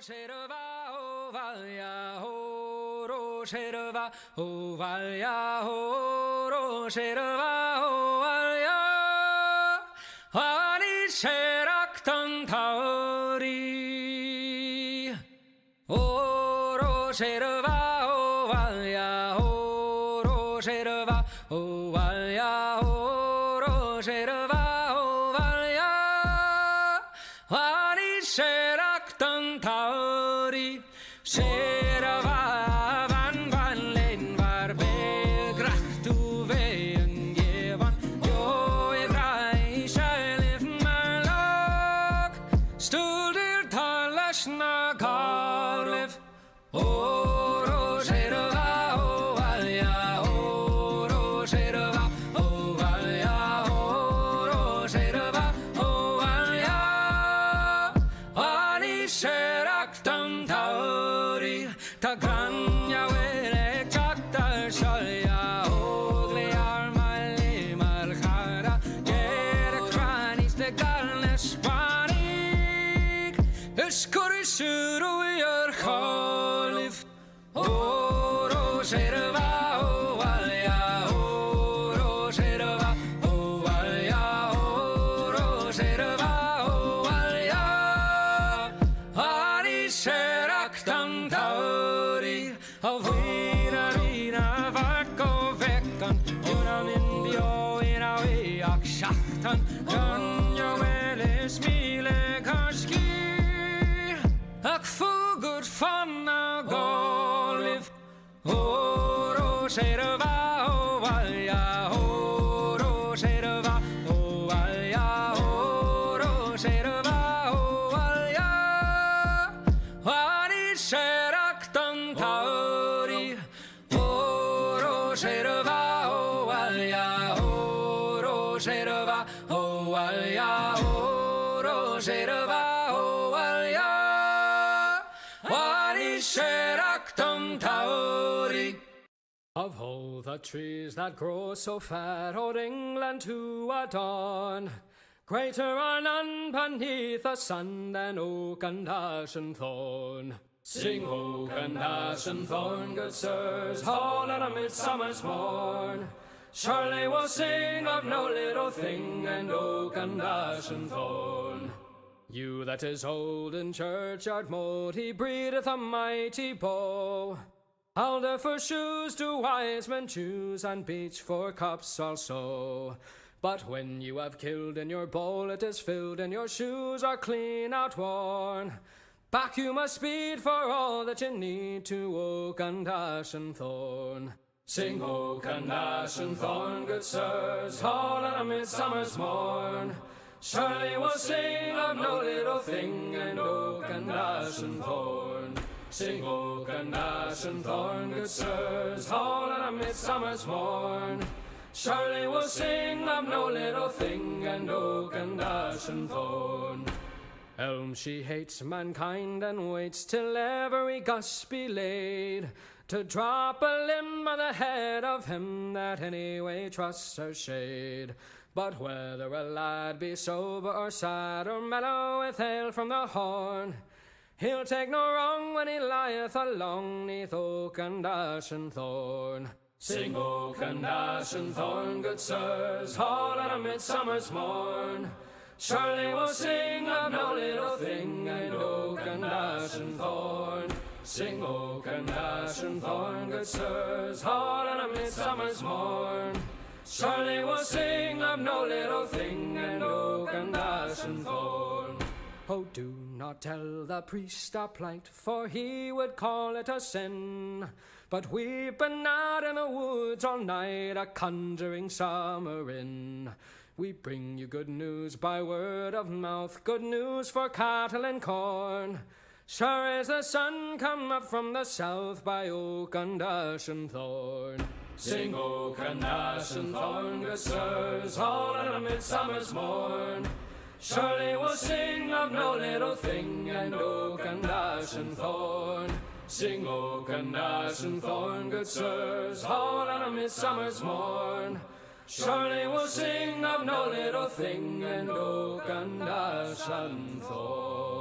Sherva ovaya horo sherva ovaya horo sherva ovaya ali sherak tan taori va, oh valja, oh roger va, oh valja, vali sheraktan tauri, sherava van van len var begracht du ween gevan, jo I vrei kärlek med lag, stuldir talashna karlev, oh roger va, oh valja, oh roger va, oh valja, oh roger va, oh valja, vali sheraktan tauri, ta granja vele chaktar shalja, ogli armar limar khara, gere kranis de galnes panik, uskuri suru yer khalif, oh roger va, oh valja, oh roger va, oh valja, oh roger va, oh valja, vali sheraktan tauri, av vina vak og vekkan, juna min bjå ina viak shaktan, ganja vele smile karski, ak fugur fanna goliv, oh roger va, oh valja, oh roger va, oh valja, oh roger va, oh valja, vali sheraktan tauri, oh roger va, oh valja, oh roger va, oh valja, oh roger va, oh valja, vali sheraktan tauri. Of all the trees that grow so fat, old England to adorn, greater are none beneath the sun than oak and ash and thorn. Sing oak and ash and thorn, good sirs, all on a midsummer's morn. Surely we'll sing of no little thing, and oak and ash and thorn. You that is old in churchyard mold, he breedeth a mighty bow. Alder for shoes do wise men choose, and beech for cups also. But when you have killed in your bowl, it is filled, and your shoes are clean outworn. Back you must speed for all that you need to oak and ash and thorn. Sing oak and ash and thorn, good sirs, all on a midsummer's morn. Surely we'll sing of no little thing, and oak and ash and thorn. Sing oak and ash and thorn, good sirs, all on a midsummer's morn. Surely we'll sing of no little thing, and oak and ash and thorn. Elm she hates mankind and waits till every gust be laid, to drop a limb on the head of him that anyway trusts her shade. But whether a lad be sober or sad, or mellow with ale from the horn, he'll take no wrong when he lieth along neath oak and ash and thorn. Sing oak and ash and thorn, good sirs, all on a midsummer's morn. Surely we'll sing of no little thing, and oak and ash and thorn. Sing oak and ash and thorn, good sirs, all on a midsummer's morn. Surely we'll sing of no little thing, and oak and ash and thorn. Oh, do not tell the priest our plight, for he would call it a sin. But we've been out in the woods all night, a conjuring summer in. We bring you good news by word of mouth, good news for cattle and corn. Sure as the sun come up from the south by oak and ash and thorn. Sing oak and ash and thorn, good sirs, all on a midsummer's morn. Surely we'll sing of no little thing, and oak and ash and thorn. Sing oak and ash and thorn, good sirs, all on a midsummer's morn. Surely we'll sing of no little thing, and oak and ash and thorn.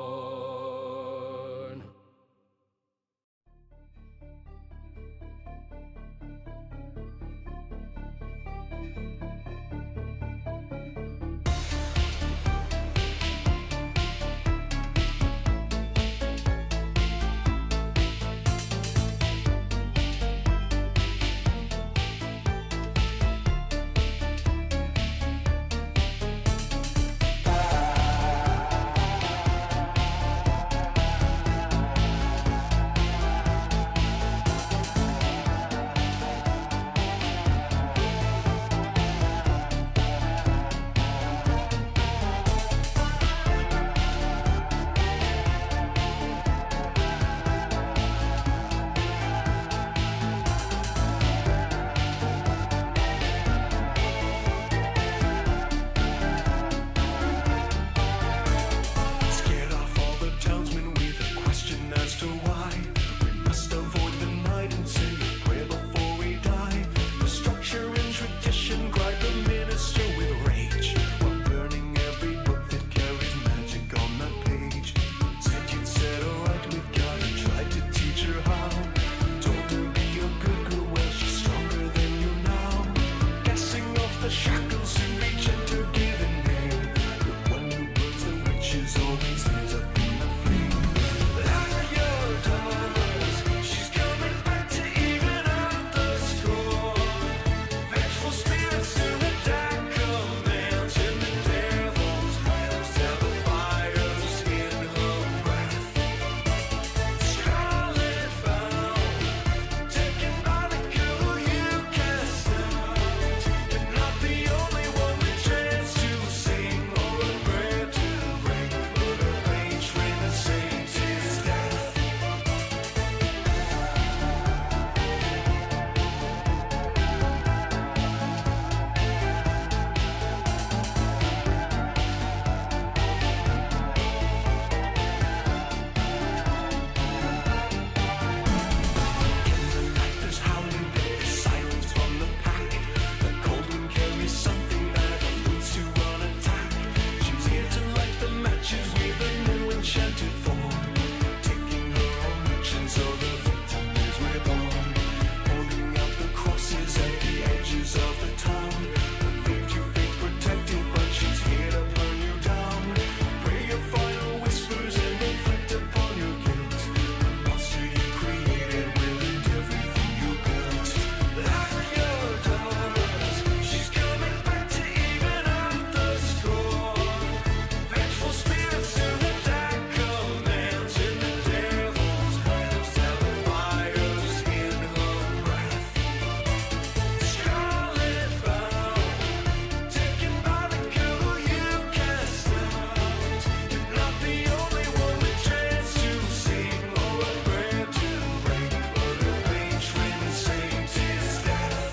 the shackles to reach and to give a name. The one who burns the witches always ends up in the flame. Like your daughters, she's coming back to even out the score. Vengeful spirits to attack commands in the devil's hands. Tell the fires in her breath. Scarlet found, taken by the girl you cast out. You're not the only one with chance to sing or a prayer to break, but a patron that saves his death. There's howling, there's silence from the pack. The cold wind carries something that alludes to an attack. She's here to light the matches with a new enchanted form, taking her own actions, so the victim is reborn. Holding out the crosses at the edges of the town. Believed you faith protected, but she's here to burn you down. Pray your final whispers and reflect upon your guilt. The monster you created will end everything you built. Like your daughters, she's coming back to even out the score. Vengeful spirits to attack commands in the devil's hands. Tell the fires in her breath. Scarlet found, taken by the girl you cast out. You're not the only one with chance to sing or a prayer to break, but a patron saves his death.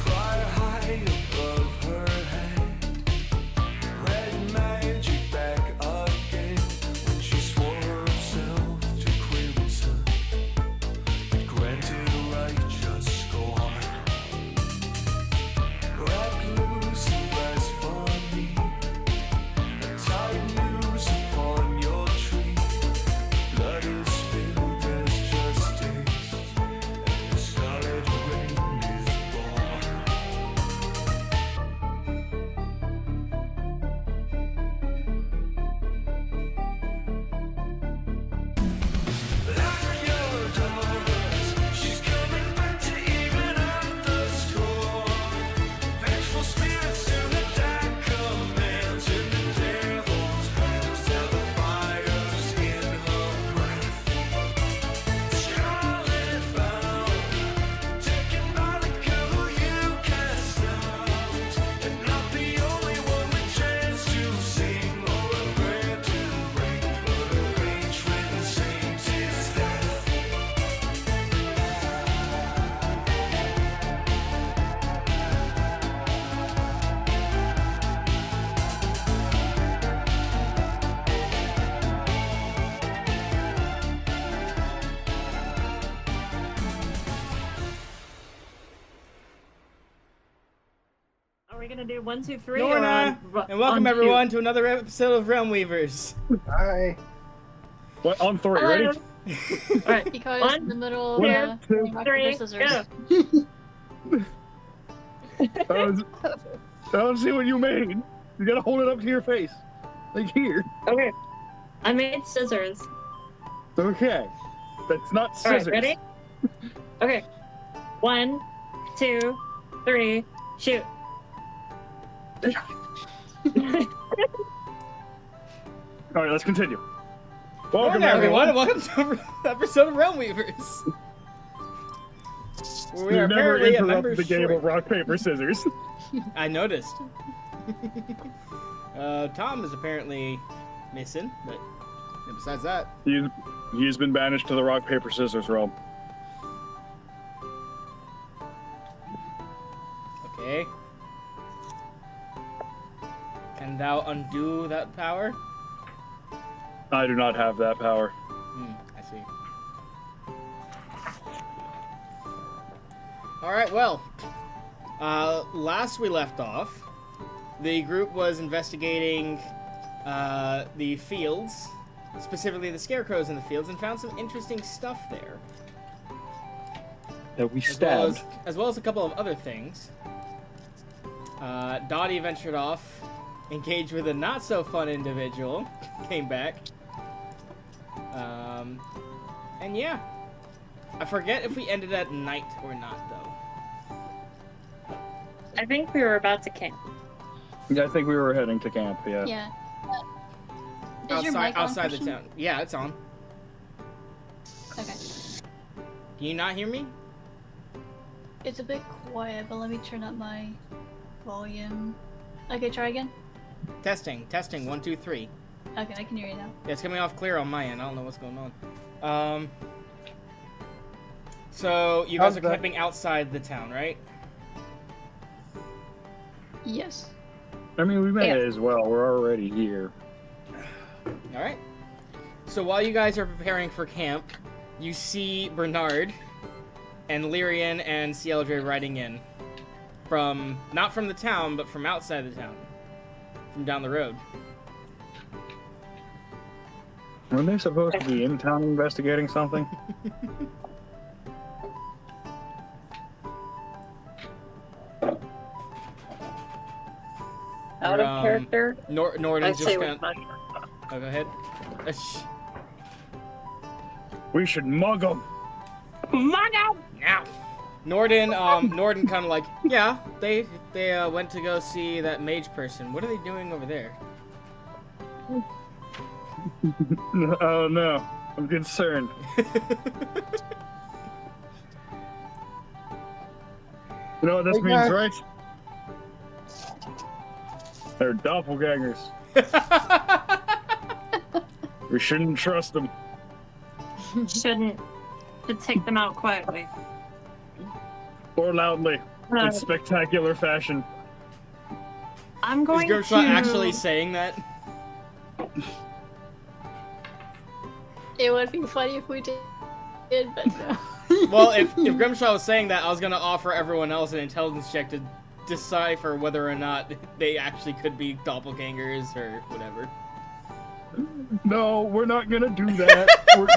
Fly high above her head, red magic back again. When she swore herself to crimson, it granted a righteous scorn. Wrapped loose in blasphemy, tied news upon your tree. Blood is spilled as justice, and the scarlet rain is born. Like your daughters, she's coming back to even out the score. Vengeful spirits to attack commands in the devil's hands. Tell the fires in her breath. Scarlet found, taken by the girl you cast out. You're not the only one with chance to sing or a prayer to break, but a patron saves his death. Are we gonna do 1, 2, 3? Norna, and welcome everyone to another episode of Realm Weavers. Hi. What? On 3, ready? Alright, Because One, in the middle two, of three, paper, scissors. go. I don't see what you made. You gotta hold it up to your face. Like here. Okay. I made scissors. Okay. That's not scissors. Alright, ready? Okay. 1, 2, 3, shoot. Alright, let's continue. Welcome everyone, and welcome to another episode of Realm Weavers. We You are never apparently a interrupt member the game short. of rock, paper, scissors. I noticed. Tom is apparently missing, but besides that, He's been banished to the rock, paper, scissors realm. okay. Can thou undo that power? I do not have that power. I see. Alright, well. Last we left off, the group was investigating the fields, specifically the scarecrows in the fields, and found some interesting stuff there. That we As well as a couple of other things. Dottie ventured off, engaged with a not-so-fun individual, came back. And yeah. I forget if we ended at night or not, though. I think we were about to camp. Yeah, I think we were heading to camp, yeah. Yeah. Is your mic on, outside the Christian? town. Yeah, it's on. Okay. Can you not hear me? It's a bit quiet, but let me turn up my volume. Okay, try again. Testing, 1, 2, 3. Okay, I can hear you now. Yeah, it's coming off clear on my end. I don't know what's going on. So you guys are camping outside the town, right? Yes. I mean, we may as well. We're already here. All right. So while you guys are preparing for camp, you see Bernard and Lyrian and CLJ riding in from not from the town, but from outside the town, from down the road. Weren't they supposed to be in town investigating something? Out of character. Norden I just say kind with my Oh, go ahead. We should mug them. Now! Now, Norden kind of like, yeah, they went to go see that mage person. What are they doing over there? Oh no, I'm concerned. You know what this means, right? They're doppelgangers. We shouldn't trust them. Should take them out quietly. Or loudly. Uh, In spectacular fashion. I'm Is going Grimshaw to... actually saying that? It would be funny if we did, but no. Well, if Grimshaw was saying that, I was gonna offer everyone else an intelligence check to decipher whether or not they actually could be doppelgangers or whatever. No, we're not gonna do that.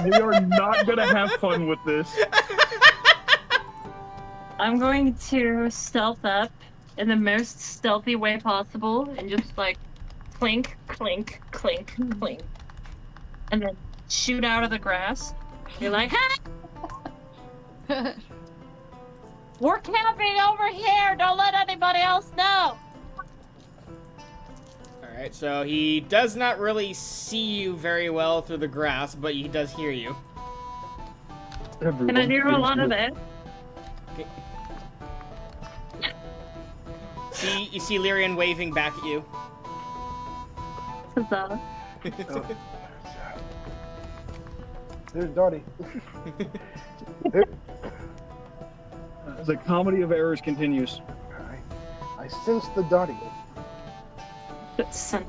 We are not gonna have fun with this. I'm going to stealth up in the most stealthy way possible and just like clink, clink, clink, clink. And then shoot out of the grass. You're like, hey! We're camping over here! Don't let anybody else know! Alright, so he does not really see you very well through the grass, but he does hear you. Can I do a lot of that? Okay. You see Lyrian waving back at you. Huzzah. There's Dottie. The comedy of errors continues. I sense the Dottie. Good scent.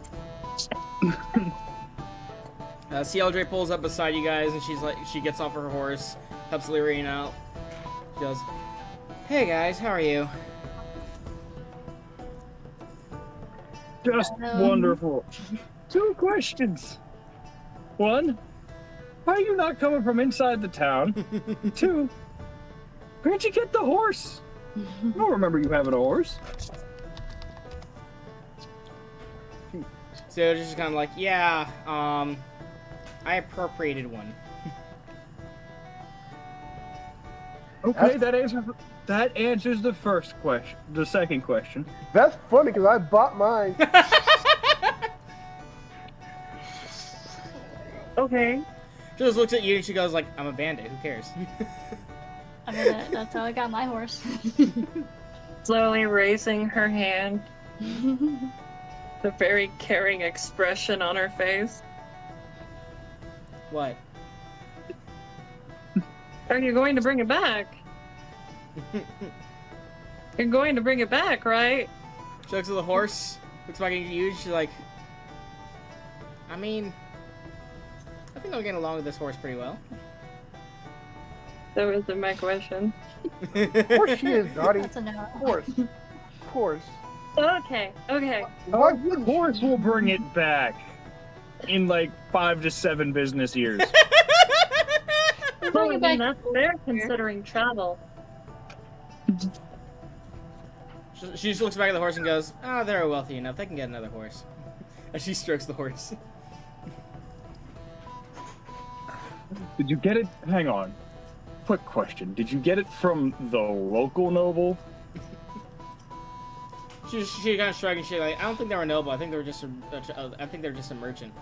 CLJ pulls up beside you guys, and she gets off her horse, helps Lyrian out. She goes, "Hey guys, how are you?" Just wonderful. 2 questions. 1, why are you not coming from inside the town? 2, where'd you get the horse? I don't remember you having a horse. So just kind of like, yeah, I appropriated one. Okay, that answers the first question. The second question. That's funny because I bought mine. Okay. She just looks at you and she goes like, "I'm a bandit. Who cares?" I'm gonna That's how I got my horse. Slowly raising her hand, the very caring expression on her face. What? Are you going to bring it back? You're going to bring it back, right? She looks at the horse, looks back at you, she's like, I mean, I think I'm getting along with this horse pretty well. That wasn't my question. Of course she is, Dottie. That's a no. Of course. Of course. Okay, okay. Why Of wouldn't course she? we'll bring it back in like 5 to 7 business years. Bring Well, it then back. that's fair considering travel. She just looks back at the horse and goes, "Ah, they're wealthy enough. They can get another horse." And she strokes the horse. Did you get it? Hang on. Quick question. Did you get it from the local noble? She kind of shrugged and she's like, "I don't think they were noble. I think they were just I think they're just a merchant."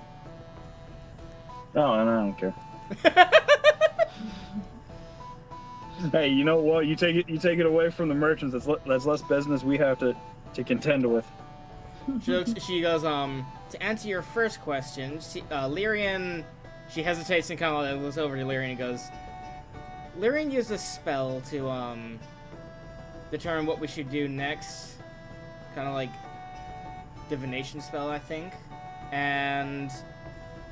Oh, and I don't care. Hey, you know what? You take it away from the merchants. That's less business we have to contend with. She goes, to answer your first question, Lyrian, she hesitates and kind of looks over to Lyrian and goes, Lyrian used a spell to, determine what we should do next. Kind of like divination spell, I think. And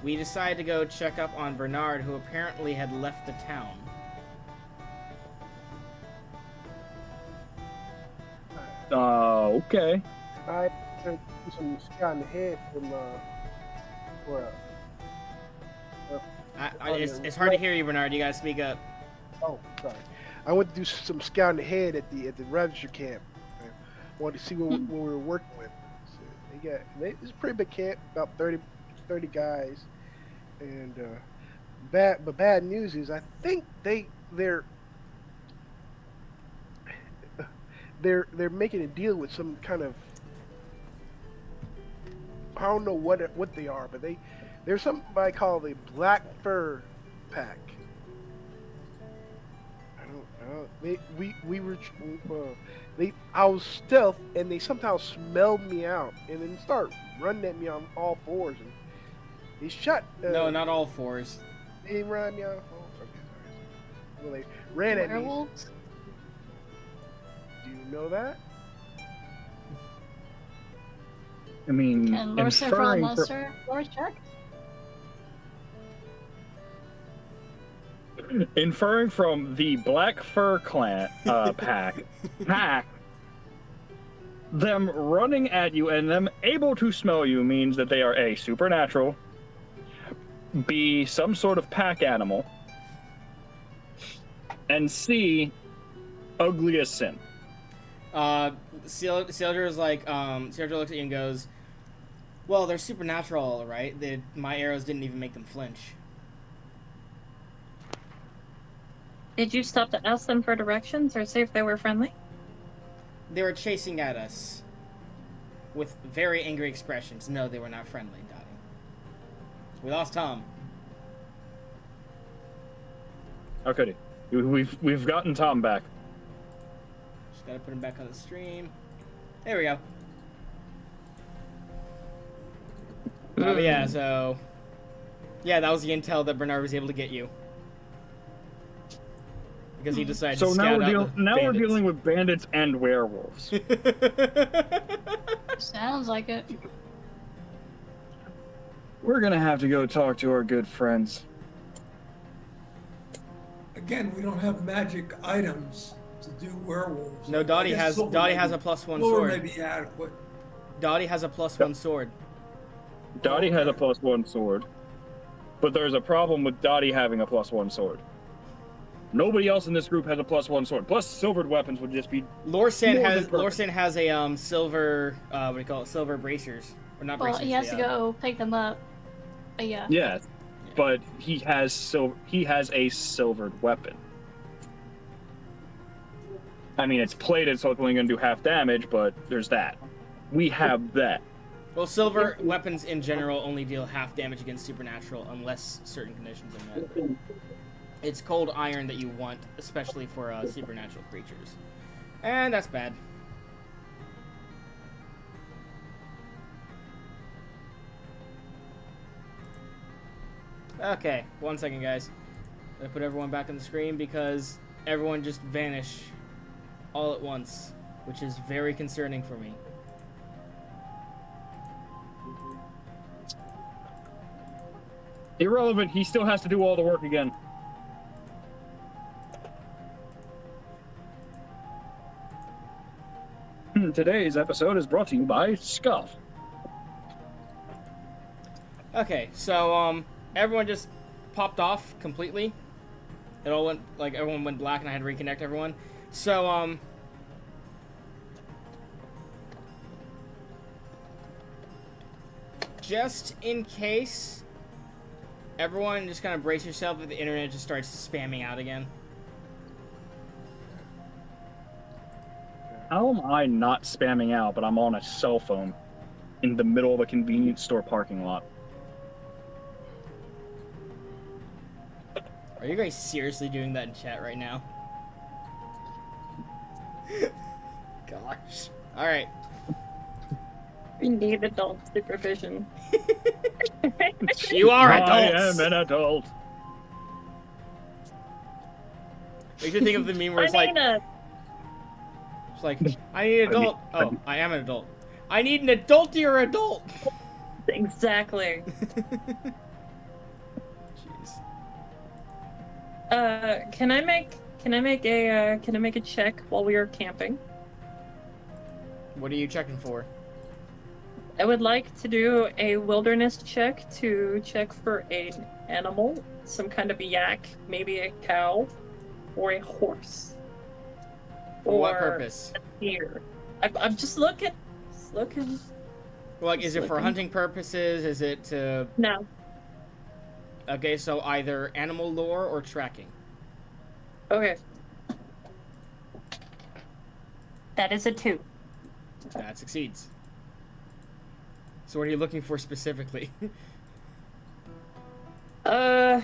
we decided to go check up on Bernard, who apparently had left the town. Okay. I took some scouting ahead from where? It's hard to hear you, Bernard. You gotta speak up. Oh, sorry. I went to do some scouting ahead at the Ravager camp. I wanted to see what we were working with. So it's a pretty big camp, about 30 guys, and bad news is I think they're making a deal with some kind of, I don't know what they are, but there's something I call the Black Fur Pack. I was stealth, and they somehow smelled me out, and then started running at me on all fours, and they shot. No, not all fours. They didn't run me on all fours. Okay, sorry. Well, they ran at me. Werewolves? Do you know that? I mean, And Lord Several inferring Monster? Lord check? inferring from the Black Fur Clan pack, them running at you and them able to smell you means that they are A, supernatural, B, some sort of pack animal, and C, ugly as sin. Sealdra is like, Sealdra looks at you and goes, well, they're supernatural, right? My arrows didn't even make them flinch. Did you stop to ask them for directions or see if they were friendly? They were chasing at us with very angry expressions. No, they were not friendly, Dottie. We lost Tom. How could he? We've gotten Tom back. Just gotta put him back on the stream. There we go. But yeah, so... Yeah, that was the intel that Bernard was able to get you. Because he decided So to now scout out the we're bandits. dealing with bandits and werewolves. Sounds like it. We're gonna have to go talk to our good friends. Again, we don't have magic items to do werewolves. No, Dottie has a +1 Silver sword. may be adequate. Dottie has a +1 sword. Dottie has a +1 sword, but there's a problem with Dottie having a +1 sword. Nobody else in this group has a +1 sword. Plus, silvered weapons would just be. Lorsan more has than perfect. Lorsan has a silver what do you call it? Silver bracers or not Well, bracers? he has the, to go pick them up. But yeah. Yes, but he has a silvered weapon. I mean, it's plated, so it's only going to do half damage, but there's that. We have that. Well, silver weapons in general only deal half damage against supernatural unless certain conditions are met. It's cold iron that you want, especially for supernatural creatures. And that's bad. Okay, 1 second, guys. I put everyone back on the screen because everyone just vanished all at once, which is very concerning for me. Irrelevant, he still has to do all the work again. Today's episode is brought to you by Scuff. Okay, so everyone just popped off completely. It all went like everyone went black, and I had to reconnect everyone. So just in case, everyone just kind of brace yourself if the internet just starts spamming out again. How am I not spamming out, but I'm on a cell phone in the middle of a convenience store parking lot? Are you guys seriously doing that in chat right now? Gosh. Alright. We need adult supervision. You are I adults! am an adult. Makes me think of the meme where it's like, it's like, I need an adult. Oh, I am an adult. I need an adultier adult! Exactly. Jeez. Can I make a check while we are camping? What are you checking for? I would like to do a wilderness check to check for an animal, some kind of a yak, maybe a cow, or a horse. For what Or purpose? a deer. I'm just looking. Just looking. Like, is it for hunting purposes? Is it to... No. Okay, so either animal lore or tracking. Okay. That is a 2. That succeeds. So what are you looking for specifically? Do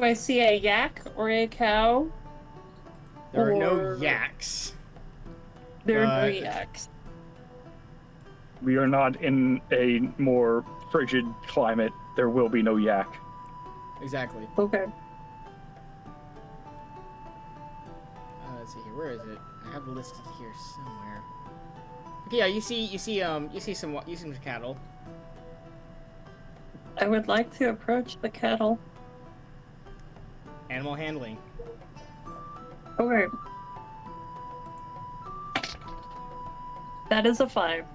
I see a yak or a cow? There are no Or- yaks. There are no But- yaks. We are not in a more frigid climate. There will be no yak. Exactly. Okay. Let's see here. Where is it? I have it listed here somewhere. Okay, yeah, you see some cattle. I would like to approach the cattle. Animal handling. Okay. That is a 5.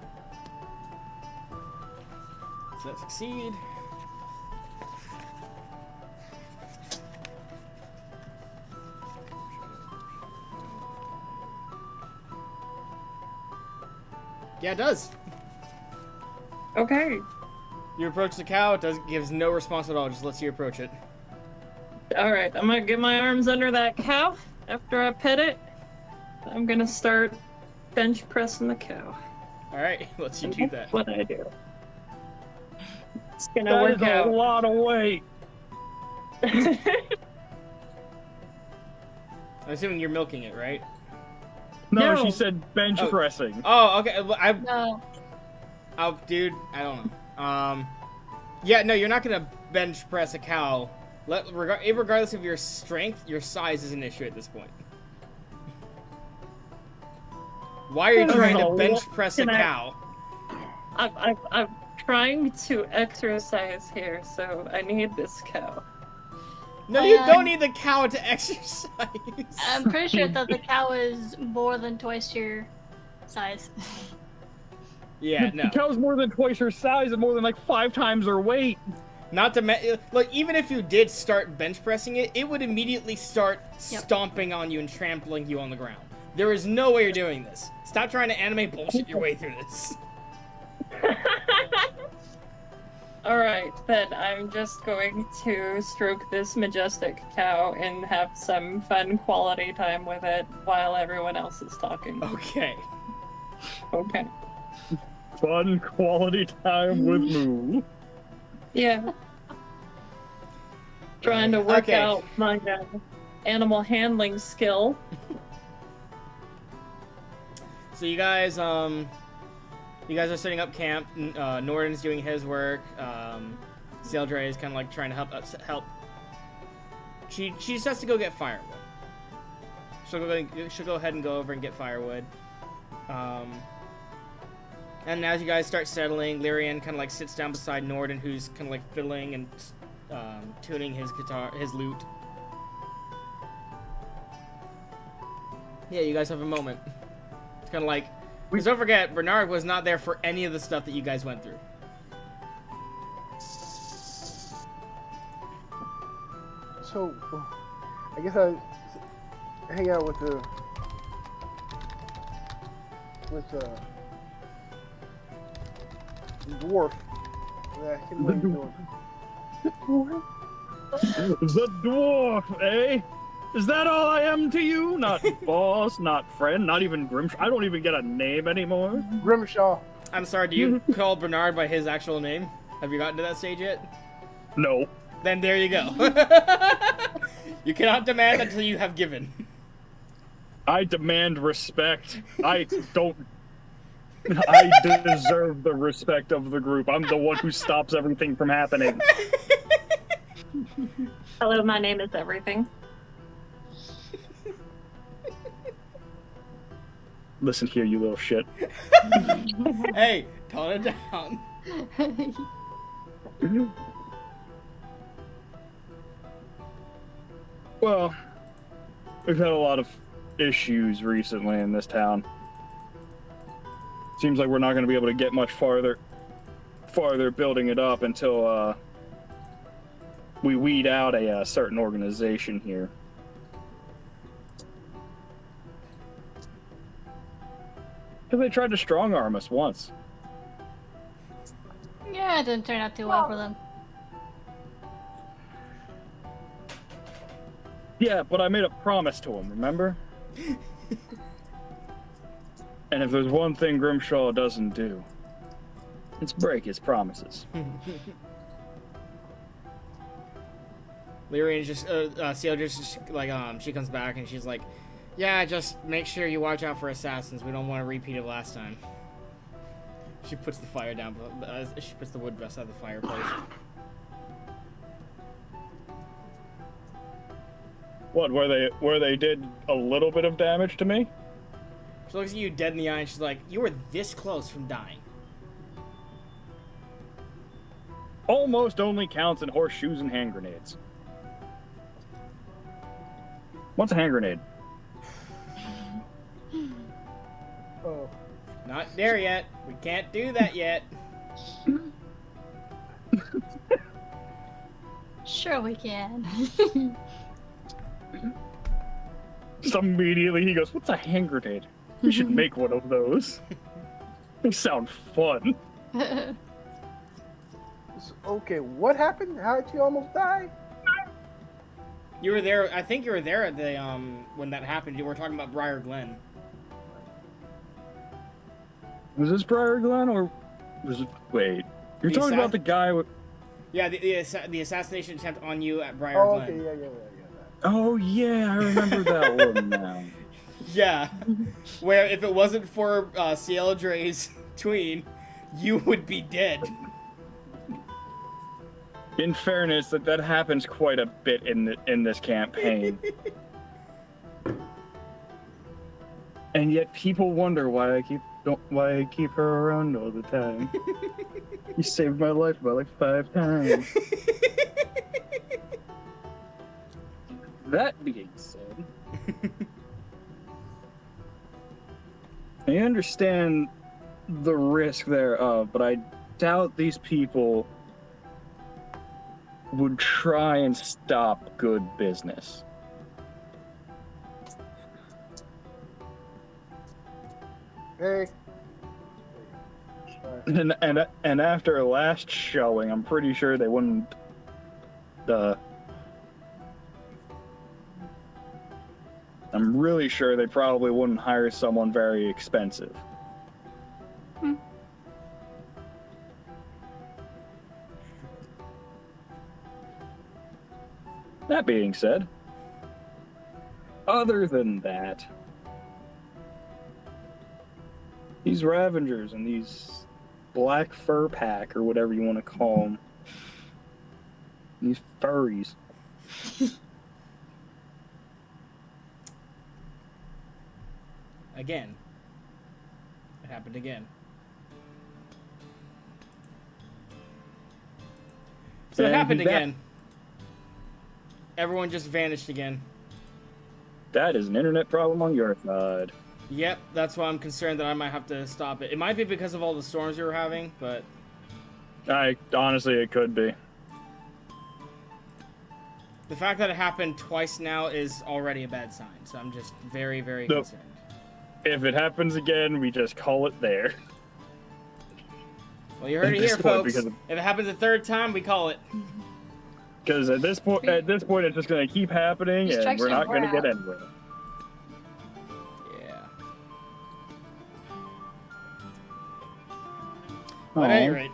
So that succeed. Yeah, it does. Okay. You approach the cow, it gives no response at all, just lets you approach it. Alright, I'm gonna get my arms under that cow. After I pet it, I'm gonna start bench pressing the cow. Alright, lets you do that. What I do. It's gonna That work is a out. lot of weight. I'm assuming you're milking it, right? No, No. she said bench Oh. pressing. Oh, okay. Well, No. oh, dude, I don't know. Yeah, no, you're not gonna bench press a cow. Regardless of your strength, your size is an issue at this point. Why are you trying to bench press a Can I- cow? I'm trying to exercise here, so I need this cow. No, you Um, don't need the cow to exercise. I'm pretty sure that the cow is more than twice your size. Yeah, The no. cow's more than twice her size and more than like 5 times her weight. Not to like, even if you did start bench pressing it, it would immediately start Yep. stomping on you and trampling you on the ground. There is no way you're doing this. Stop trying to animate bullshit your way through this. Alright, then I'm just going to stroke this majestic cow and have some fun quality time with it while everyone else is talking. Okay. Okay. Fun quality time with Moo. Yeah. Trying to work Okay. out my animal handling skill. So you guys are setting up camp. Norden's doing his work. Sealdre is kind of like trying to help. She just has to go get firewood. She'll go ahead and go over and get firewood. And as you guys start settling, Lyrian kind of like sits down beside Norden, who's kind of like fiddling and tuning his lute. Yeah, you guys have a moment. It's kind of like, because don't forget, Bernard was not there for any of the stuff that you guys went through. So, I guess I hang out with the dwarf. Yeah, what are you doing? The dwarf, eh? Is that all I am to you? Not boss, not friend, not even Grimshaw. I don't even get a name anymore. Grimshaw. I'm sorry, do you call Bernard by his actual name? Have you gotten to that stage yet? No. Then there you go. You cannot demand until you have given. I demand respect. I deserve the respect of the group. I'm the one who stops everything from happening. Hello, my name is Everything. Listen here, you little shit. Hey, tone it down. Well, we've had a lot of issues recently in this town. Seems like we're not going to be able to get much farther building it up until we weed out a certain organization here. Because they tried to strong arm us once. Yeah, it didn't turn out too well for them. Yeah, but I made a promise to him, remember? And if there's one thing Grimshaw doesn't do, it's break his promises. Lyrian just, Seal just like, she comes back and she's like, yeah, just make sure you watch out for assassins. We don't want to repeat it last time. She puts the fire down, she puts the wood beside the fireplace. What, where they did a little bit of damage to me? She looks at you dead in the eye and she's like, you were this close from dying. Almost only counts in horseshoes and hand grenades. What's a hand grenade? Oh. Not there yet. We can't do that yet. Sure we can. Just immediately he goes, what's a hand grenade? We should make one of those. They sound fun. Okay, what happened? How did you almost die? You were there, I think you were there at the, when that happened. You were talking about Briar Glen. Was this Briar Glen or was it? Wait, you're The talking about the guy with? Yeah, the assassination attempt on you at Briar Oh, Glen. okay, yeah. Oh yeah, I remember that one now. Yeah, where if it wasn't for Sealdre's tween, you would be dead. In fairness, that happens quite a bit in this campaign. And yet people wonder why I keep her around all the time. You saved my life about like 5 times. That being said, I understand the risk thereof, but I doubt these people would try and stop good business. Hey. And after last showing, I'm pretty sure they wouldn't. I'm really sure they probably wouldn't hire someone very expensive. That being said, other than that, these Ravengers and these black fur pack, or whatever you want to call them, these furries. Again. It happened again. So it And happened he's back. again. Everyone just vanished again. That is an internet problem on your side. Yep, that's why I'm concerned that I might have to stop it. It might be because of all the storms we were having, but Honestly, it could be. the fact that it happened twice now is already a bad sign. So I'm just very, very Nope. concerned. If it happens again, we just call it there. Well, you heard it At this here, point, folks. because- If it happens a third time, we call it. Because at this point, it's just going to keep happening, and we're not going to get anywhere. Yeah. But at any rate,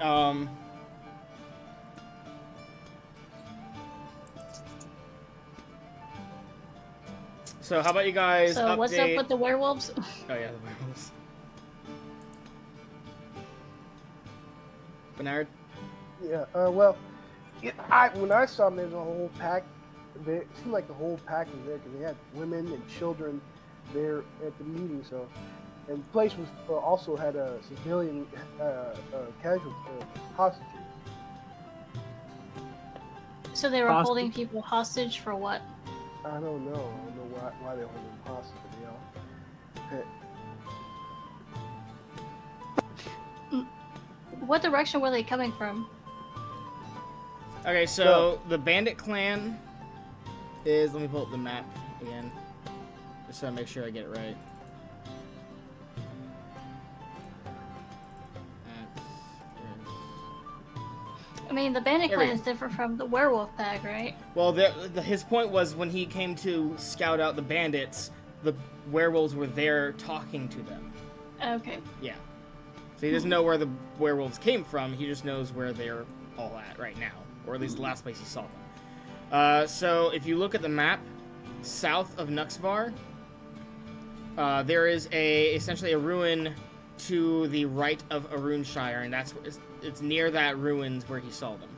so how about you guys So update... what's up with the werewolves? Oh yeah, the werewolves. Bernard? Yeah. Well, when I saw them, there was a whole pack. It seemed like the whole pack was there because they had women and children there at the meeting. So, and the place was also had a civilian casualty hostages. So they were Hostage? holding people hostage for what? I don't know. I don't know why they hold them hostage. You know. What direction were they coming from? Okay, so the bandit clan is... Let me pull up the map again. Just so I make sure I get it right. I mean, the bandit Here we clan go. is different from the werewolf pack, right? Well, his point was when he came to scout out the bandits, the werewolves were there talking to them. Okay. Yeah. So he doesn't know where the werewolves came from, he just knows where they're all at right now. Or at least the last place he saw them. So if you look at the map, south of Nuxvar, there is essentially a ruin to the right of Arunshire, and that's it's near that ruins where he saw them.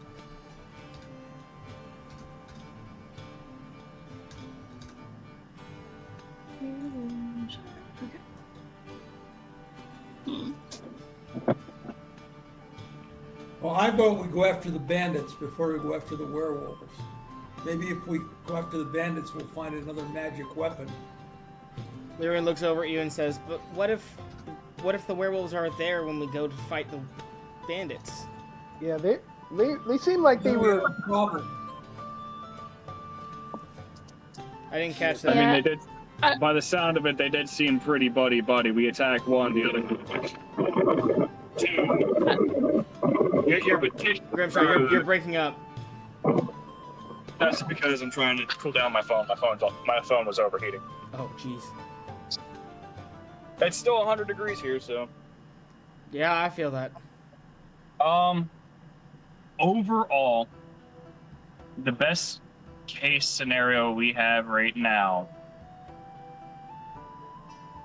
Well, I vote we go after the bandits before we go after the werewolves. Maybe if we go after the bandits, we'll find another magic weapon. Lyrian looks over at you and says, "But what if the werewolves are there when we go to fight the bandits?" Yeah, they seemed like they Then we were. have a problem. I didn't catch that. I mean, Yeah. they did. By the sound of it, they did seem pretty buddy-buddy. We attacked one, the other. Grimshaw, you're breaking up. That's because I'm trying to cool down my phone. My phone was overheating. Oh, jeez. It's still 100 degrees here, so. Yeah, I feel that. Overall, the best case scenario we have right now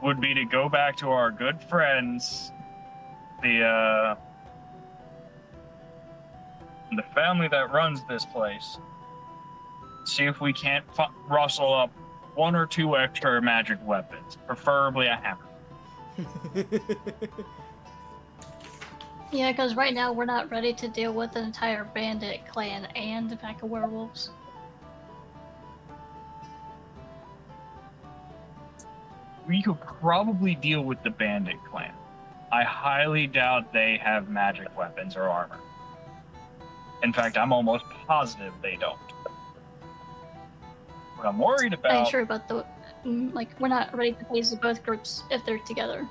would be to go back to our good friends, the family that runs this place. See if we can't rustle up one or two extra magic weapons, preferably a hammer. Yeah, because right now we're not ready to deal with an entire bandit clan and a pack of werewolves. We could probably deal with the bandit clan. I highly doubt they have magic weapons or armor. In fact, I'm almost positive they don't. What I'm worried I'm about... sure about the we're not ready to face both groups if they're together.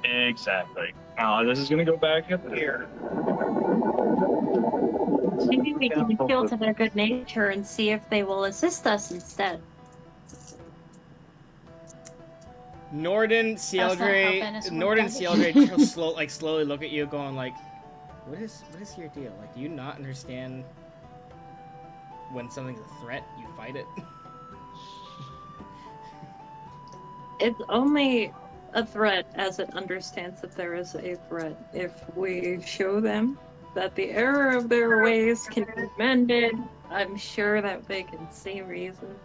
Exactly. Now, this is going to go back up here. Maybe we can appeal to their good nature and see if they will assist us instead. Norden, That's not how Cieldre, Venice would Norden, have it. Cieldre slowly look at you, going like, "What is your deal? Like, do you not understand when something's a threat, you fight it. It's only a threat as it understands that there is a threat. If we show them that the error of their ways can be mended, I'm sure that they can see reason.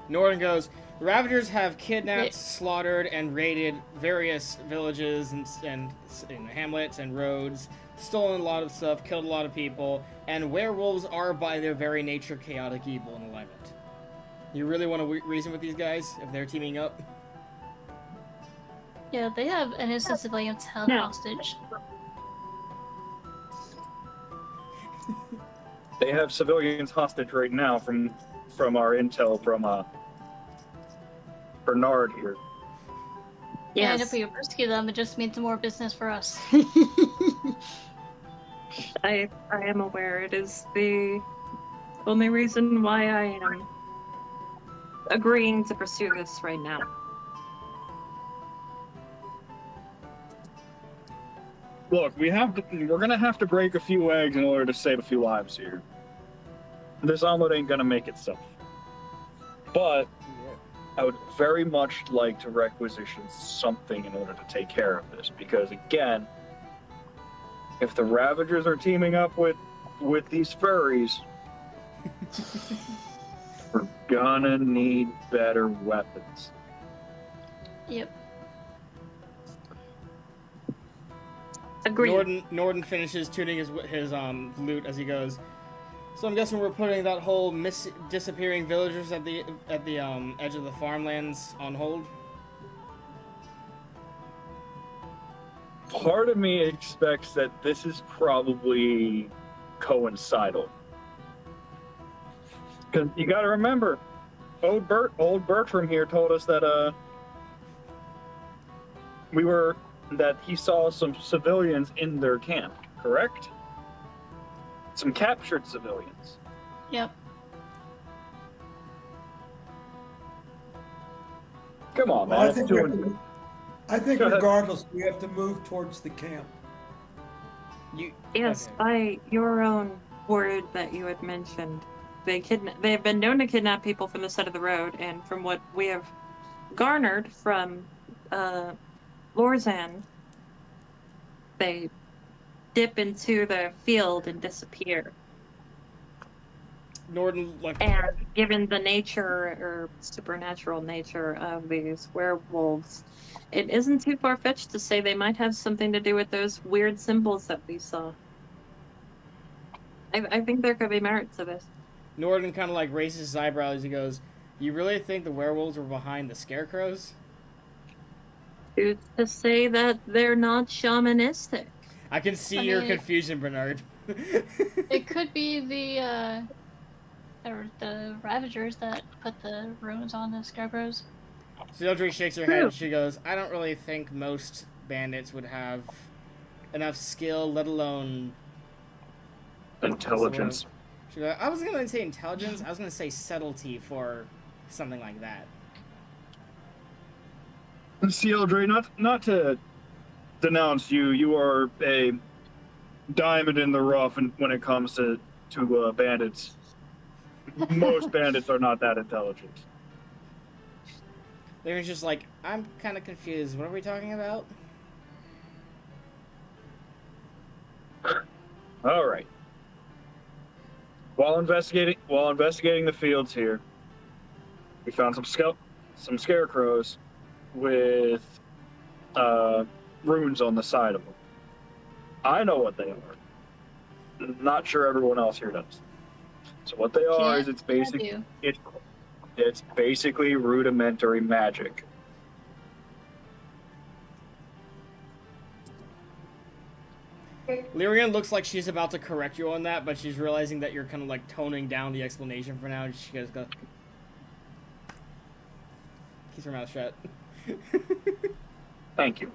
Norden goes, the Ravagers have kidnapped, Wait. slaughtered, and raided various villages and hamlets and roads, stolen a lot of stuff, killed a lot of people, and werewolves are by their very nature chaotic evil and alignment. You really want to reason with these guys if they're teaming up? Yeah, they have an innocent civilians held No. hostage. They have civilians hostage right now from our intel from Bernard here. And Yes, if we rescue them, it just means more business for us. I am aware. It is the only reason why I am agreeing to pursue this right now. Look, we're gonna have to break a few eggs in order to save a few lives here. This omelet ain't gonna make itself. But I would very much like to requisition something in order to take care of this, because again, if the Ravagers are teaming up with these furries, we're gonna need better weapons. Yep. Agreed. Norden finishes tuning his lute as he goes. So I'm guessing we're putting that whole disappearing villagers at the edge of the farmlands on hold. Part of me expects that this is probably coincidental. Because you gotta remember, old Bertram here told us that he saw some civilians in their camp, correct? Some captured civilians. Yep. Come on, Well, man. I think, I think Go ahead. regardless, we have to move towards the camp. Yes, Okay. by your own word that you had mentioned, they have been known to kidnap people from the side of the road, and from what we have garnered from Lorzan, they dip into the field and disappear. Norden And given the nature or supernatural nature of these werewolves, it isn't too far-fetched to say they might have something to do with those weird symbols that we saw. I think there could be merit to this. Norden kind of like raises his eyebrows as he goes, "You really think the werewolves were behind the scarecrows?" To say that they're not shamanistic. I can see I your mean, confusion, Bernard. It could be the Ravagers that put the runes on the scarecrows. Sildre shakes her head and she goes, "I don't really think most bandits would have enough skill, let alone Intelligence. She goes, I was gonna say intelligence. I was gonna say subtlety for something like that." Sildre, not to denounce you. You are a diamond in the rough when it comes to bandits. Most bandits are not that intelligent. They're just like, "I'm kind of confused. What are we talking about?" All right. While investigating the fields here, we found some scarecrows with runes on the side of them. I know what they are. Not sure everyone else here does. So what they are is it's basically rudimentary magic. Lyrian looks like she's about to correct you on that, but she's realizing that you're kind of like toning down the explanation for now. And she goes, keeps her mouth shut. Thank you.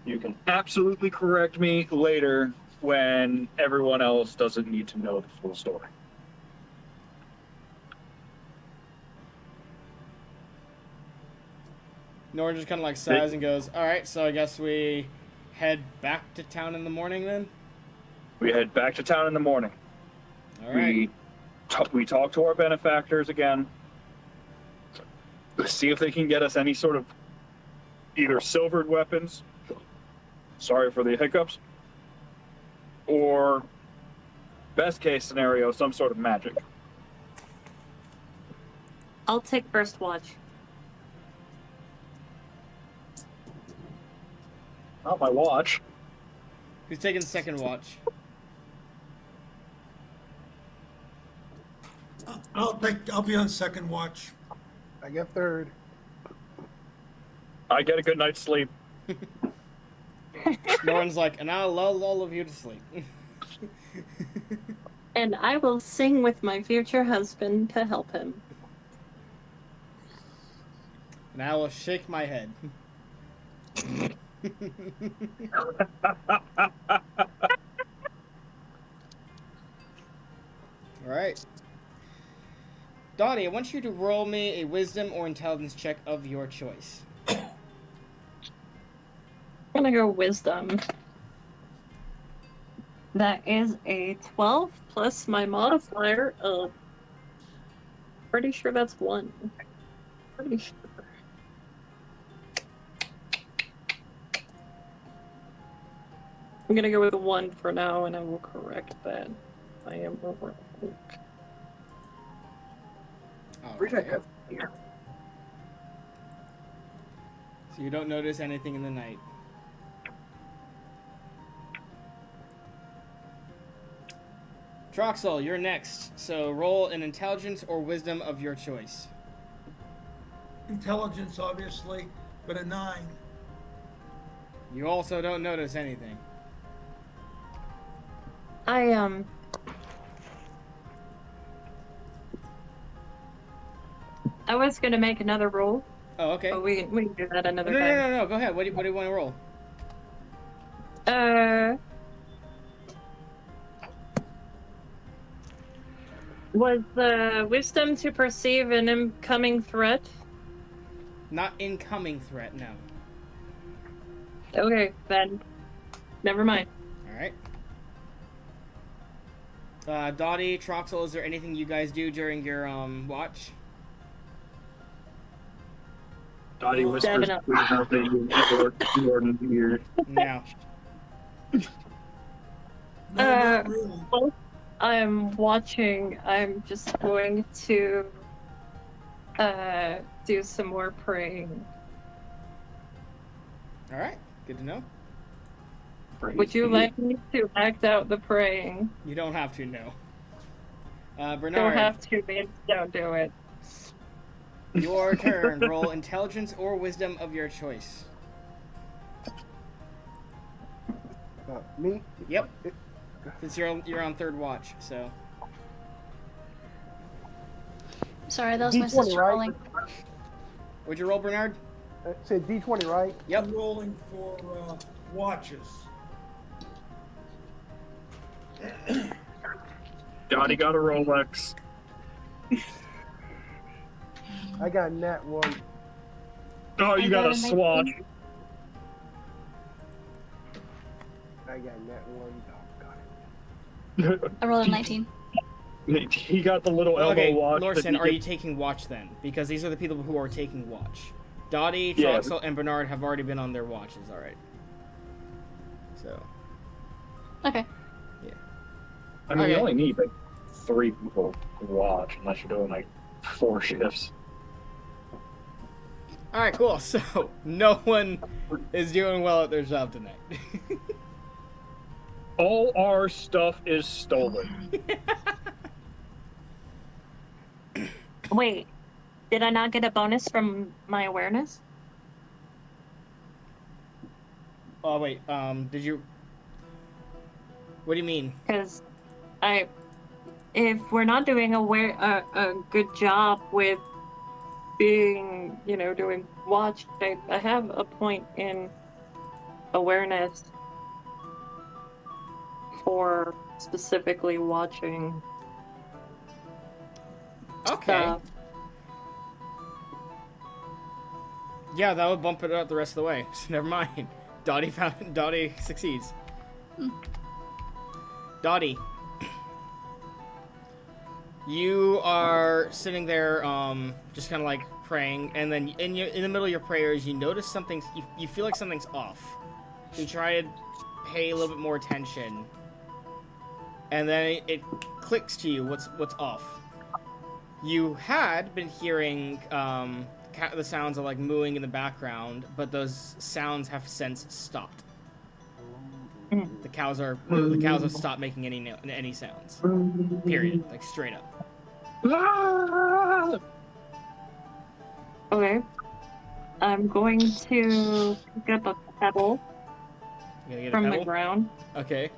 You can absolutely correct me later when everyone else doesn't need to know the full story. Nora just kind of like sighs and goes, "All right, so I guess we head back to town in the morning then?" We head back to town in the morning. All right. We talk to our benefactors again. See if they can get us any sort of either silvered weapons. Sorry for the hiccups. Or best case scenario, some sort of magic. I'll take first watch. Not my watch. Who's taking second watch? I'll be on second watch. I get third. I get a good night's sleep. Lauren's like, and I'll lull all of you to sleep. And I will sing with my future husband to help him. And I will shake my head. Alright. Dottie, I want you to roll me a wisdom or intelligence check of your choice. I'm gonna go wisdom. That is a 12 plus my modifier of... Pretty sure that's 1. Pretty sure. I'm gonna go with a 1 for now, and I will correct that. I am wrong. Alright. So you don't notice anything in the night. Troxel, you're next. So roll an intelligence or wisdom of your choice. Intelligence, obviously, but a 9. You also don't notice anything. I was gonna make another roll, Oh, okay. but we can do that another No, time. no. Go ahead. What do you want to roll? Was the wisdom to perceive an incoming threat? Not incoming threat, no. Okay, then. Never mind. Alright. Dottie, Troxel, is there anything you guys do during your watch? Dottie whispers Definitely. out that you here. No. No, not really. While I'm watching, I'm just going to do some more praying. Alright, good to know. Would you like me to act out the praying? You don't have to, no. Bernard, Don't have to, man. Don't do it. your turn. Roll intelligence or wisdom of your choice. Me? Yep. Since you're on third watch, so. Sorry, that was my D20, sister right? rolling. Would you roll, Bernard? Say D20, right? Yep. I'm rolling for watches. Dottie got a Rolex. I got nat 1. Oh, you got a swatch. I got nat 1. Oh, God. I rolled a 19. He got the little elbow Okay, watch. Lorson, but are he you taking watch then? Because these are the people who are taking watch. Dottie, Yeah. Troxel, and Bernard have already been on their watches, alright. So, Okay. I mean, Okay. you only need like 3 people to watch unless you're doing like 4 shifts. alright, cool. So, no one is doing well at their job tonight. All our stuff is stolen. Wait, did I not get a bonus from my awareness? Oh, wait, did you... What do you mean? Because if we're not doing a good job with being, doing watch, I have a point in awareness for specifically watching Okay. stuff. Yeah, that would bump it up the rest of the way. So never mind. Dottie succeeds. Dottie. You are sitting there, just kind of like praying, and then in the middle of your prayers, you notice something. You feel like something's off. So you try to pay a little bit more attention, and then it clicks to you what's off. You had been hearing the sounds of like mooing in the background, but those sounds have since stopped. The cows have stopped making any sounds. Period. Like straight up. Okay. I'm going to pick up a pebble You gonna get a from the pebble? ground, Okay.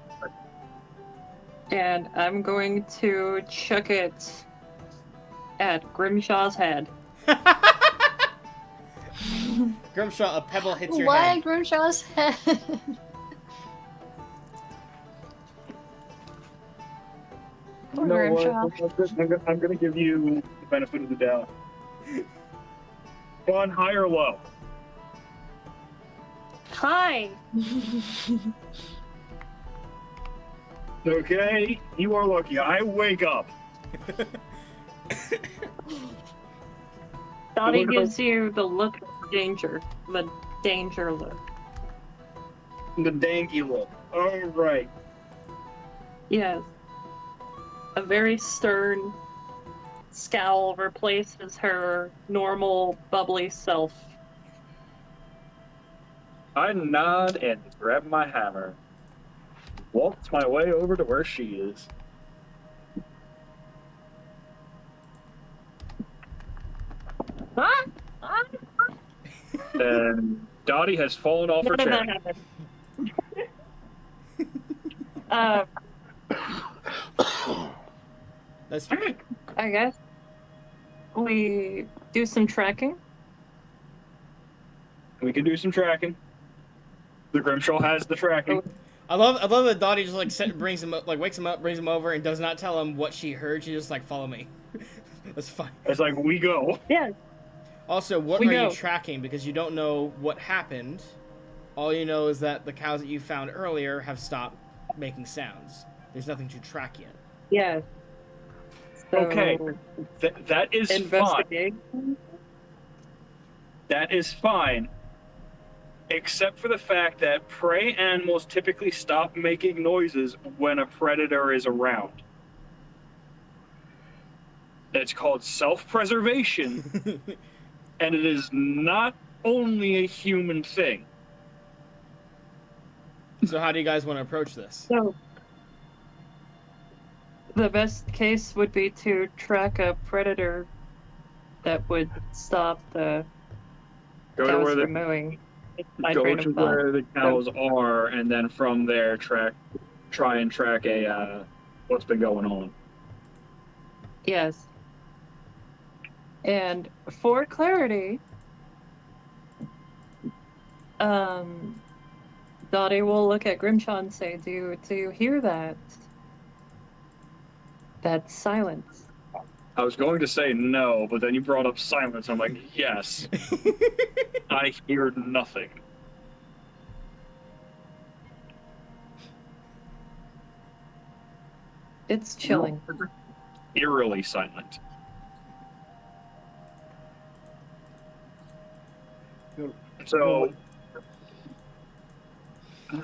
and I'm going to chuck it at Grimshaw's head. Grimshaw, a pebble hits your Why head. Grimshaw's head? Poor No, Grimshaw. I'm gonna give you the benefit of the doubt. On high or low? Hi! Okay, you are lucky. I wake up. Dottie gives you the look of danger. The danger look. The danky look. All right. Yes. A very stern scowl replaces her normal bubbly self. I nod and grab my hammer. Walks my way over to where she is. Ah! And Dottie has fallen off her None of chair. that happened. That's I guess we do some tracking. We can do some tracking. The Grimshaw has the tracking. I love that Dottie just like brings him up, like wakes him up, brings him over, and does not tell him what she heard. She just like follow me. That's fine. It's like, we go. Yeah. Also, what We are go. you tracking? Because you don't know what happened. All you know is that the cows that you found earlier have stopped making sounds. There's nothing to track yet. Yeah. So, Okay. That is fine. investigate. That is fine. Except for the fact that prey animals typically stop making noises when a predator is around. It's called self-preservation, and it is not only a human thing. So how do you guys want to approach this? So, the best case would be to track a predator that would stop the Go to cows where from mooing. It's my go train to of thought. where the cows are, and then from there try and track a what's been going on. Yes. And for clarity, Dottie will look at Grimshaw and say, do you hear that? That silence. I was going to say no, but then you brought up silence. I'm like, yes. I hear nothing. It's chilling. Eerily silent. So,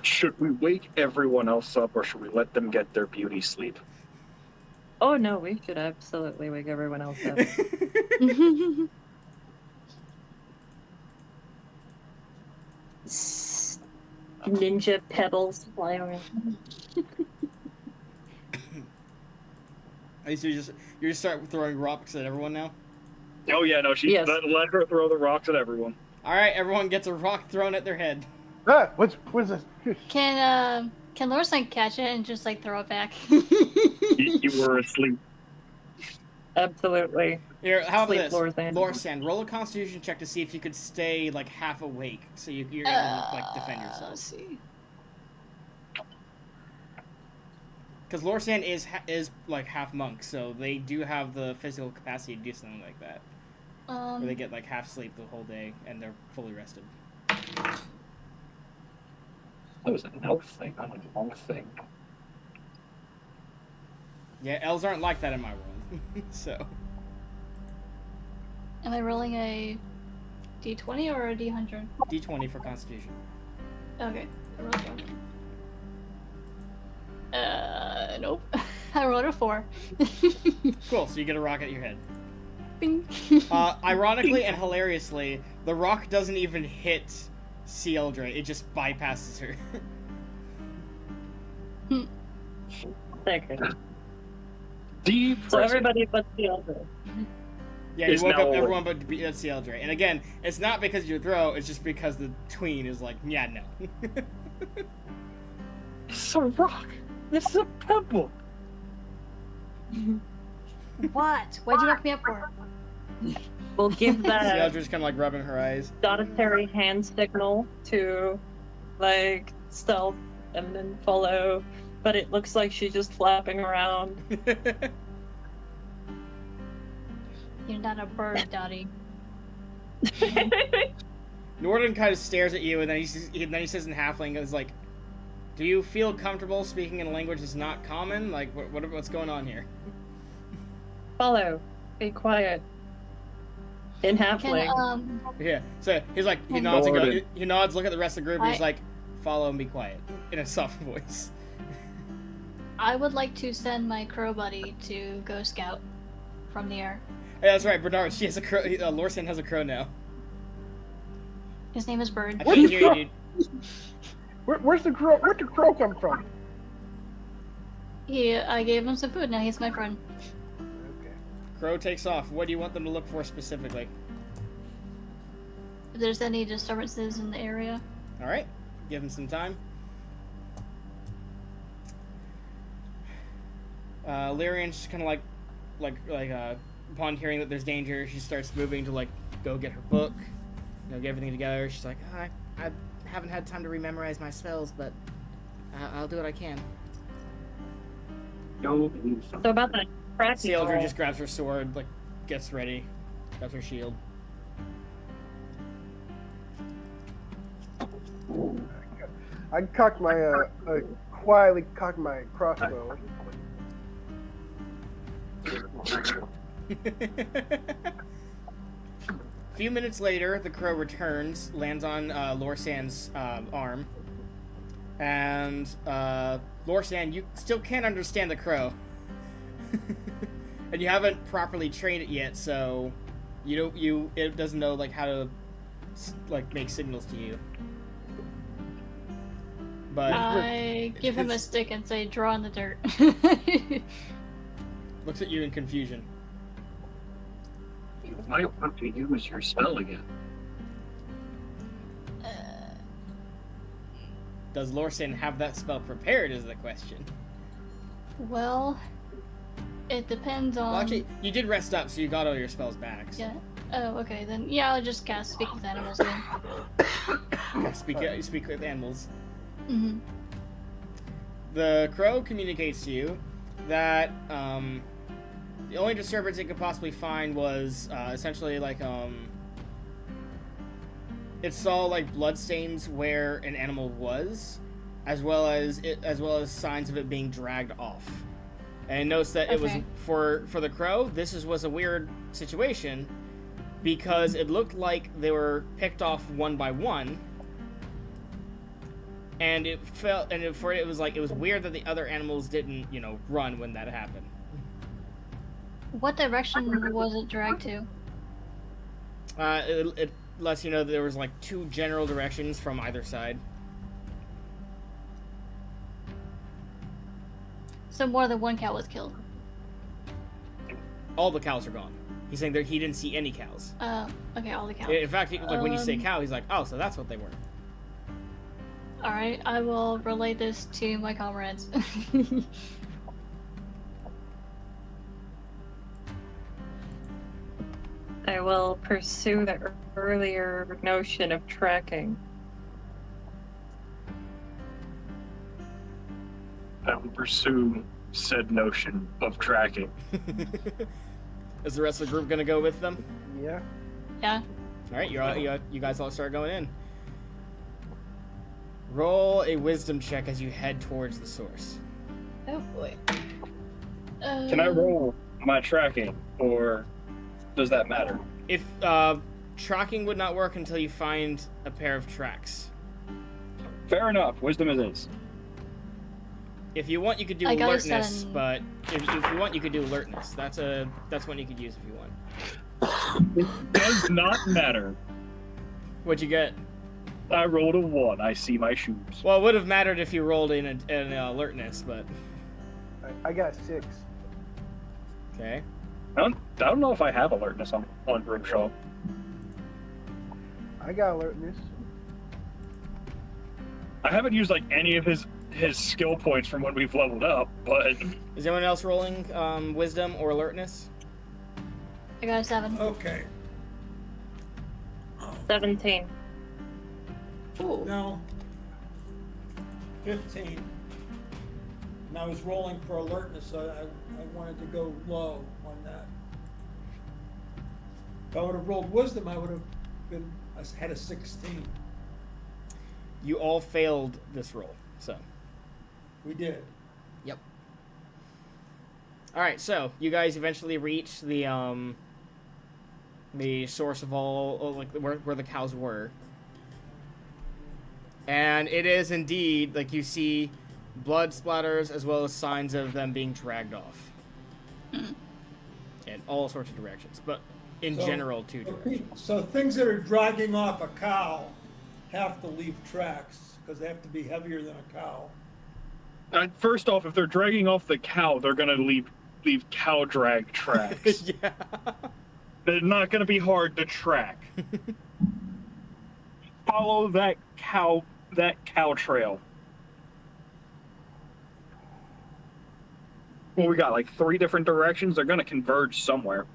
should we wake everyone else up, or should we let them get their beauty sleep? Oh no, we should absolutely wake everyone else up. Ninja pebbles fly around. You just start throwing rocks at everyone now. Oh yeah, no, Yes. let her throw the rocks at everyone. All right, everyone gets a rock thrown at their head. Ah, what's this? Can Lorsan catch it and just like throw it back? You were asleep. Absolutely. Here, how about Sleep, this? Lorsan. Lorsan, roll a Constitution check to see if you could stay like half awake, so you're able to like defend Let's yourself. see. Because Lorsan is like half monk, so they do have the physical capacity to do something like that, where they get like half sleep the whole day and they're fully rested. That was an elf thing, not an elf thing. Yeah, elves aren't like that in my world. So Am I rolling a d20 or a d100? D20 for Constitution. Okay, I rolled one. Nope. I rolled a 4. Cool. So you get a rock at your head. Bing. Ironically and hilariously, the rock doesn't even hit Cieldre. It just bypasses her. Okay. Deep. So everybody but the other. Yeah, you It's woke now up awake. everyone but Cieldre. And again, it's not because of your throw, it's just because the tween is like, yeah, no. It's a rock. This is a pebble. What? What'd you wake me up for? We'll give that Cieldre's kind of like rubbing her eyes. solitary hand signal to, like, stealth and then follow. But it looks like she's just flapping around. You're not a bird, Dottie. Norden kind of stares at you, and then he says in Halfling, is like, "Do you feel comfortable speaking in a language that's not common? Like, what's going on here?" Follow. Be quiet. In Can, halfling. Yeah. So he's like, he Can- nods and Norden. he nods, look at the rest of the group, and he's I- like, "Follow and be quiet," in a soft voice. I would like to send my crow buddy to go scout from the air. Yeah, that's right, Bernard. She has a crow. Lorsan has a crow now. His name is I Bird. can't hear you, dude. Where'd the crow come from? I gave him some food. Now he's my friend. Okay. Crow takes off. What do you want them to look for specifically? If there's any disturbances in the area. All right, give him some time. Lyrian's just kind of upon hearing that there's danger, she starts moving to like go get her book, get everything together. She's like, I haven't had time to rememorize my spells, but I'll do what I can. No. So about that practice. Cieldre just grabs her sword, like gets ready, grabs her shield. I cocked my quietly cocked my crossbow. A few minutes later, the crow returns, lands on Lorsan's arm, and Lorsan, you still can't understand the crow, and you haven't properly trained it yet, so it doesn't know like how to like make signals to you. But I give him a stick and say, draw in the dirt. looks at you in confusion. You might want to use your spell again. Does Lorsan have that spell prepared is the question. Well, it depends on... Well, actually, you did rest up, so you got all your spells back. So. Yeah. Oh, okay, then yeah, I'll just cast Speak with Animals again. Okay, speak with animals. Mm-hmm. The crow communicates to you that the only disturbance it could possibly find was essentially like it saw like bloodstains where an animal was, as well as signs of it being dragged off. And notes that it was Okay. for the crow. This was a weird situation because it looked like they were picked off one by one. And it felt, and for it was like it was weird that the other animals didn't, run when that happened. What direction was it dragged to? It lets you know that there was like two general directions from either side. So more than one cow was killed. All the cows are gone. He's saying that he didn't see any cows. Okay, all the cows. In fact, when you say cow, he's like, oh, so that's what they were. Alright, I will relay this to my comrades. I will pursue the earlier notion of tracking. I will pursue said notion of tracking. Is the rest of the group gonna go with them? Yeah. Yeah. All right, you guys all start going in. Roll a wisdom check as you head towards the source. Oh boy. Can I roll Am I tracking, or does that matter? If tracking would not work until you find a pair of tracks. Fair enough. Wisdom it is. If you want, you could do I got a alertness, 7. but if you want, you could do alertness. That's one you could use if you want. It does not matter. What'd you get? I rolled a 1. I see my shoes. Well, it would have mattered if you rolled in an alertness, but I got 6. okay. I don't know if I have alertness on Grimshaw. I got alertness. I haven't used like any of his skill points from when we've leveled up, but Is anyone else rolling wisdom or alertness? I got a 7. Okay. 17. Ooh. No. 15. And I was rolling for alertness, so I wanted to go low on that. If I would have rolled wisdom, I would have had a 16. You all failed this roll, so. We did. Yep. All right, so you guys eventually reach the source of all, like where the cows were, and it is indeed like you see blood splatters as well as signs of them being dragged off in all sorts of directions, but in general 2 directions. So things that are dragging off a cow have to leave tracks because they have to be heavier than a cow. first off, if they're dragging off the cow, they're gonna leave cow drag tracks. Yeah. They're not gonna be hard to track. Follow that cow trail. Well, we got like 3 different directions. They're gonna converge somewhere.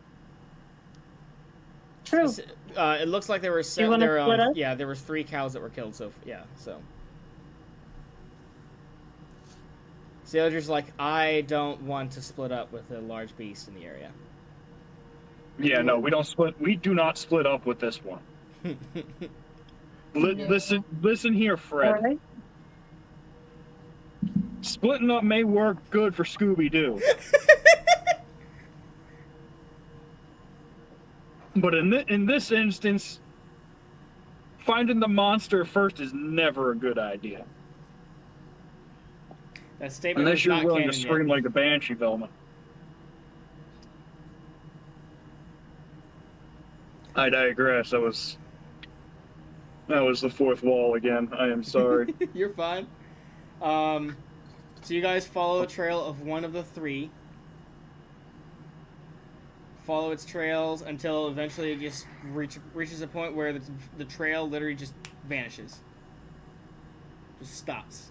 True. It looks like there were You wanna split up? yeah, there was 3 cows that were killed. So Sailor's like, I don't want to split up with a large beast in the area. Yeah, no, we don't split. We do not split up with this one. Listen here, Fred. All right. Splitting up may work good for Scooby-Doo. But in this instance, finding the monster first is never a good idea. That statement Unless was you're not willing to canon scream yet. like a banshee, Velma. I digress. That was the 4th wall again. I am sorry. You're fine. So you guys follow the trail of one of the 3. Follow its trails until eventually it just reaches a point where the trail literally just vanishes. Just stops.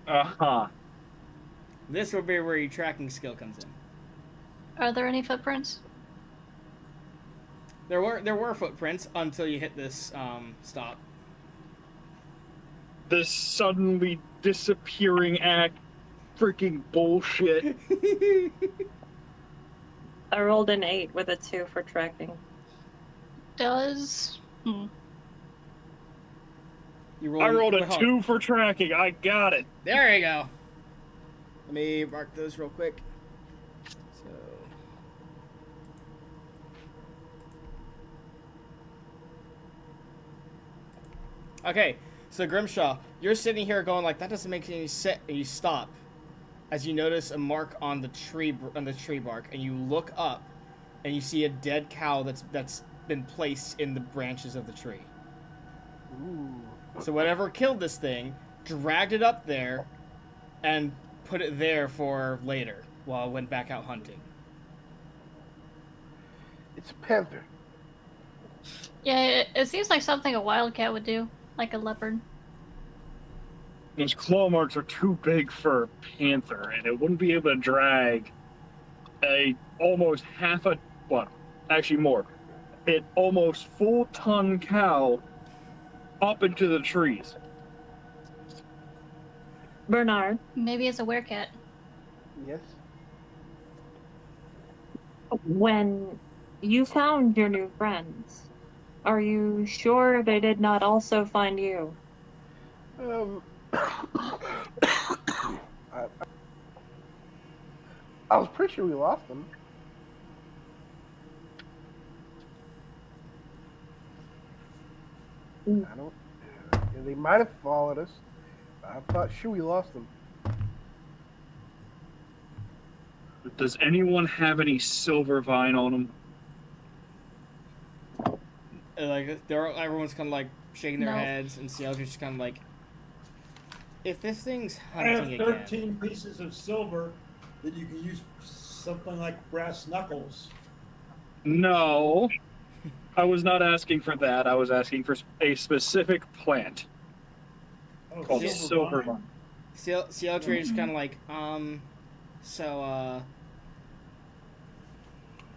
Uh-huh. This will be where your tracking skill comes in. Are there any footprints? There were footprints until you hit this stop. This suddenly disappearing act, freaking bullshit. I rolled an 8 with a 2 for tracking. Does... You I rolled a hold on. 2 for tracking. I got it. There you go. Let me mark those real quick. So. Okay, so Grimshaw, you're sitting here going like, that doesn't make any sense. And you stop as you notice a mark on the tree bark, and you look up, and you see a dead cow that's been placed in the branches of the tree. Ooh. So whatever killed this thing dragged it up there and put it there for later while it went back out hunting. It's a panther. Yeah, it seems like something a wildcat would do, like a leopard. Those claw marks are too big for a panther, and it wouldn't be able to drag almost actually more, an almost full-ton cow up into the trees. Bernard, Maybe it's a werecat. Yes. when you found your new friends, are you sure they did not also find you? I was pretty sure we lost them. I don't. Yeah, they might have followed us. I thought sure we lost them. Does anyone have any silver vine on them? Like everyone's kind of like shaking their No. heads, and CLJ's just kind of like, if this thing's I have hunting again. 13 pieces of silver that you can use for something like brass knuckles. No. I was not asking for that. I was asking for a specific plant Oh, called silver vine? vine. CLJ is kind of like,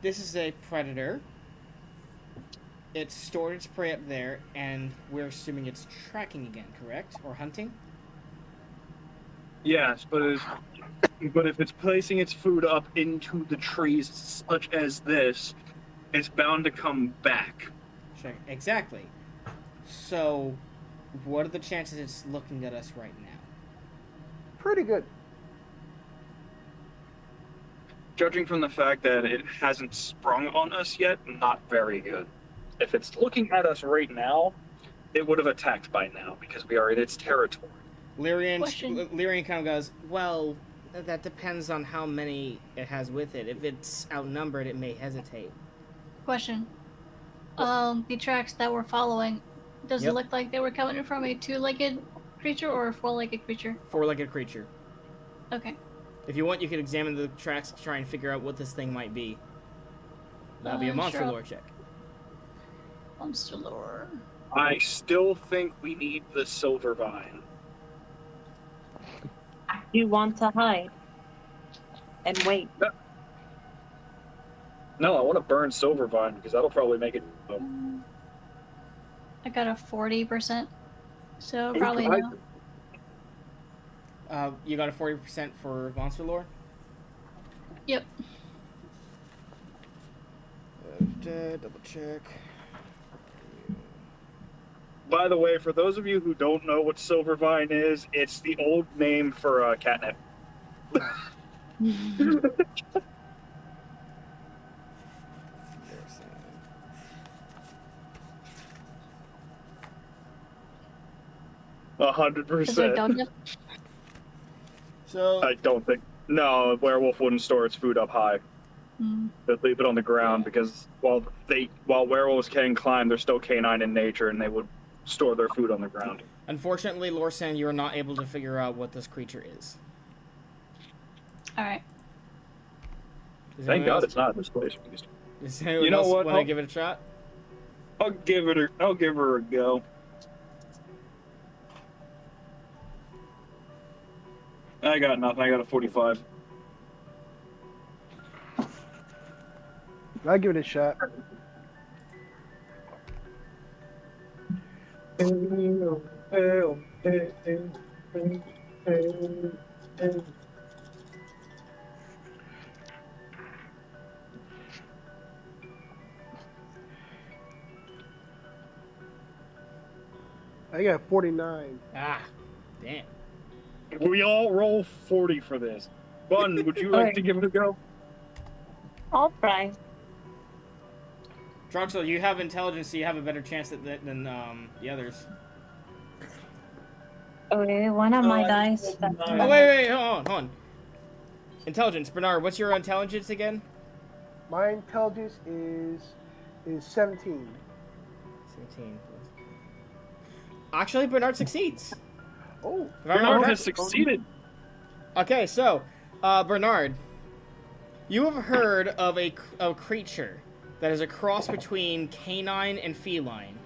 this is a predator. It's stored its prey up there, and we're assuming it's tracking again, correct? Or hunting? Yes, but if it's placing its food up into the trees such as this, it's bound to come back. Sure. Exactly. So, what are the chances it's looking at us right now? Pretty good. Judging from the fact that it hasn't sprung on us yet, not very good. If it's looking at us right now, it would have attacked by now because we are in its territory. Question. Lyrian kind of goes, well, that depends on how many it has with it. If it's outnumbered, it may hesitate. Question. The tracks that we're following, does Yep. it look like they were coming from a two-legged creature or a four-legged creature? Four-legged creature. Okay. If you want, you could examine the tracks to try and figure out what this thing might be. That'd be a monster Sure. lore check. Monster lore. I still think we need the silver vine. You want to hide and wait. No, I want to burn silver vine because that'll probably make it. I got a 40%, so Hey, probably I- no. You got a 40% for monster lore? Yep. Double check. By the way, for those of you who don't know what silver vine is, it's the old name for catnip. Is there 100%. dungeon? So, I don't think. No, a werewolf wouldn't store its food up high. They'd leave it on the ground because while werewolves can climb, they're still canine in nature, and they would store their food on the ground. unfortunately, Lorsan, you are not able to figure out what this creature is. Alright. Thank God it's not this place. Does anyone You know else what? want to give it a shot? I'll give her a go. I got nothing. I got a 45. I'll give it a shot. I got 49. Ah, damn. We all roll 40 for this. Bun, would you like to give it a go? I'll try. Droxel, you have intelligence, so you have a better chance than the others. Okay, one of my I dice. rolled a Oh, 9. wait, hold on. Intelligence, Bernard, what's your intelligence again? My intelligence is 17. 17. Actually, Bernard succeeds. Oh, If I remember Bernard correct- has succeeded. Okay, so, Bernard, you have heard of a creature that is a cross between canine and feline.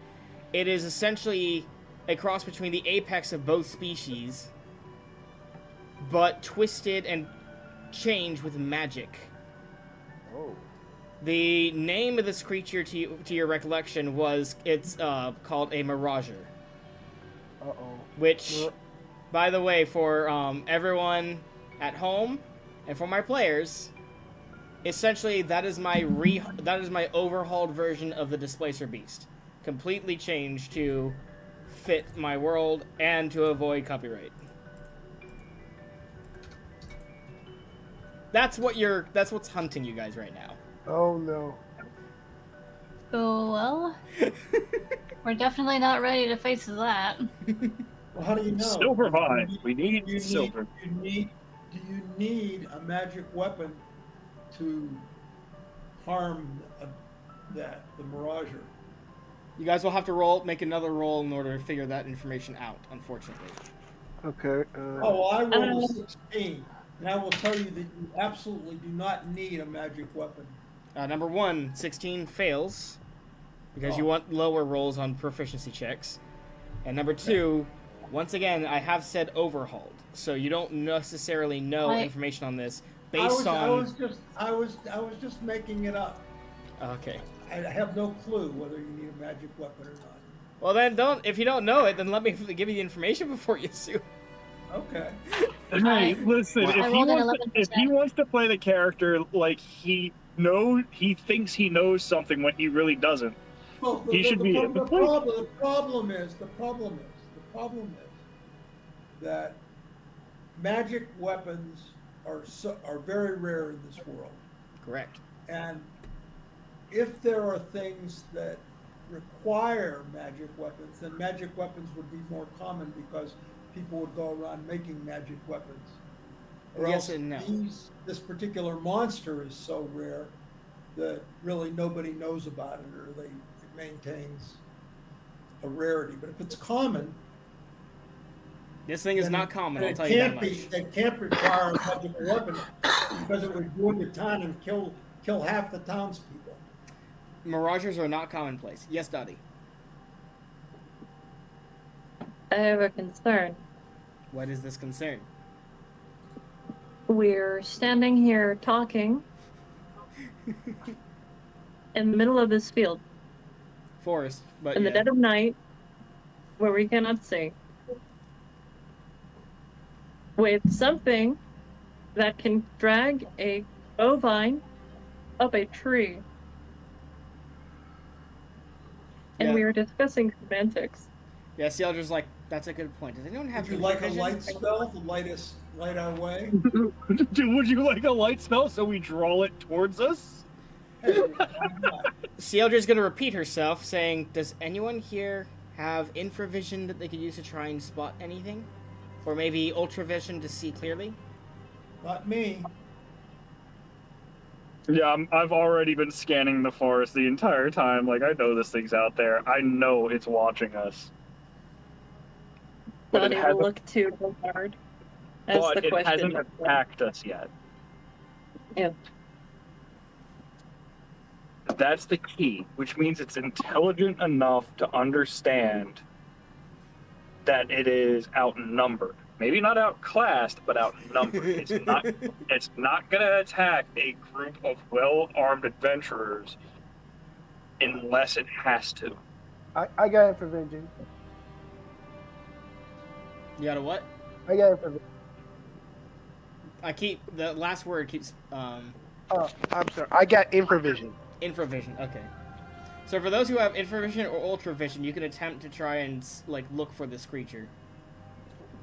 It is essentially a cross between the apex of both species, but twisted and changed with magic. oh. The name of this creature, to your recollection, it's called a mirager. Uh-oh. Which, by the way, for everyone at home and for my players, essentially that is my overhauled version of the Displacer Beast, completely changed to fit my world and to avoid copyright. That's what's hunting you guys right now. Oh no. Oh well. We're definitely not ready to face that. Well, how do you know? Silver vine. We need Do you silver. do you need a magic weapon to harm the Mirager? You guys will have to make another roll in order to figure that information out, unfortunately. Okay. Oh, well, I rolled a 16, and I will tell you that you absolutely do not need a magic weapon. Number 1, 16 fails because you Oh. want lower rolls on proficiency checks. And number 2, once again, I have said overhauled, so you don't necessarily know information on this based on. I was just making it up. Okay. I have no clue whether you need a magic weapon or not. Well then, don't. If you don't know it, then let me give you the information before you sue. Okay. Hey, listen, I rolled an if he 11%. wants to play the character like he thinks he knows something when he really doesn't. Well, He should be able to play. The problem is that magic weapons are very rare in this world. Correct. And if there are things that require magic weapons, then magic weapons would be more common because people would go around making magic weapons. Or Yes else and no. this particular monster is so rare that really nobody knows about it, or it maintains a rarity. But if it's common, This thing is then not common. then I'll it tell you that can't much. It can't require a magic weapon because it would go into town and kill half the townspeople. Miragers are not commonplace. Yes, Dottie. I have a concern. What is this concern? We're standing here talking in the middle of this field Forest, but in the yeah. dead of night where we cannot see with something that can drag a bovine up a tree. And Yeah. we are discussing semantics. Yeah, Sealdra's like, that's a good point. Does anyone have Would you like a vision? light spell to light our way? Would you like a light spell so we draw it towards us? Hey, why not? Sealdra's gonna repeat herself, saying, does anyone here have infravision that they could use to try and spot anything? Or maybe ultravision to see clearly? Not me. Yeah, I've already been scanning the forest the entire time. Like, I know this thing's out there. I know it's watching us. But Thought it it will hasn't, look too hard. That's but the it question. hasn't attacked us yet. Yeah. That's the key, which means it's intelligent enough to understand that it is outnumbered. Maybe not outclassed, but outnumbered. It's not gonna attack a group of well-armed adventurers unless it has to. I got infravision. You got a what? I got infravision. The last word keeps, Oh, I'm sorry. I got infravision. infravision, okay. So for those who have infravision or ultravision, you can attempt to try and, like, look for this creature.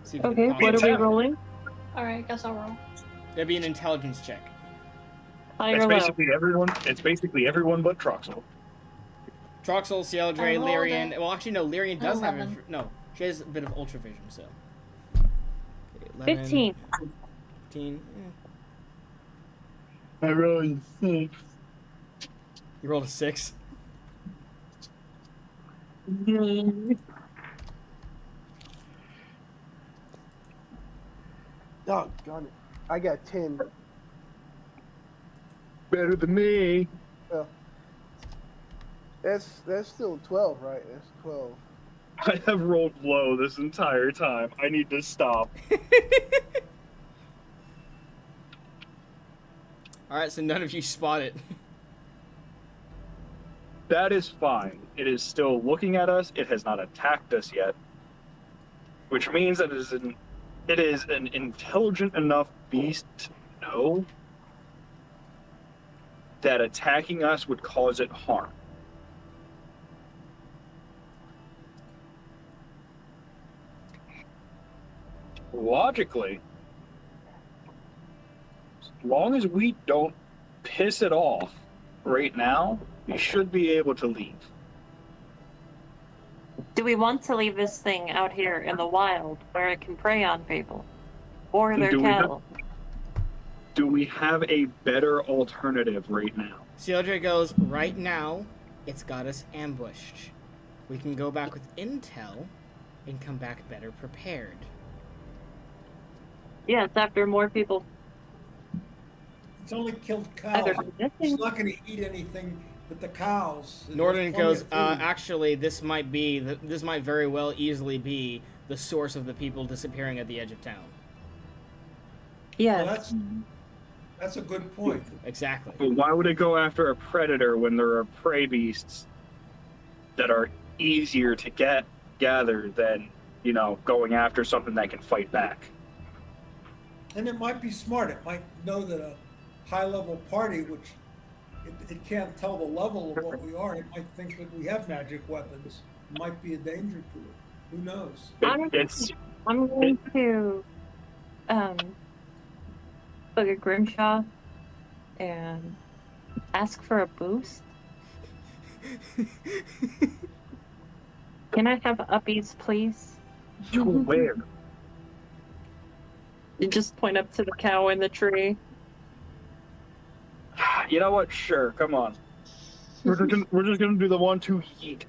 See if you Okay, can what are we possibly- rolling? Alright, guess I'll roll. It'd be an intelligence check. High It's or low? basically everyone but Troxel. Troxel, Sealdre, I rolled Lyrian. it. Well, actually, no. Lyrian does have 11. no. She has a bit of ultravision, so. 15. 15. I rolled 6. You rolled a 6. Doggone it. I got 10. Better than me. Well, that's still 12, right? That's 12. I have rolled low this entire time. I need to stop. Alright, so none of you spot it. That is fine. It is still looking at us. It has not attacked us yet. Which means that it is an intelligent enough beast to know that attacking us would cause it harm. Logically, long as we don't piss it off right now, we should be able to leave. Do we want to leave this thing out here in the wild where it can prey on people? Or their cattle? Do we have a better alternative right now? CLJ goes, right now, it's got us ambushed. We can go back with intel and come back better prepared. Yes, after more people. It's only killed Either cows. It's not going to eat anything but the cows. There's Norden plenty goes, of food. actually, this might very well easily be the source of the people disappearing at the edge of town. Yes. Well, that's a good point. Exactly. But why would it go after a predator when there are prey beasts that are easier to gather than, going after something that can fight back? And it might be smart. It might know that a high-level party, which it can't tell the level of what we are, it might think that we have magic weapons. It might be a danger to it. Who knows? I'm going to book a Grimshaw and ask for a boost. Can I have uppies, please? To where? You just point up to the cow in the tree. You know what? Sure, come on. We're just gonna do the 1-2 yeet.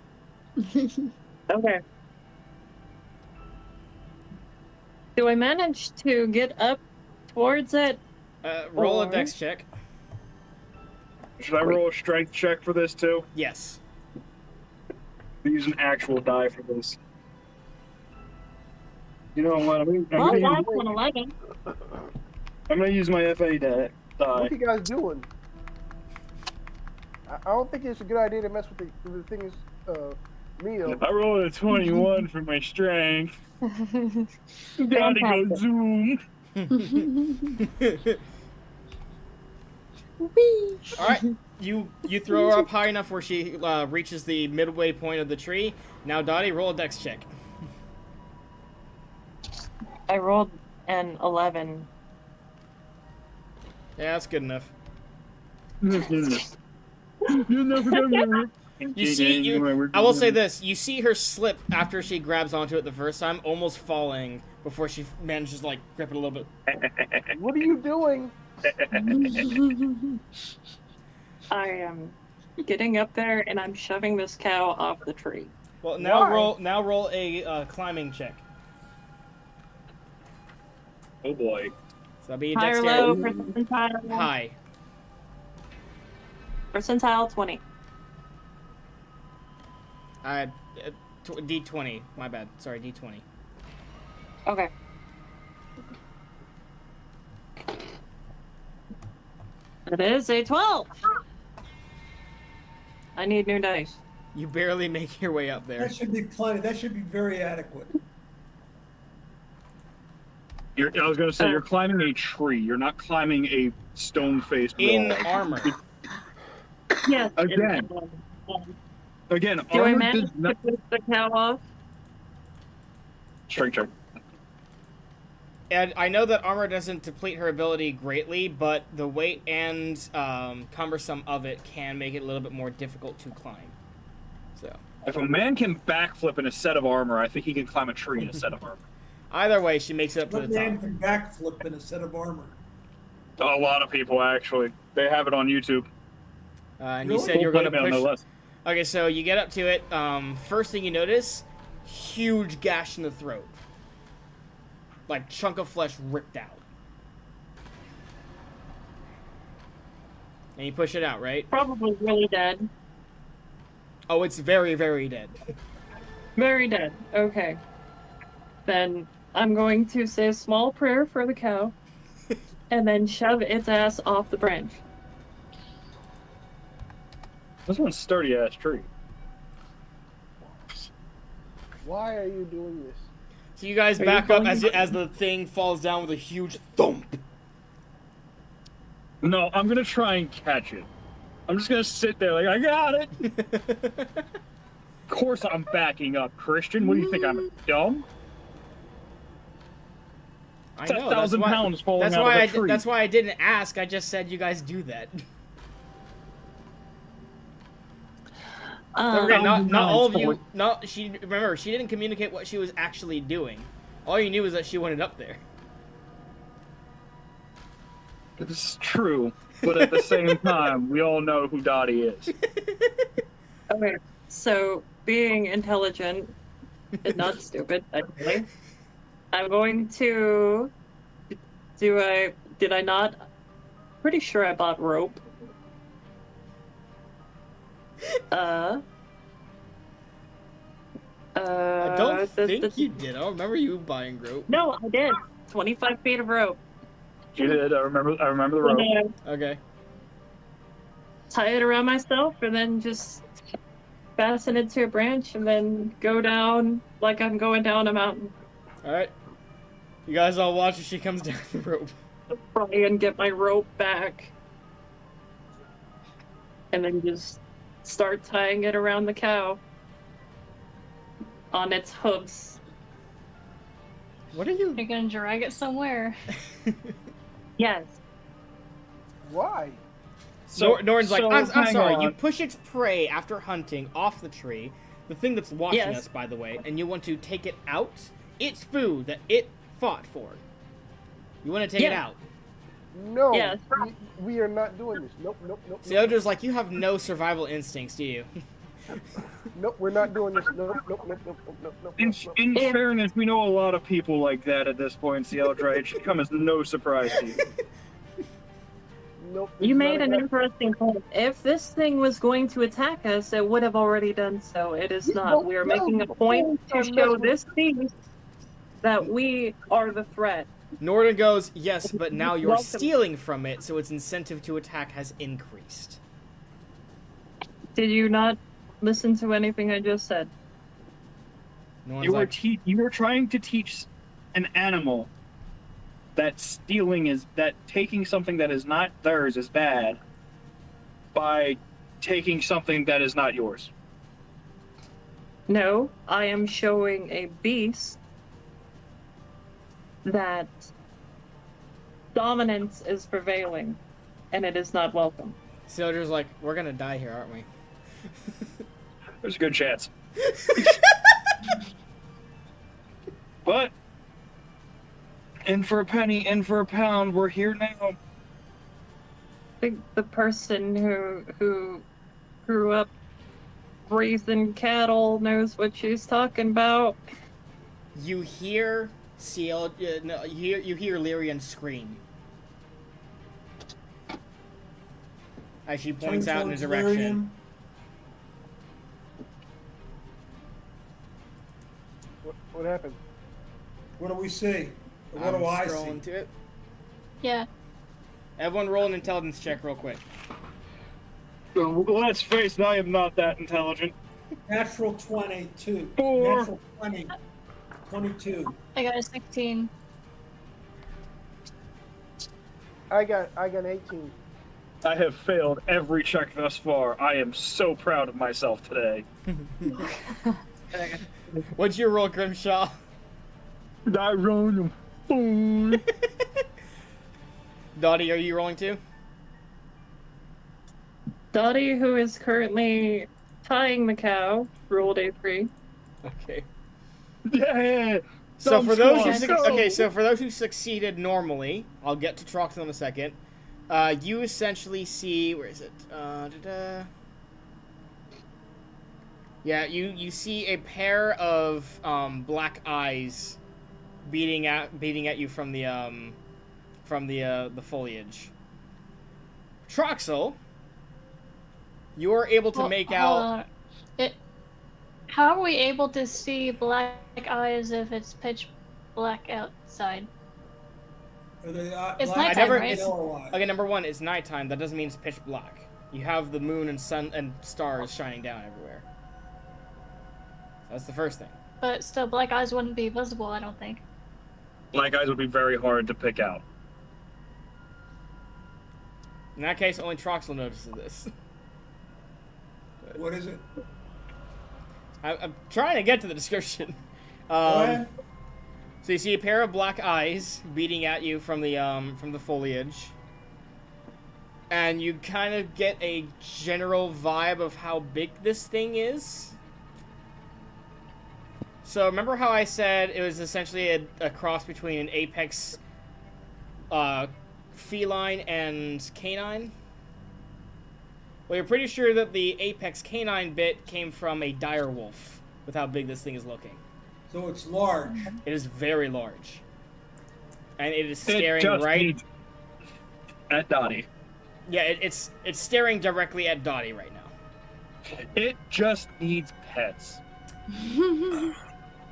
Okay. Do I manage to get up towards it? Roll a Or- dex check. Should I roll a strength check for this too? Yes. Use an actual die for this. You know what? I'm Well, gonna that's an 11. use my FA die. What are you guys doing? I don't think it's a good idea to mess with the thing's meal. I rolled a 21 for my strength. Gotta go Fantastic. zoom. All right. You throw her up high enough where she reaches the midway point of the tree. Now, Dottie, roll a dex check. I rolled an 11. Yeah, that's good enough. You'll never get me. I will say this: you see her slip after she grabs onto it the first time, almost falling before she manages to grip it a little bit. What are you doing? I am getting up there and I'm shoving this cow off the tree. Well, now Why? roll a climbing check. Oh boy. So that'll be High or low, dexterity. percentile? High. Percentile 20. D20. My bad. Sorry, D20. Okay. It is a 12. I need new dice. You barely make your way up there. That should be plenty. That should be very adequate. I was gonna say you're climbing a tree. You're not climbing a stone-faced wall. In armor. Yes. Again. Again, Do I armor manage does to not. push the cow off? Strength check. And I know that armor doesn't deplete her ability greatly, but the weight and cumbersome of it can make it a little bit more difficult to climb. So If a man can backflip in a set of armor, I think he can climb a tree in a set of armor. either way, she makes it up to What the man top. can backflip in a set of armor? A lot of people actually. They have it on YouTube. And you Really? said you were going to Full playmail, no push. less. Okay, so you get up to it. First thing you notice, huge gash in the throat. Like chunk of flesh ripped out. And you push it out, right? Probably really dead. Oh, it's very, very dead. Very dead. Okay. Then I'm going to say a small prayer for the cow and then shove its ass off the branch. This one's sturdy ass tree. Why are you doing this? So you guys Are you back up calling as the thing falls down with a huge thump. No, I'm gonna try and catch it. I'm just gonna sit there like I got it. Of course I'm backing up, Christian. What do you think? I'm dumb? I It's know. 1,000 pounds falling that's out why of a tree. That's why I didn't ask. I just said you guys do that. Don't forget, not all of you. Not she. Remember, she didn't communicate what she was actually doing. All you knew was that she wanted up there. This is true, but at the same time, we all know who Dottie is. Okay, so being intelligent and not stupid, actually, I'm going to. Did I not? Pretty sure I bought rope. I don't think you did. I don't remember you buying rope. No, I did. 25 feet of rope. You did. I remember the rope. And, Okay. tie it around myself and then just fasten it to a branch and then go down like I'm going down a mountain. Alright. You guys all watch as she comes down the rope. Try and get my rope back. And then just start tying it around the cow. On its hooves. What are you? You're gonna drag it somewhere. Yes. Why? Norton's like, I'm hang sorry, on. you push its prey after hunting off the tree, the thing that's watching Yes. us, by the way, and you want to take it out? It's food that it fought for. You want to take it Yeah. out. No. Yes. We are not doing this. Nope, nope, nope. The other's like, you have no survival instincts, do you? Nope, we're not doing this. Nope, nope, nope, nope, nope, nope, nope. In nope. Yeah. fairness, we know a lot of people like that at this point, Cieldra. It should come as no surprise to you. Nope, You it's made not an a- interesting point. If this thing was going to attack us, it would have already done so. It is No, not. We are no, making a point to I'm show messing this beast that we are the threat. Norton goes, yes, but now you're Welcome. stealing from it, so its incentive to attack has increased. Did you not listen to anything I just said? Norton's You were like, you were trying to teach an animal that taking something that is not theirs is bad by taking something that is not yours. No, I am showing a beast that dominance is prevailing, and it is not welcome. Soldier's like, we're gonna die here, aren't we? There's a good chance. But in for a penny, in for a pound, we're here now. I think the person who grew up raising cattle knows what she's talking about. You hear you hear Lyrian scream as she points Turn out in a towards direction. What happened? What do we see? What I'm do I scrolling see? to it. Yeah. Everyone roll an intelligence check real quick. Let's face it, I am not that intelligent. Natural 22. 4. Natural 20. 22. I got a 16. I got 18. I have failed every check thus far. I am so proud of myself today. What's your roll, Grimshaw? I run. Boom. Dottie, are you rolling too? Dottie, who is currently tying the cow, rolled a 3. Okay. Yeah. So Dumb for those who squad, go. succeeded normally, I'll get to Trox in a second. You essentially see, where is it? Yeah, you see a pair of black eyes beating at you from the foliage. Troxel, you are able to make out. How are we able to see black eyes if it's pitch black outside? Are they, It's black nighttime, or right? yellow eyes? Okay, number one, it's nighttime. That doesn't mean it's pitch black. You have the moon and sun and stars shining down everywhere. That's the first thing. But still, black eyes wouldn't be visible, I don't think. Black eyes would be very hard to pick out. In that case, only Troxel notices this. What is it? I'm trying to get to the description. Go ahead. So you see a pair of black eyes beating at you from the foliage. And you kind of get a general vibe of how big this thing is. So remember how I said it was essentially a cross between an apex feline and canine? Well, you're pretty sure that the apex canine bit came from a dire wolf with how big this thing is looking. So it's large. It is very large. And it is It staring just right needs at Dottie. Yeah, it's staring directly at Dottie right now. It just needs pets.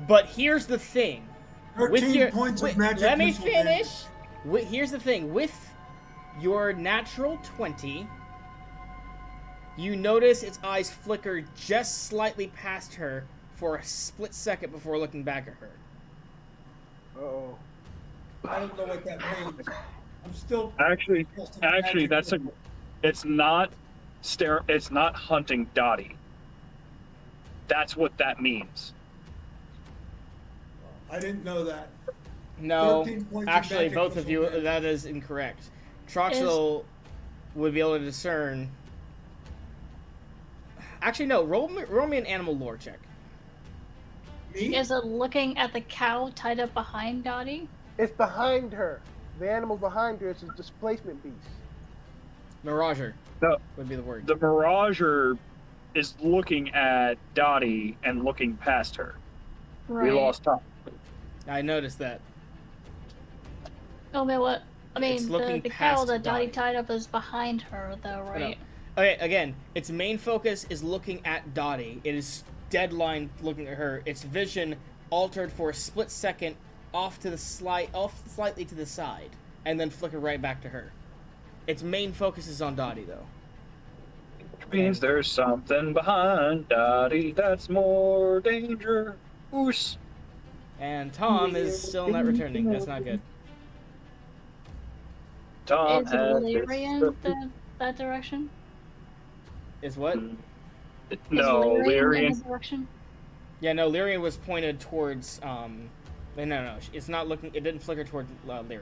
But here's the thing. 13 points of magic. Let me missile finish. damage. Here's the thing. With your natural 20, you notice its eyes flicker just slightly past her for a split second before looking back at her. Uh-oh. I don't know what that means. I'm still Actually, Magic that's a. It's not hunting Dottie. That's what that means. I didn't know that. No, 13 points of actually, magic both of missile you, damage. that is incorrect. Troxel would be able to discern. Actually, no. Roll me an animal lore check. Me? Is it looking at the cow tied up behind Dottie? It's behind her. The animal behind her is a displacement beast. Mirager The would be the word. the Mirager is looking at Dottie and looking past her. Right. We lost Tom. I noticed that. Oh man, what? I It's mean, looking the cow past that Dottie Dottie. tied up is behind her, though, No. right? Okay, again, its main focus is looking at Dottie. It is deadline looking at her. Its vision altered for a split second off slightly to the side, and then flicker right back to her. Its main focus is on Dottie, though. Means there's something behind Dottie that's more danger. Oos. And Tom is still not returning. That's not good. Tom Is has Lyrian that direction? Is what? No, Is Lyrian in Lyrian. that direction? Yeah, no, Lyrian was pointed towards, no, it's not looking, it didn't flicker towards Lyrian.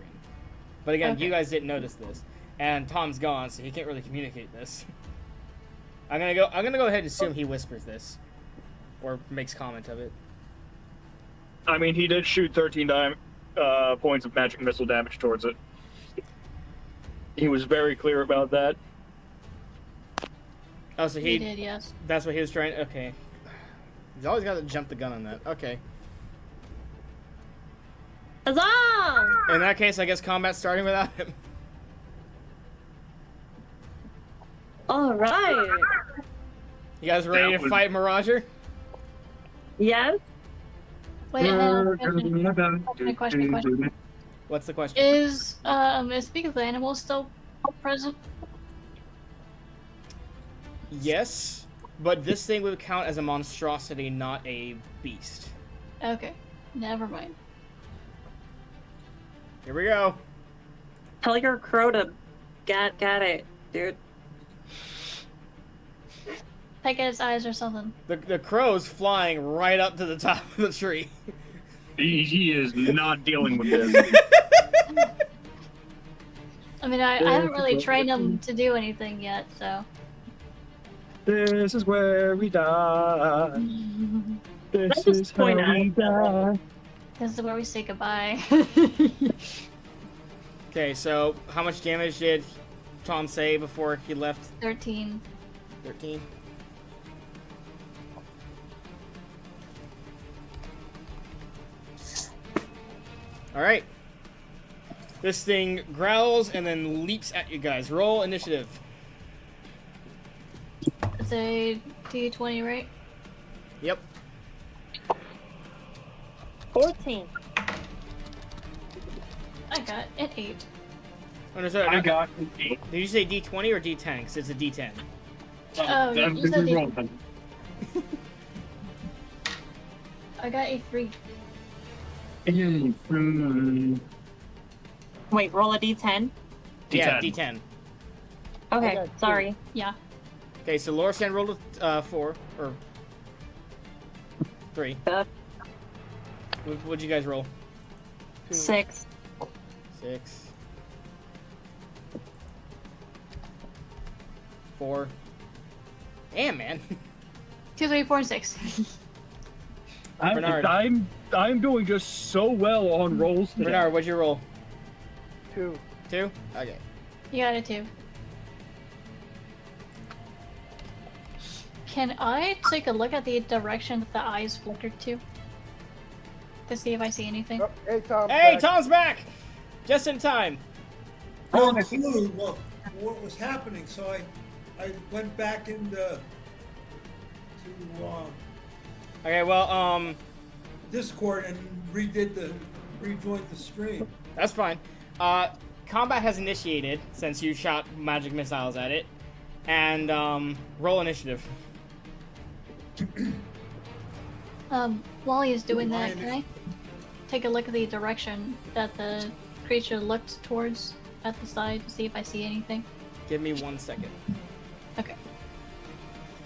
But again, Okay. you guys didn't notice this. And Tom's gone, so he can't really communicate this. I'm gonna go ahead and assume he whispers this. Or makes comment of it. I mean, he did shoot 13 points of magic missile damage towards it. He was very clear about that. Oh, so He did, yes. that's what he was trying, okay. He's always got to jump the gun on that. Okay. Huzzah! In that case, I guess combat's starting without him. All right. You guys ready That to was- fight Mirager? Yes. Wait, question. What's the question? Is Speak of the Animal still present? Yes, but this thing would count as a monstrosity, not a beast. Okay, never mind. Here we go. Tell your crow to got it, dude. Peck at his eyes or something. The crow's flying right up to the top of the tree. He is not dealing with this. I mean, I haven't really trained him to do anything yet, so. This is where we die. This Let's just is how point we die. This is where we say goodbye. Okay, so how much damage did Tom say before he left? 13. 13. Alright. This thing growls and then leaps at you guys. Roll initiative. It's a D20, right? Yep. 14. I got an 8. Oh, no, sorry, I no, got 8. did you say D20 or D10? Because it's a D10. Oh, Then you said we D- rolled them. I got a 3. Wait, roll a d10. Yeah, D10. D10. Okay, got two. sorry. Yeah. Okay, so Lorsan rolled a 4, or 3. Uh, What'd you guys roll? 6. 6. 4. Damn, man. 2, 3, 4, and 6. Bernard. I'm doing just so well on rolls today. Bernard, what'd you roll? 2. 2? Okay. You got a 2. Can I take a look at the direction that the eyes flickered to see if I see anything? Oh, hey, Tom. Hey, back. Tom's back! Just in time. No clue what was happening, so I went back into Okay, well, Discord and rejoined the stream. that's fine. Combat has initiated since you shot magic missiles at it, and roll initiative. While he's doing that, can I take a look at the direction that the creature looked towards at the side to see if I see anything? Give me 1 second. Okay.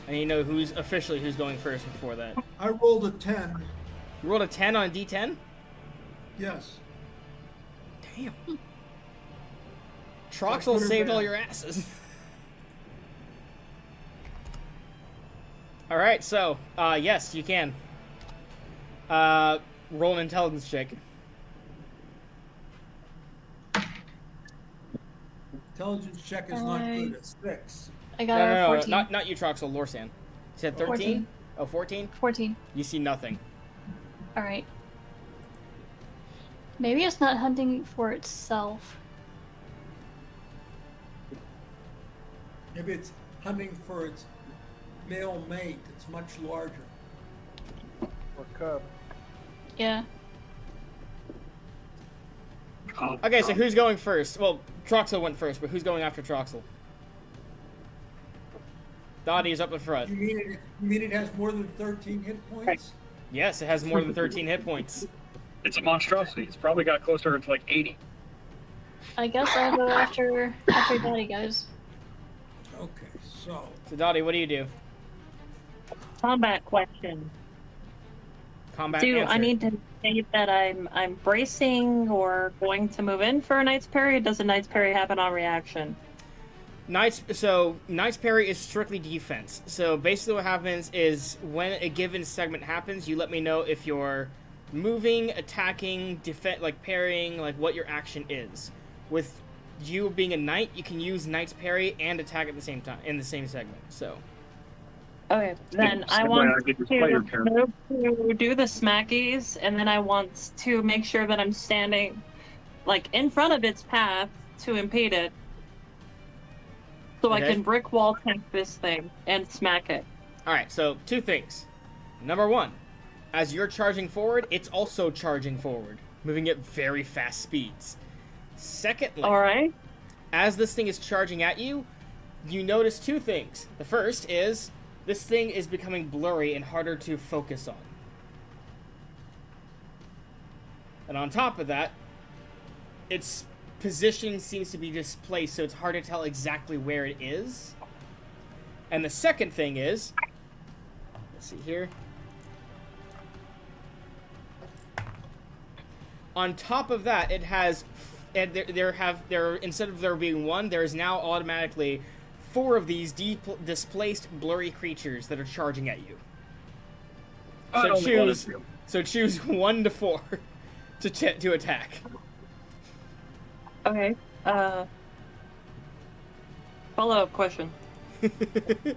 I need to know who's going first before that. I rolled a 10. You rolled a 10 on a D10? Yes. Damn. So Troxel put her saved all down. your asses. Alright, so, yes, you can. Roll an intelligence check. Intelligence check is not good. It's 6. I got No, a 14. not you, Troxel, Lorsan. You said 13? 14. Oh, 14? 14. You see nothing. Alright. Maybe it's not hunting for itself. Maybe it's hunting for its male mate. It's much larger. Or cub. Yeah. Okay, so who's going first? Well, Troxel went first, but who's going after Troxel? Dottie's up in front. You mean it has more than 13 hit points? Yes, it has more than 13 hit points. It's a monstrosity. It's probably got closer to like 80. I guess I'll go after Daddy, guys. Okay, so So, Dottie, what do you do? Combat question. Combat Do answer. I need to say that I'm bracing or going to move in for a Knight's Parry? Does a Knight's Parry happen on reaction? Knight's Parry is strictly defense. So basically what happens is when a given segment happens, you let me know if you're moving, attacking, like parrying, like what your action is. With you being a knight, you can use Knight's Parry and attack at the same time in the same segment. So Okay, then I Same way want I did with player to parry. move to do the smackies, and then I want to make sure that I'm standing like in front of its path to impede it. So Okay. I can brick wall tank this thing and smack it. Alright, so 2 things. Number 1, as you're charging forward, it's also charging forward, moving at very fast speeds. Secondly, Alright? as this thing is charging at you, you notice 2 things. The first is this thing is becoming blurry and harder to focus on. And on top of that, its position seems to be displaced, so it's hard to tell exactly where it is. And the second thing is, let's see here. On top of that, it has, and instead of there being 1, there is now automatically 4 of these displaced blurry creatures that are charging at you. I So only wanted choose, to. so choose 1 to 4 to attack. Okay. Follow-up question. Can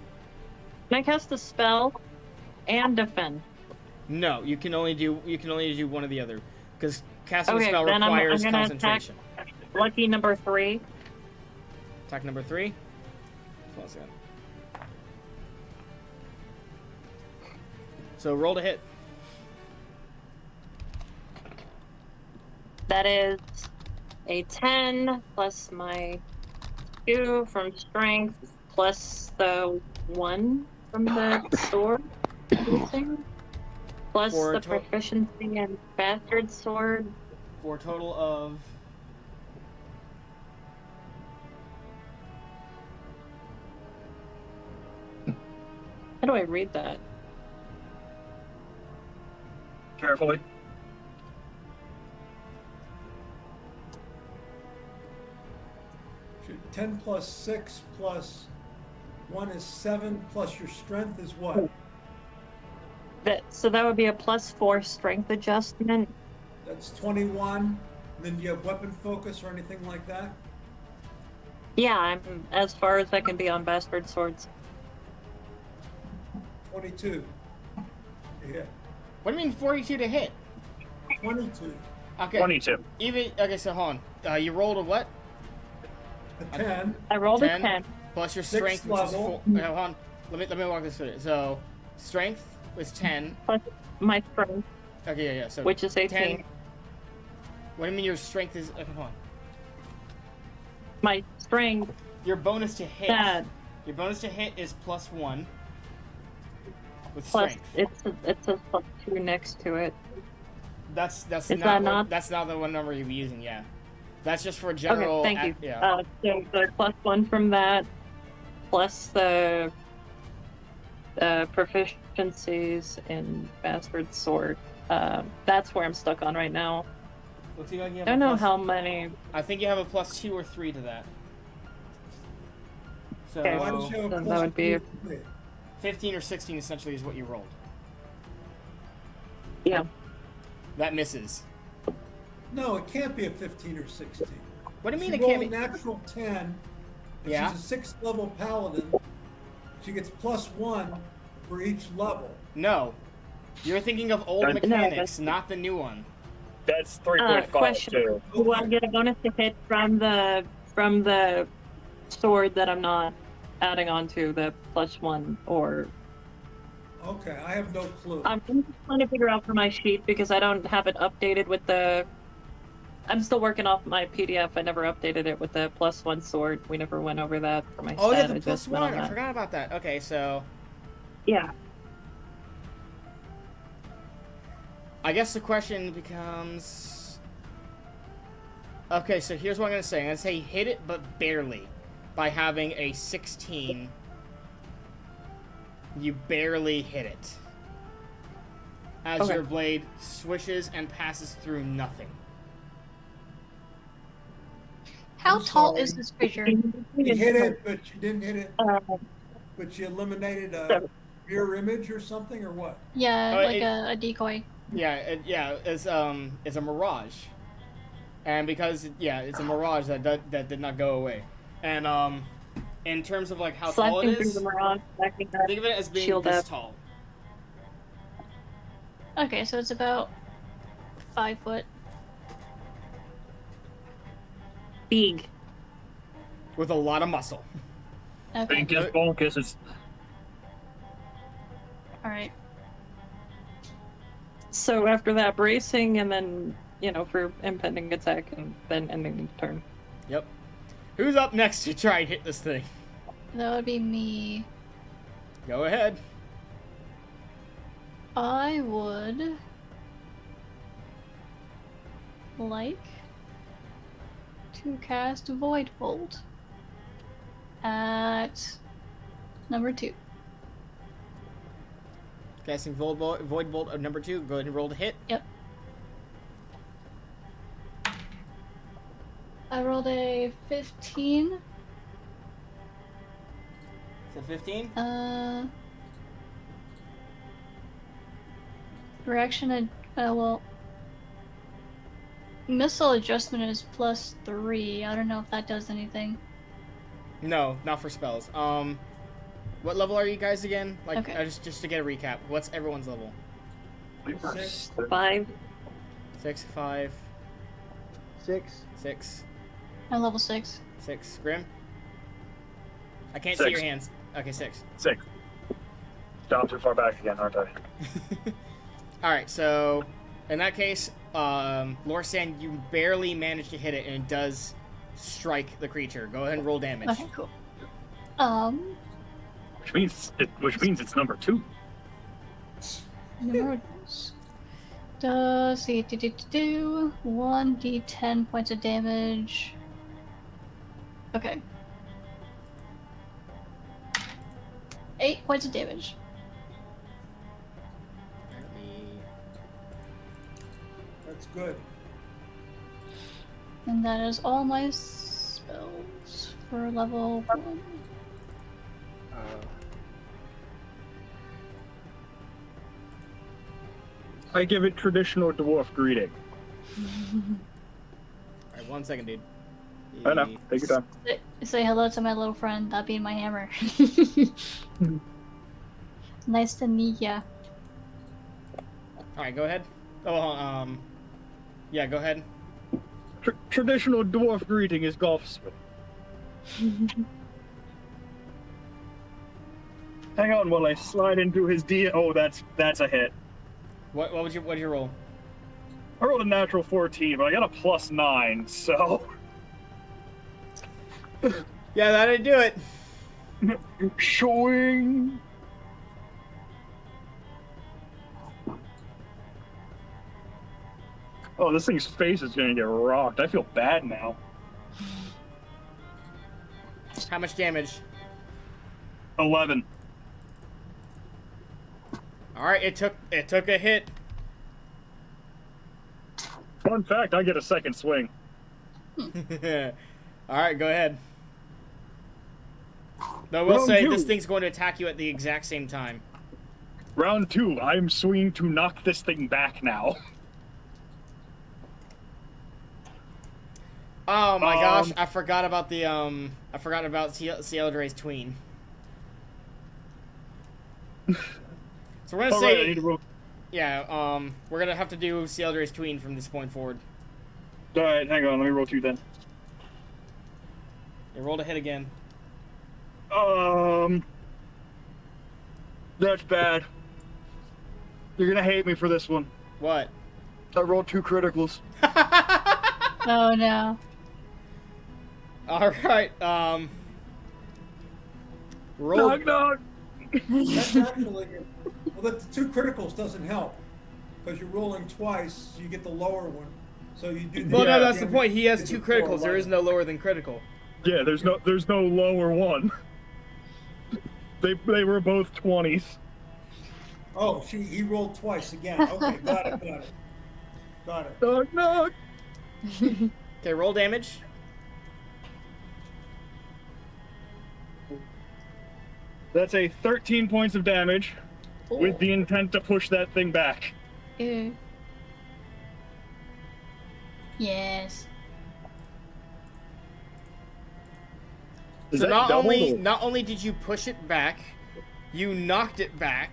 I cast a spell and defend? No, you can only do 1 or the other, because casting a Okay, spell then requires I'm gonna concentration. Lucky number 3. Attack number 3. Hold on a second. So roll to hit. That is a 10 plus my 2 from strength plus the 1 from the sword thing, plus For a the to- proficiency in bastard sword. For a total of How do I read that? Carefully. 10 plus 6 plus 1 is 7, plus your strength is what? So that would be a +4 strength adjustment. That's 21. Then do you have weapon focus or anything like that? Yeah, I'm as far as I can be on bastard swords. 22. Yeah, What do you mean 42 to hit? 22. Okay. 22. Even okay. So hold on. You rolled a what? A 10. I rolled 10 a 10. plus your Sixth strength, which is level. 4. Hold on. Let me walk this through. So strength was 10. Plus my strength, Okay, yeah. So which is 18. 10. What do you mean your strength is? Okay, hold on. My strength, Your bonus to hit. that Your bonus to hit is +1 with plus strength. it says +2 next to it. That's Is not that not- that's not the one number you'll be using. Yeah, that's just for general. Okay, thank you. Yeah. So the +1 from that, plus the proficiencies in bastard sword. That's where I'm stuck on right now. Looks like you have I don't a know plus- how many. I think you have a +2 or 3 to that. So Okay. Why does you have a Then plus that would be- 2? 15 or 16 essentially is what you rolled. Yeah. That misses. No, it can't be a 15 or 16. What do you If mean you it roll can't a be? natural 10, if Yeah. she's a 6th level paladin, she gets +1 for each level. No, you're thinking of old No, mechanics, not the new one. That's 3.5 Question: too. Do I get a bonus to hit from the sword that I'm not adding on to the +1, or Okay, I have no clue. I'm just trying to figure out for my sheet because I don't have it updated with the. I'm still working off my PDF. I never updated it with the +1 sword. We never went over that for my Oh yeah, stat the adjustment on +1. I that. forgot about that. Okay, so Yeah. I guess the question becomes. Okay, so here's what I'm gonna say. I'm gonna say hit it, but barely, by having a 16. You barely hit it. As Okay. your blade swishes and passes through nothing. How I'm tall sorry. is this creature? You hit it, but you didn't hit it, but you eliminated a So- mirror image or something, or what? Yeah, Oh, like it- a decoy. Yeah, it's a mirage, and because it's a mirage that did not go away, and in terms of like how tall it Slicing through is, the mirage, backing up. think of it as being Shield this up. tall. Okay, so it's about 5 foot. Big. With a lot of muscle. Okay, Binkus, bonkus. alright. So after that, bracing, and then for impending attack, and then ending the turn. Yep. Who's up next to try and hit this thing? That would be me. Go ahead. I would like to cast Void Bolt at number 2. Casting Void Bolt of number 2. Go ahead and roll to hit. Yep. I rolled a 15. Is that 15? Reaction missile adjustment is +3. I don't know if that does anything. No, not for spells. What level are you guys again? Like, Okay. just to get a recap. What's everyone's level? 5. 6, 5, 6. 6, I'm level 6. 6. Grim? I can't see 6. your hands. Okay, 6. 6. Down too far back again, aren't I? Alright, so in that case, Lorsan, you barely managed to hit it, and it does strike the creature. Go ahead and roll damage. Okay, cool. Which means it's number 2. Numbers. Does see 1d10 points of damage. Okay. 8 points of damage. That's good. And that is all my spells. for level 1. Uh, I give it traditional dwarf greeting. Alright, 1 second, dude. I know. Take your time. Say hello to my little friend, that being my hammer. Nice to meet ya. Alright, go ahead. Oh, yeah, go ahead. Traditional dwarf greeting is golf swing. Hang on while I slide into his D. Oh, that's a hit. What did you roll? I rolled a natural 14, but I got a +9, so. Yeah, that'd do it. Showing. Oh, this thing's face is gonna get rocked. I feel bad now. How much damage? 11. Alright, it took a hit. Fun fact, I get a second swing. Alright, go ahead. Though we'll Round say 2. this thing's going to attack you at the exact same time. Round 2, I'm swinging to knock this thing back now. Oh my gosh, I forgot about the Cieldre's tween. So we're gonna say, Right, I need to roll. yeah, we're gonna have to do Cieldre's tween from this point forward. Alright, hang on, let me roll 2 then. You rolled a hit again. That's bad. You're gonna hate me for this one. What? I rolled 2 criticals. Oh no. Alright, roll. Knock, knock. That's actually, well, the 2 criticals doesn't help, because you're rolling twice, so you get the lower one. So you do the Well, no, that's the damage point. He has to 2 the 4 criticals. There is no lower than critical. Yeah, there's no lower one. They were both 20s. Oh, he rolled twice again. Okay, got it. Knock, knock. Okay, roll damage. That's a 13 points of damage with the intent to push that thing back. Ew. Yes. Is So that not double? only did you push it back, you knocked it back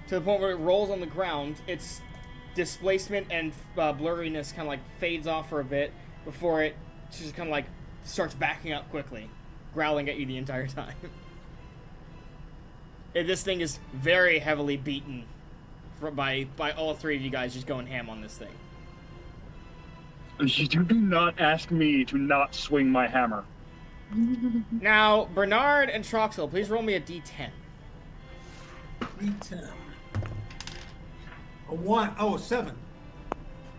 to the point where it rolls on the ground. Its displacement and blurriness kind of like fades off for a bit before it just kind of like starts backing up quickly, growling at you the entire time. This thing is very heavily beaten by all 3 of you guys just going ham on this thing. You do not ask me to not swing my hammer. Now, Bernard and Troxel, please roll me a d10. D10. A 1. Oh, a 7.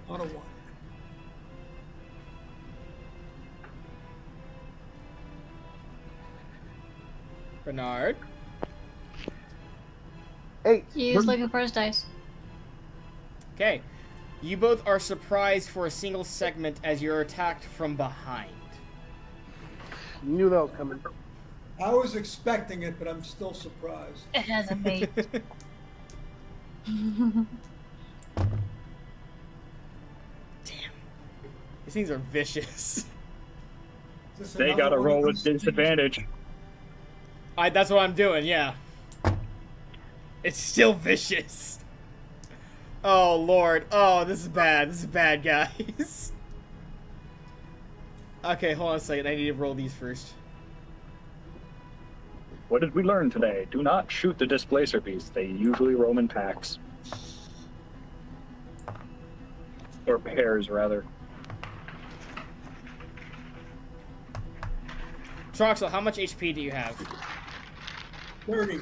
Not a 1. Bernard. 8. He's looking for his dice. Okay. You both are surprised for a single segment as you're attacked from behind. Knew that was coming. I was expecting it, but I'm still surprised. It hasn't made. Damn. These things are vicious. Is this They another gotta one of roll with those things? disadvantage. That's what I'm doing, yeah. It's still vicious. Oh, Lord. Oh, this is bad. This is bad, guys. Okay, hold on a second. I need to roll these first. What did we learn today? Do not shoot the displacer beasts. They usually roam in packs. Or pairs, rather. Troxel, how much HP do you have? 30.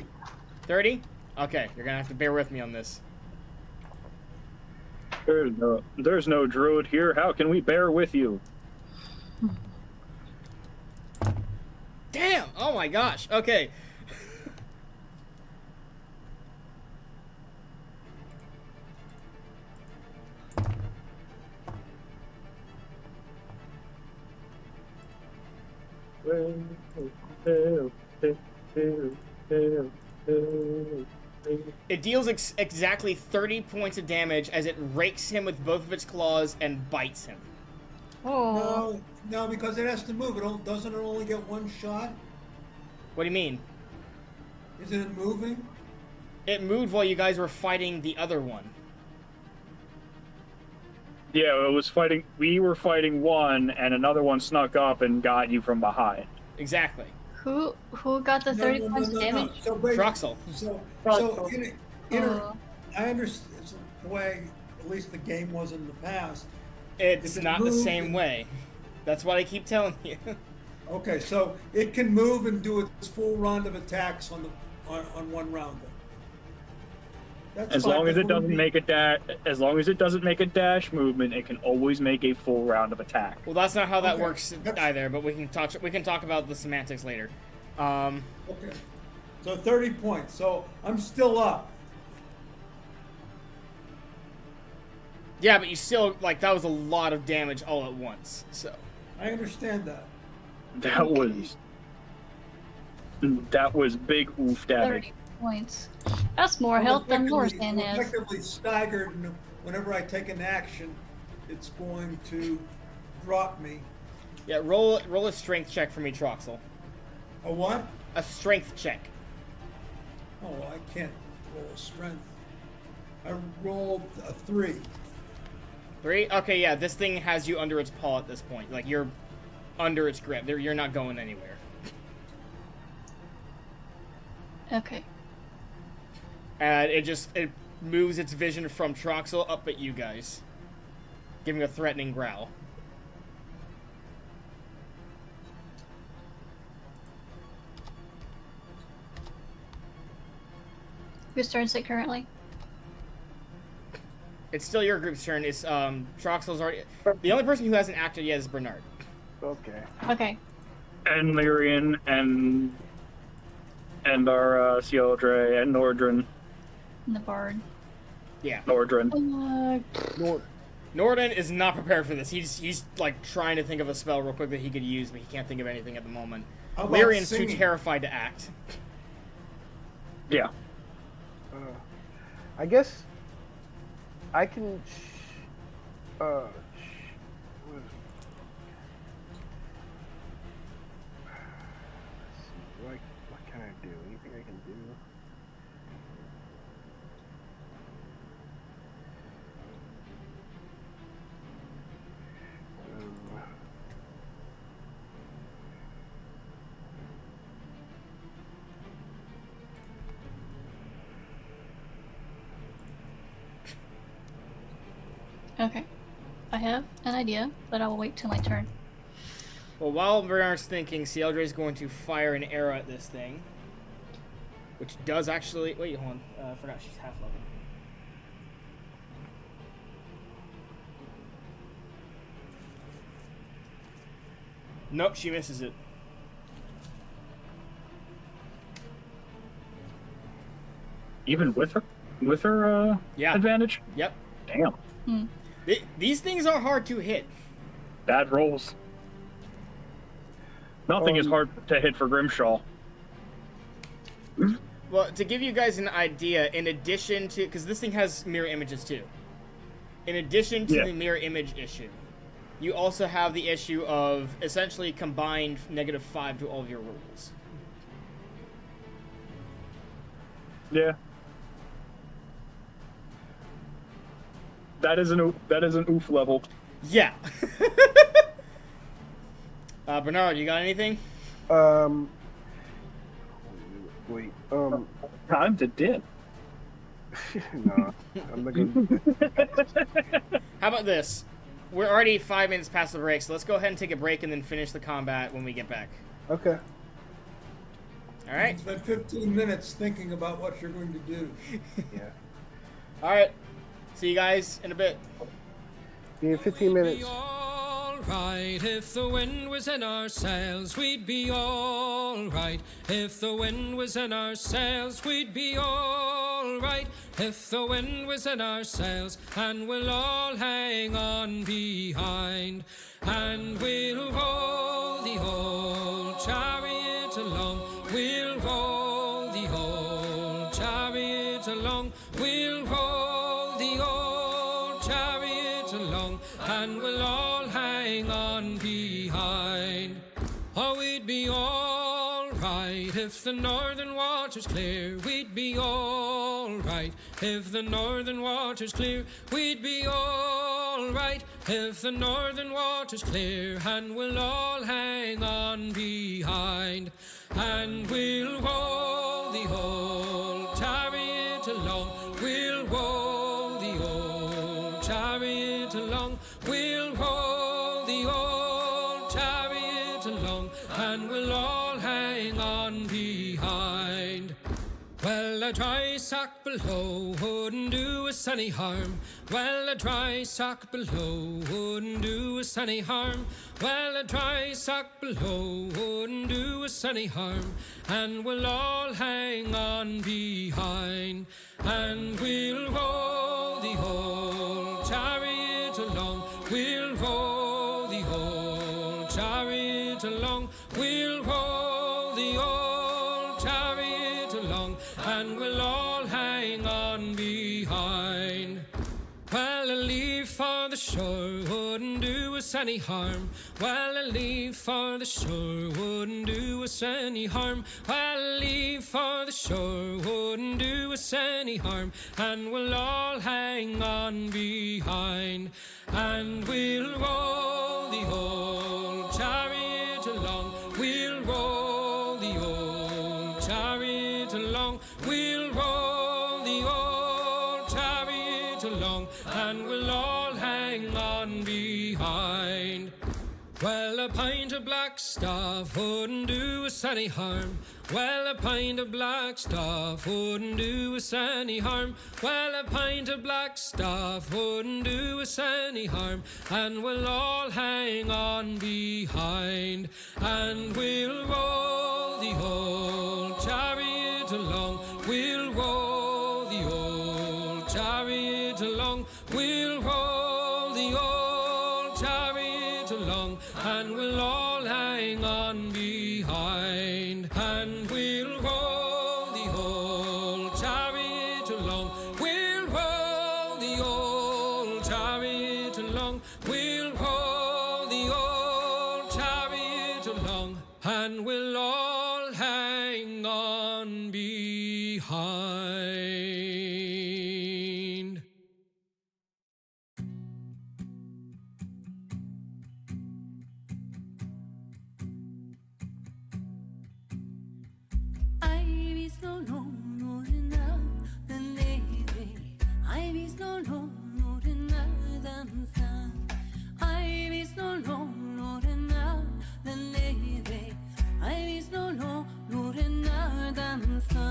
30? Okay, you're gonna have to bear with me on this. There's no druid here. How can we bear with you? Damn! Oh my gosh. Okay. It deals exactly 30 points of damage as it rakes him with both of its claws and bites him. Oh. No, because it has to move. Doesn't it only get one shot? What do you mean? Isn't it moving? It moved while you guys were fighting the other one. Yeah, it was fighting. We were fighting one, and another one snuck up and got you from behind. Exactly. Who got the 30 points of damage? So wait, Troxel. So Troxel. I understand the way at least the game was in the past. It's If it not the moved- same way. That's what I keep telling you. Okay, so it can move and do its full round of attacks on one round. Then. That's As fine, long as it because doesn't we- make a dash, as long as it doesn't make a dash movement, it can always make a full round of attack. Well, that's not how that Okay. works either, but we can talk about the semantics later. Okay. So 30 points. So I'm still up. Yeah, but you still, like, that was a lot of damage all at once, so. I understand that. That was big oof damage. 30 points. That's more health than Lorsan I'm has. effectively staggered, and whenever I take an action, it's going to drop me. Yeah, roll a strength check for me, Troxel. A what? A strength check. Oh, I can't roll a strength. I rolled a 3. 3? Okay, yeah, this thing has you under its paw at this point. Like, you're under its grip. You're not going anywhere. Okay. And it moves its vision from Troxel up at you guys, giving a threatening growl. Whose turn is it currently? It's still your group's turn. It's Troxel's already. The only person who hasn't acted yet is Bernard. Okay. Okay. And Lyrian and our Cieldre and Nordrin. And the bard. Yeah. Nordrin. Norden is not prepared for this. He's like trying to think of a spell real quick that he could use, but he can't think of anything at the moment. How about Lyrian's too singing? terrified to act. Yeah. I guess I can. What can I do? Anything I can do? Okay. I have an idea, but I will wait till my turn. Well, while Bernard's thinking, Cieldre is going to fire an arrow at this thing, which does actually. Wait, hold on. I forgot she's half level. Nope, she misses it. Even with her Yeah. advantage? Yep. Damn. These things are hard to hit. Bad rolls. Nothing is hard to hit for Grimshaw. Well, to give you guys an idea, in addition to, because this thing has mirror images too. In addition to Yeah. the mirror image issue, you also have the issue of essentially combined -5 to all of your rules. Yeah. That is an oof level. Yeah. Bernard, you got anything? Wait. Time to dip. No, I'm not gonna. How about this? We're already 5 minutes past the break, so let's go ahead and take a break and then finish the combat when we get back. Okay. All right? Spend 15 minutes thinking about what you're going to do. Yeah. All right. See you guys in a bit. See you in 15 minutes. Be all right if the wind was in our sails. We'd be all right if the wind was in our sails. We'd be all right if the wind was in our sails. And we'll all hang on behind, and we'll row the old it along, and we'll all hang on behind. Oh, we'd be all right if the northern water's clear. We'd be all right if the northern water's clear. We'd be all right if the northern water's clear, and we'll all hang on behind. And we'll roll the old chariot along. We'll roll the old chariot along. We'll roll the old chariot along, and we'll all hang on behind. Well, a dry sock below wouldn't do us any harm. Well, a dry sock below wouldn't do us any harm. Well, a dry sock below wouldn't do us any harm, and we'll all hang on behind. And we'll roll the old chariot along. We'll roll the old chariot along. We'll roll the old chariot along, and we'll all hang on behind. Well, a leave for the shore wouldn't do us any harm. Well, a leave for the shore wouldn't do us any harm. Well, a leave for the shore wouldn't do us any harm, and we'll all hang on behind. And we'll roll the old chariot along. We'll roll the old chariot along. We'll roll the old chariot along, and we'll all hang on behind. Well, a pint of black stuff wouldn't do us any harm. Well, a pint of black stuff wouldn't do us any harm. Well, a pint of black stuff wouldn't do us any harm, and we'll all hang on behind. And we'll roll the old chariot along. We'll roll the old chariot along. We'll roll the old chariot along, and we'll all hang on behind. And we'll roll the old chariot along. We'll roll the old chariot along. We'll roll the old chariot along, and we'll all hang on behind. Ivy's no enough the lady. Ivy's no enough danza. Ivy's no enough the lady. Ivy's no enough danza.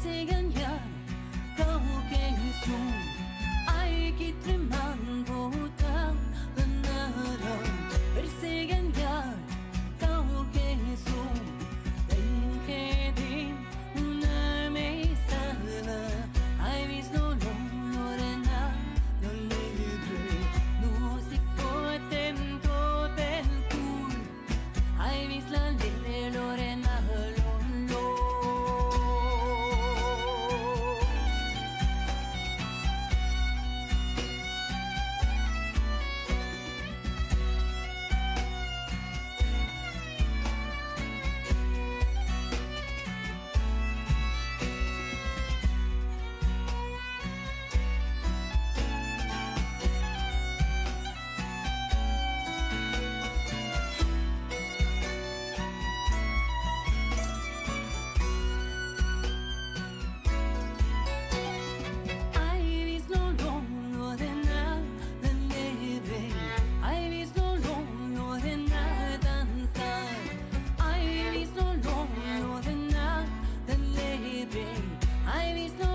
berseganjar kau kesu ai kitreman botang benara berseganjar kau kesu den kedin una mesa ai vis no lorena no libre no si foten toten cool ai vis la libre lorena lolo ai vis no lorena la libre ai vis no lorena danzar ai vis no lorena la libre ai vis no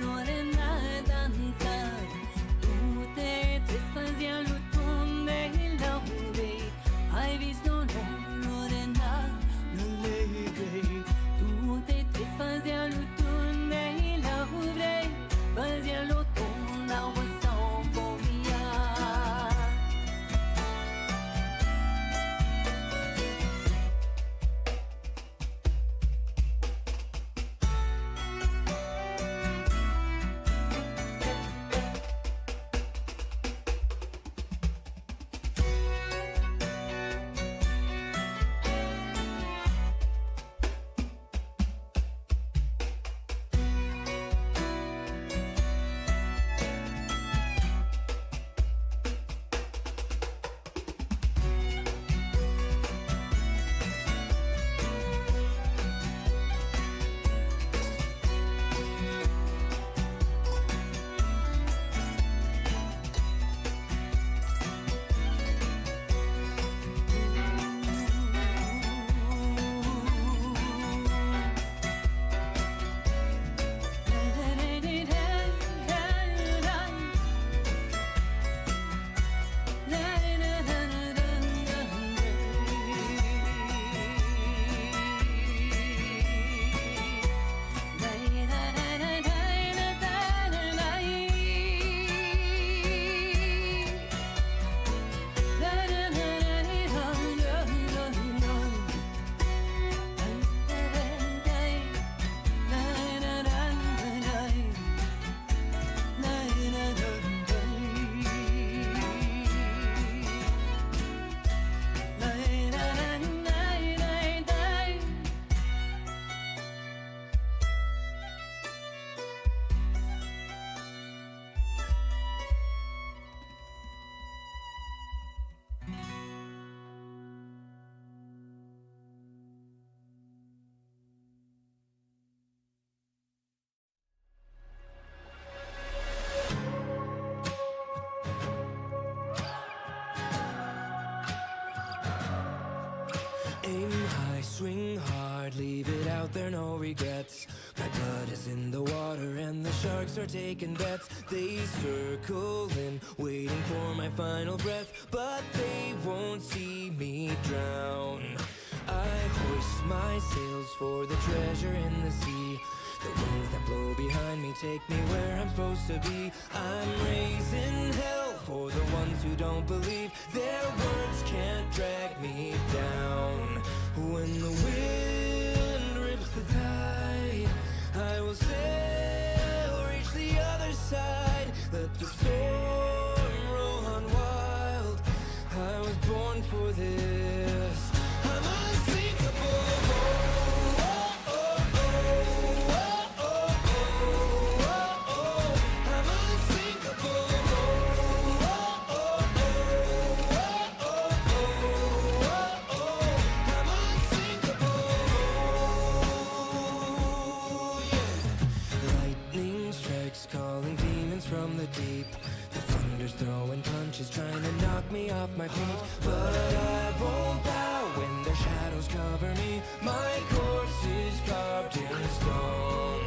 lorena danzar tu te fazia lutonde la ube ai vis no lorena la libre tu te fazia lutonde la ube fazia lutonda o salvia Aim high, swing hard, leave it out there, no regrets. My blood is in the water and the sharks are taking bets. They circle in, waiting for my final breath, but they won't see me drown. I hoist my sails for the treasure in the sea. The winds that blow behind me take me where I'm supposed to be. I'm raising hell for the ones who don't believe. Their words can't drag me down. When the wind rips the tide, I will sail, reach the other side. Let the storm roll on wild. I was born for this. I'm unsinkable. I'm unsinkable. I'm unsinkable. Yeah. Lightning strikes, calling demons from the deep. The thunder's throwing punches, trying to knock me off my feet. But I won't bow when their shadows cover me. My course is carved in stone.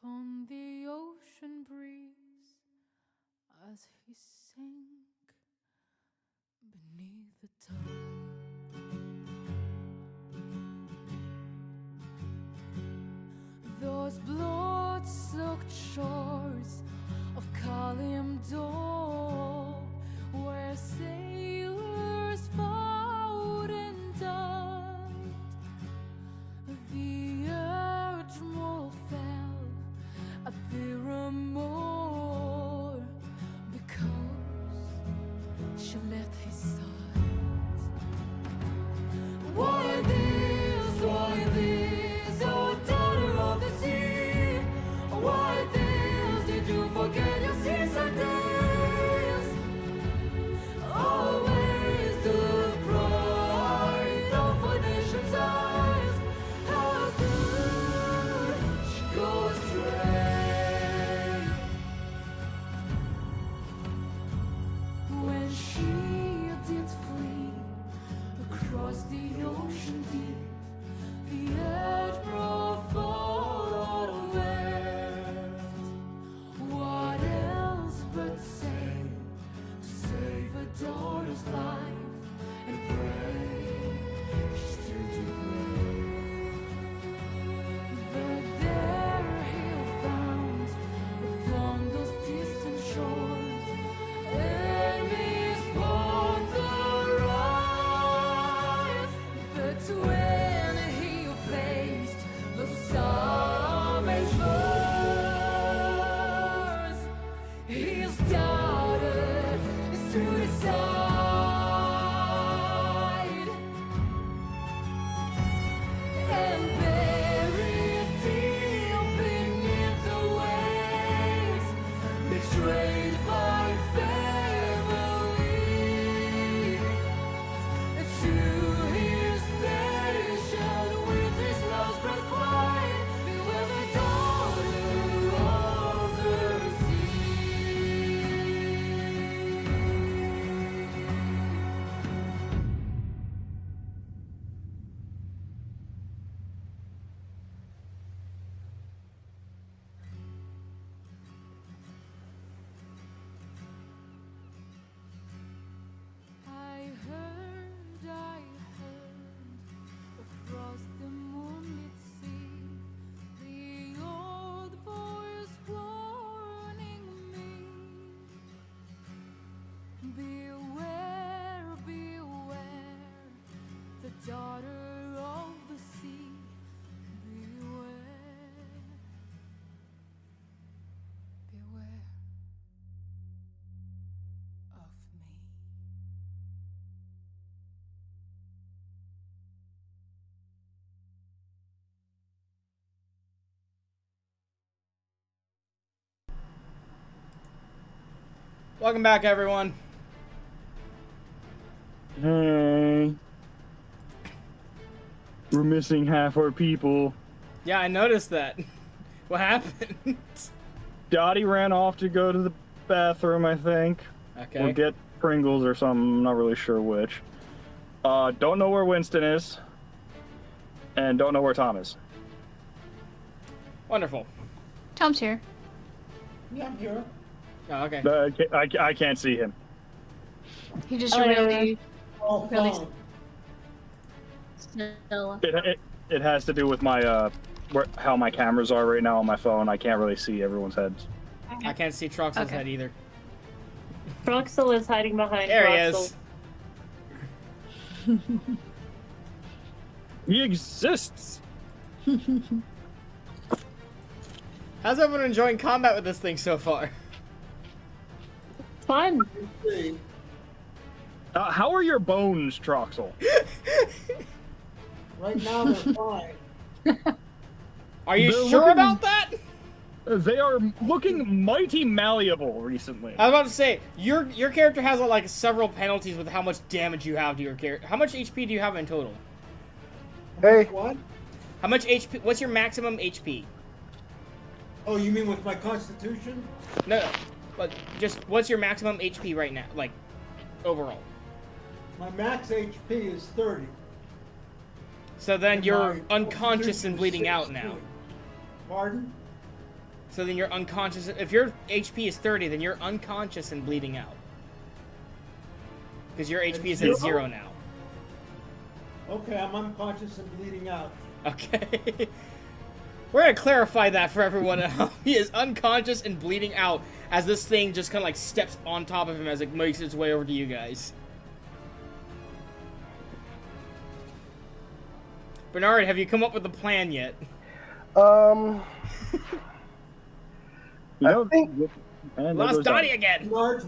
on the ocean breeze as he sank beneath the tide. Those blood-soaked shores of Kalimdor, where sailors fought and died. The admiral fell at Theramore because she left his side. Why this, oh daughter of the sea? Why this, did you forget your seaside days? Always the pride of a nation's eyes. How could she go astray when she did flee across the ocean deep? The admiral followed west. What else but say to save a daughter's life and pray she still to brave? But there he found upon those distant shores enemies upon the rise. But when he faced the savage foes, his daughter stood aside and buried deep beneath the waves, betrayed by family. To his nation with his last breath cried, beware the daughter of the sea. I heard across the moonlit sea the old voice warning me. Beware, beware, the daughter of the sea. Beware, beware of me. Welcome back, everyone. Hey. We're missing half our people. Yeah, I noticed that. What happened? Dottie ran off to go to the bathroom, I think. Okay. Or get Pringles or something, I'm not really sure which. Don't know where Winston is. And don't know where Tom is. Wonderful. Tom's here. Yeah, I'm here. Oh, okay. I can't see him. He just Oh, really, Oh, really fine. still. It has to do with my how my cameras are right now on my phone. I can't really see everyone's heads. I can't see Troxel's Okay. head either. Troxel is hiding behind There he Troxel. is. He exists. How's everyone enjoying combat with this thing so far? Fun. See, How are your bones, Troxel? right now they're fine. Are you They're sure looking- about that? They are looking mighty malleable recently. I was about to say, your character has like several penalties with how much damage you have to your character. How much HP do you have in total? Hey. What? How much HP? What's your maximum HP? Oh, you mean with my constitution? No, but just what's your maximum HP right now, like overall? My max HP is 30. So then and you're my unconscious constitution and is bleeding out now. 16. Pardon? So then you're unconscious. If your HP is 30, then you're unconscious and bleeding out. Because your HP is at 0 now. Okay, I'm unconscious and bleeding out. Okay. We're gonna clarify that for everyone else. He is unconscious and bleeding out as this thing just kind of like steps on top of him as it makes its way over to you guys. Bernard, have you come up with a plan yet? I think Lost Donnie again! Large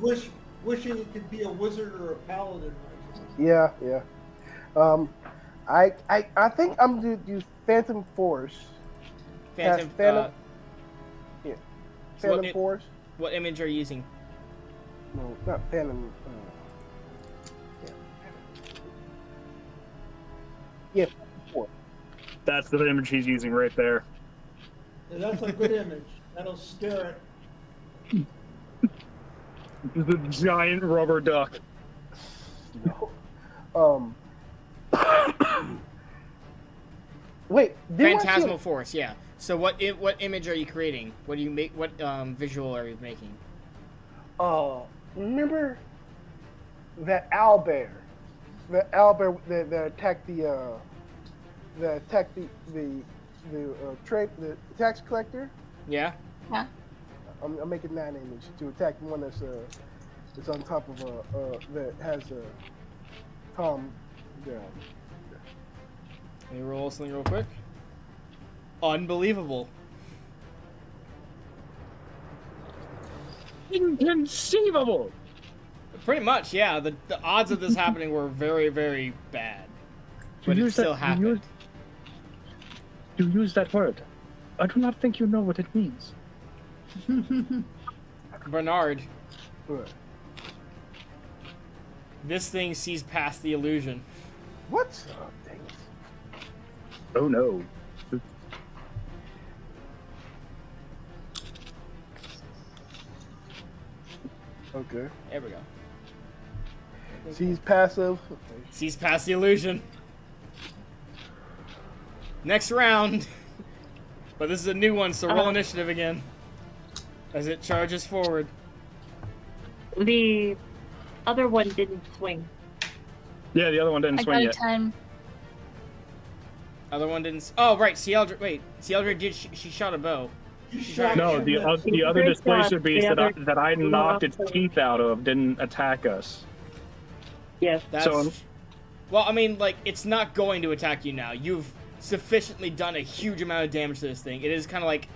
wishing it could be a wizard or a paladin. Yeah. I think I'm gonna do Phantom Force. Phantom, Phantom so Phantom Force. What image are you using? No, not Phantom. Yeah, Force. That's the image he's using right there. Yeah, that's a good image. That'll scare it. The giant rubber duck. No. Wait. Phantasmal Force, yeah. So what image are you creating? What do you make? What visual are you making? Remember that owlbear? The owlbear that attacked the the tax collector. Yeah. Yeah. I'm making that image to attack one that's on top of that has Tom. Yeah. Let me roll something real quick. Unbelievable. Inconceivable. Pretty much, yeah. The odds of this happening were very, very bad. But it still happened. You use that word. I do not think you know what it means. Bernard, What? this thing sees past the illusion. What? Oh, dang it. Oh no. Okay. There we go. Sees passive. Sees past the illusion. Next round. But this is a new one, so roll initiative again. As it charges forward. The other one didn't swing. Yeah, the other one didn't I swing got a yet. 10. Other one didn't. Oh, right. Cieldred did. She shot a bow. No, the other Great displacer shot. beast The that I other- knocked its teeth out of didn't attack us. Yes. That's. So- Well, I mean, like, it's not going to attack you now. You've sufficiently done a huge amount of damage to this thing. It is kind of like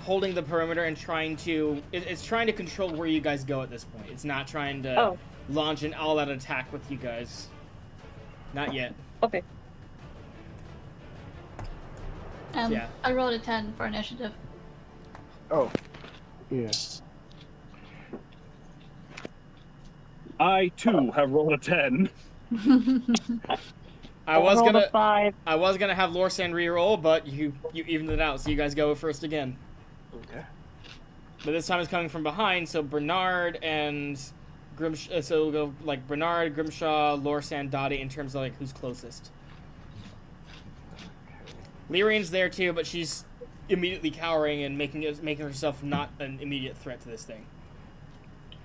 holding the perimeter and trying to. It's trying to control where you guys go at this point. It's not trying to launch an all-out attack with you guys. Not yet. Okay. Yeah. I rolled a 10 for initiative. Oh. Yeah. I too have rolled a 10. I was rolled a gonna. 5. I was gonna have Lorsan re-roll, but you evened it out, so you guys go first again. Okay. But this time it's coming from behind, so Bernard and Grimshaw. So we'll go like Bernard, Grimshaw, Lorsan, Dottie in terms of like who's closest. Lyrian's there too, but she's immediately cowering and making herself not an immediate threat to this thing.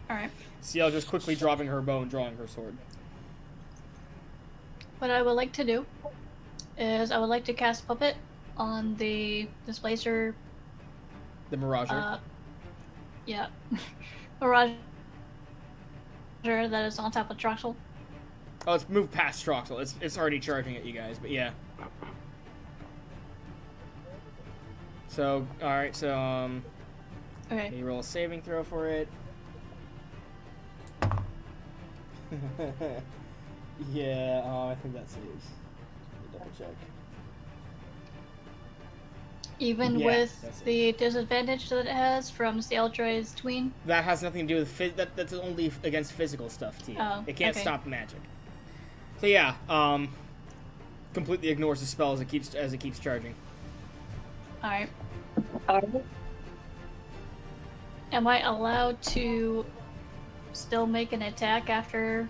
Alright. Ciel just quickly dropping her bow and drawing her sword. What I would like to do is I would like to cast Puppet on the displacer. The Mirager. Yeah. Mirager that is on top of Troxel. Oh, it's moved past Troxel. It's already charging at you guys, but yeah. So, alright, so, Okay. you roll a saving throw for it. Yeah, I think that saves. Double check. Even Yeah, with that's it. the disadvantage that it has from Saildroid's tween. That has nothing to do with that's only against physical stuff, T. Oh, It can't okay. stop magic. So yeah, completely ignores the spell as it keeps charging. Alright. Am I allowed to still make an attack after?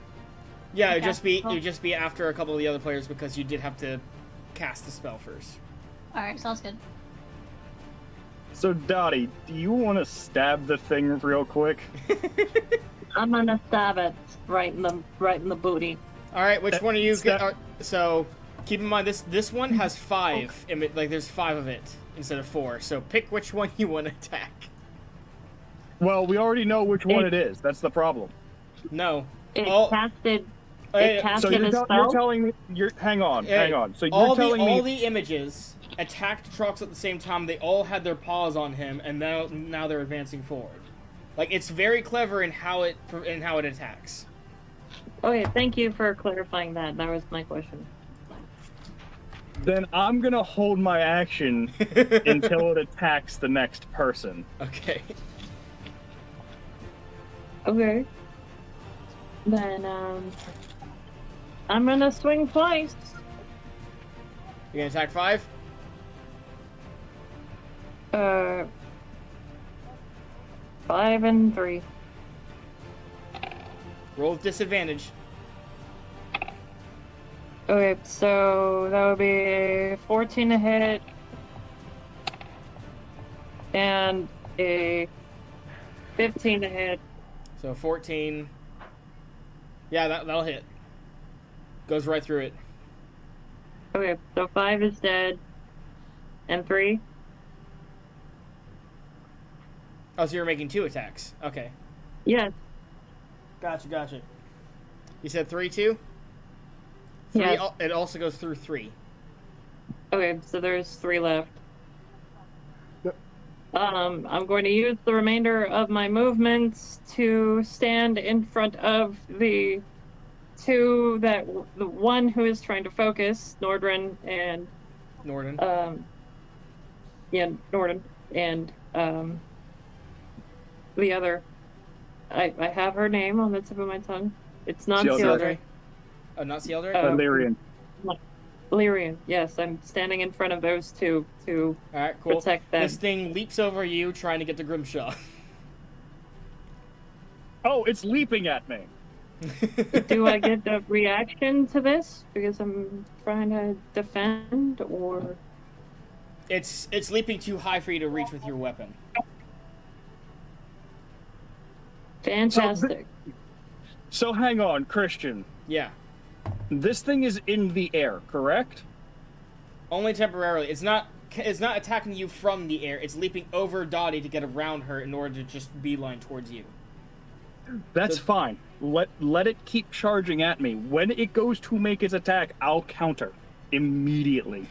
Yeah, Okay. it'd just be after a couple of the other players because you did have to cast the spell first. Alright, sounds good. So Dottie, do you want to stab the thing real quick? I'm gonna stab it right in the booty. All right, which one are you? Stab- So keep in mind this one has 5. Like there's 5 of it instead of 4. So pick which one you want to attack. Well, we already know which one it is. That's the problem. No. It All- casted. So It So casted you're, a you're spell. telling me hang on. So you're all telling all me the images attacked Trox at the same time. They all had their paws on him, and now they're advancing forward. Like it's very clever in how it attacks. Okay, thank you for clarifying that. That was my question. then I'm gonna hold my action until it attacks the next person. Okay. Okay. Then I'm gonna swing twice. You gonna attack 5? 5 and 3. Roll with disadvantage. Okay, so that would be a 14 to hit and a 15 to hit. So 14. Yeah, that'll hit. Goes right through it. Okay, so 5 is dead and 3. Oh, so you're making 2 attacks. Okay. Yes. Gotcha. You said 3 too? 3. Yes. It also goes through 3. Okay, so there's 3 left. Yep. I'm going to use the remainder of my movements to stand in front of the 2 the one who is trying to focus, Nordrin and Norden. Norden and the other. I have her name on the tip of my tongue. It's not Sieldre. Sieldre. Oh, not Sieldre? Lyrian. Lyrian. Yes, I'm standing in front of those 2 to Alright, cool. protect them. This thing leaps over you trying to get the Grimshaw. Oh, it's leaping at me. Do I get a reaction to this because I'm trying to defend, or It's leaping too high for you to reach with your weapon. fantastic? So hang on, Christian. Yeah. This thing is in the air, correct? Only temporarily. It's not attacking you from the air. It's leaping over Dottie to get around her in order to just beeline towards you. That's So- fine. Let it keep charging at me. When it goes to make its attack, I'll counter immediately.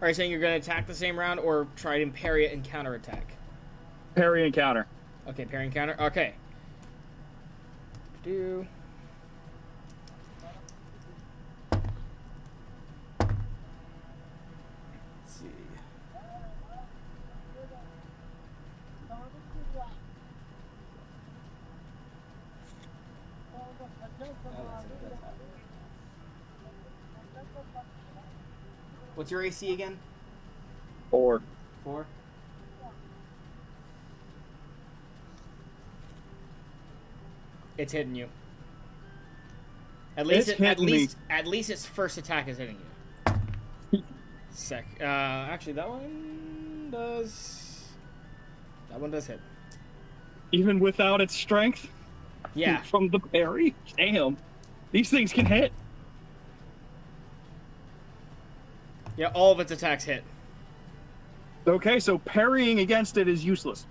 Are you saying you're going to attack the same round or try and parry it and counterattack? Parry and counter. Okay, parry and counter. Okay. Do. Let's see. What's your AC again? Or 4? It's hitting you. At least at least its first attack is hitting you. Actually that one does hit. even without its strength Yeah. from the parry, damn, these things can hit. Yeah, all of its attacks hit. Okay, so parrying against it is useless.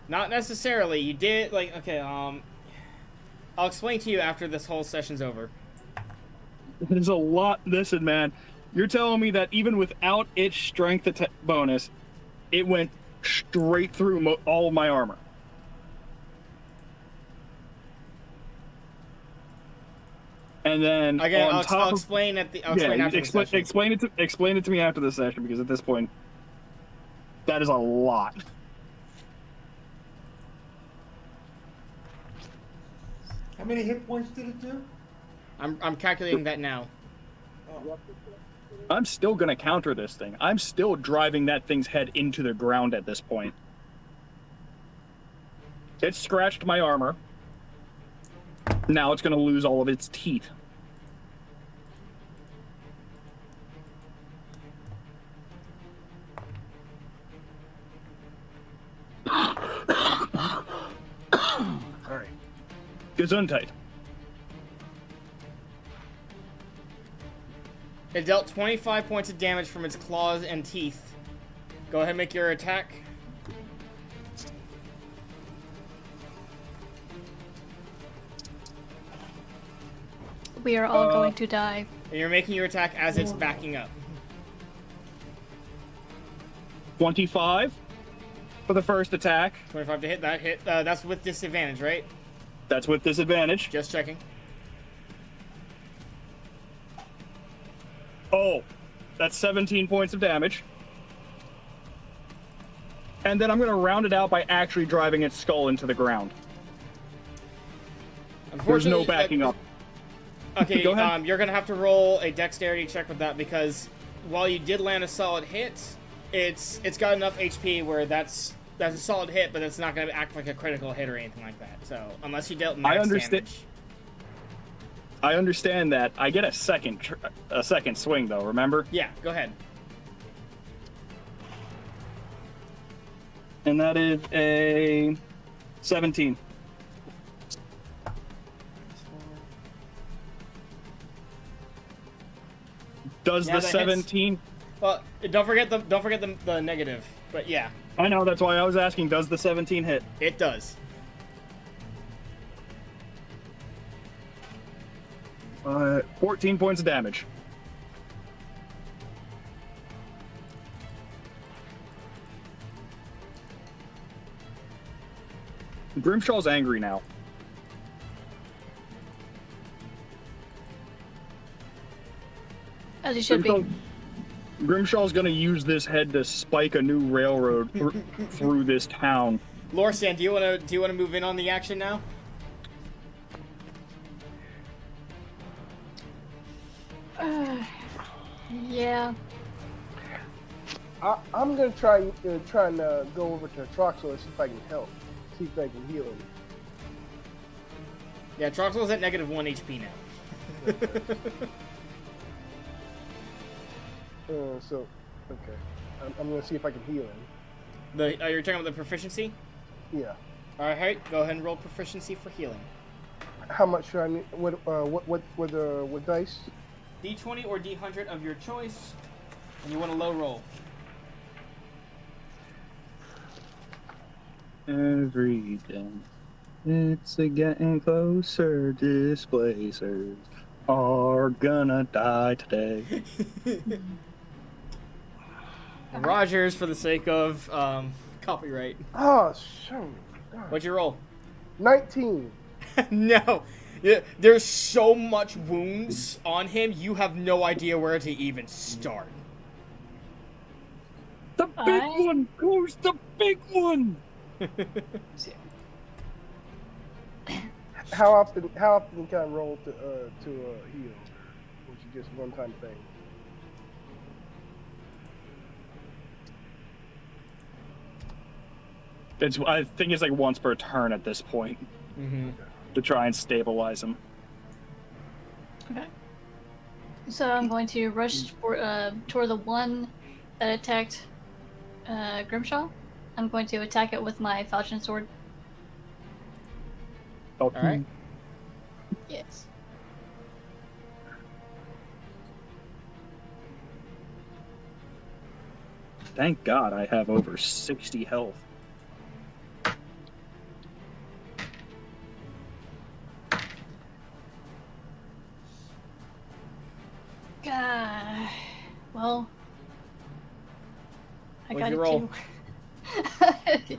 Not necessarily. You did okay, I'll explain to you after this whole session's over. There's a lot. Listen, man, you're telling me that even without its strength bonus, it went straight through all of my armor. And then Again, on top I'll explain at the. I'll explain after the session. explain it to me after the session, because at this point, that is a lot. How many hit points did it do? I'm calculating that now. Oh. I'm still gonna counter this thing. I'm still driving that thing's head into the ground at this point. It scratched my armor. Now it's gonna lose all of its teeth. Gesundheit. It dealt 25 points of damage from its claws and teeth. Go ahead and make your attack. We are all going to die. And you're making your attack as it's backing up. 25 for the first attack. 25 to hit. That hit. That's with disadvantage, right? That's with disadvantage. Just checking. Oh, that's 17 points of damage. And then I'm going to round it out by actually driving its skull into the ground. There's no backing up. Okay, Go ahead. You're gonna have to roll a dexterity check with that because while you did land a solid hit, it's got enough HP where that's a solid hit, but it's not gonna act like a critical hit or anything like that. So unless you dealt max damage. I understand that. I get a second swing though. Remember? Yeah, go ahead. And that is a 17. Does Yeah, the that 17? hits. Well, don't forget the negative. But yeah, I know. That's why I was asking. Does the 17 hit? it does. 14 points of damage. Grimshaw's angry now. As you should be. Grimshaw's gonna use this head to spike a new railroad through this town. Lorsan, do you wanna move in on the action now? Yeah. I'm gonna try and go over to Troxel and see if I can help. See if I can heal him. Yeah, Troxel's at negative 1 HP now. So, okay. I'm gonna see if I can heal him. You're talking about the proficiency? Yeah. Alright, go ahead and roll proficiency for healing. How much should I need? What dice? D20 or D100 of your choice, and you want a low roll. Every day, it's getting closer. Displacers are gonna die today. Rogers, for the sake of copyright. Oh, shoot. What'd you roll? 19. No. Yeah, there's so much wounds on him, you have no idea where to even start. The big one! Who's the big one? How often can I roll to heal? Or is it just one time thing? I think it's like once per turn at this point. Mm-hmm. To try and stabilize him. Okay. So I'm going to rush toward the one that attacked Grimshaw. I'm going to attack it with my falchion sword. Oh. Alright. Yes. Thank God I have over 60 health. Well, I What'd got you a roll? 2.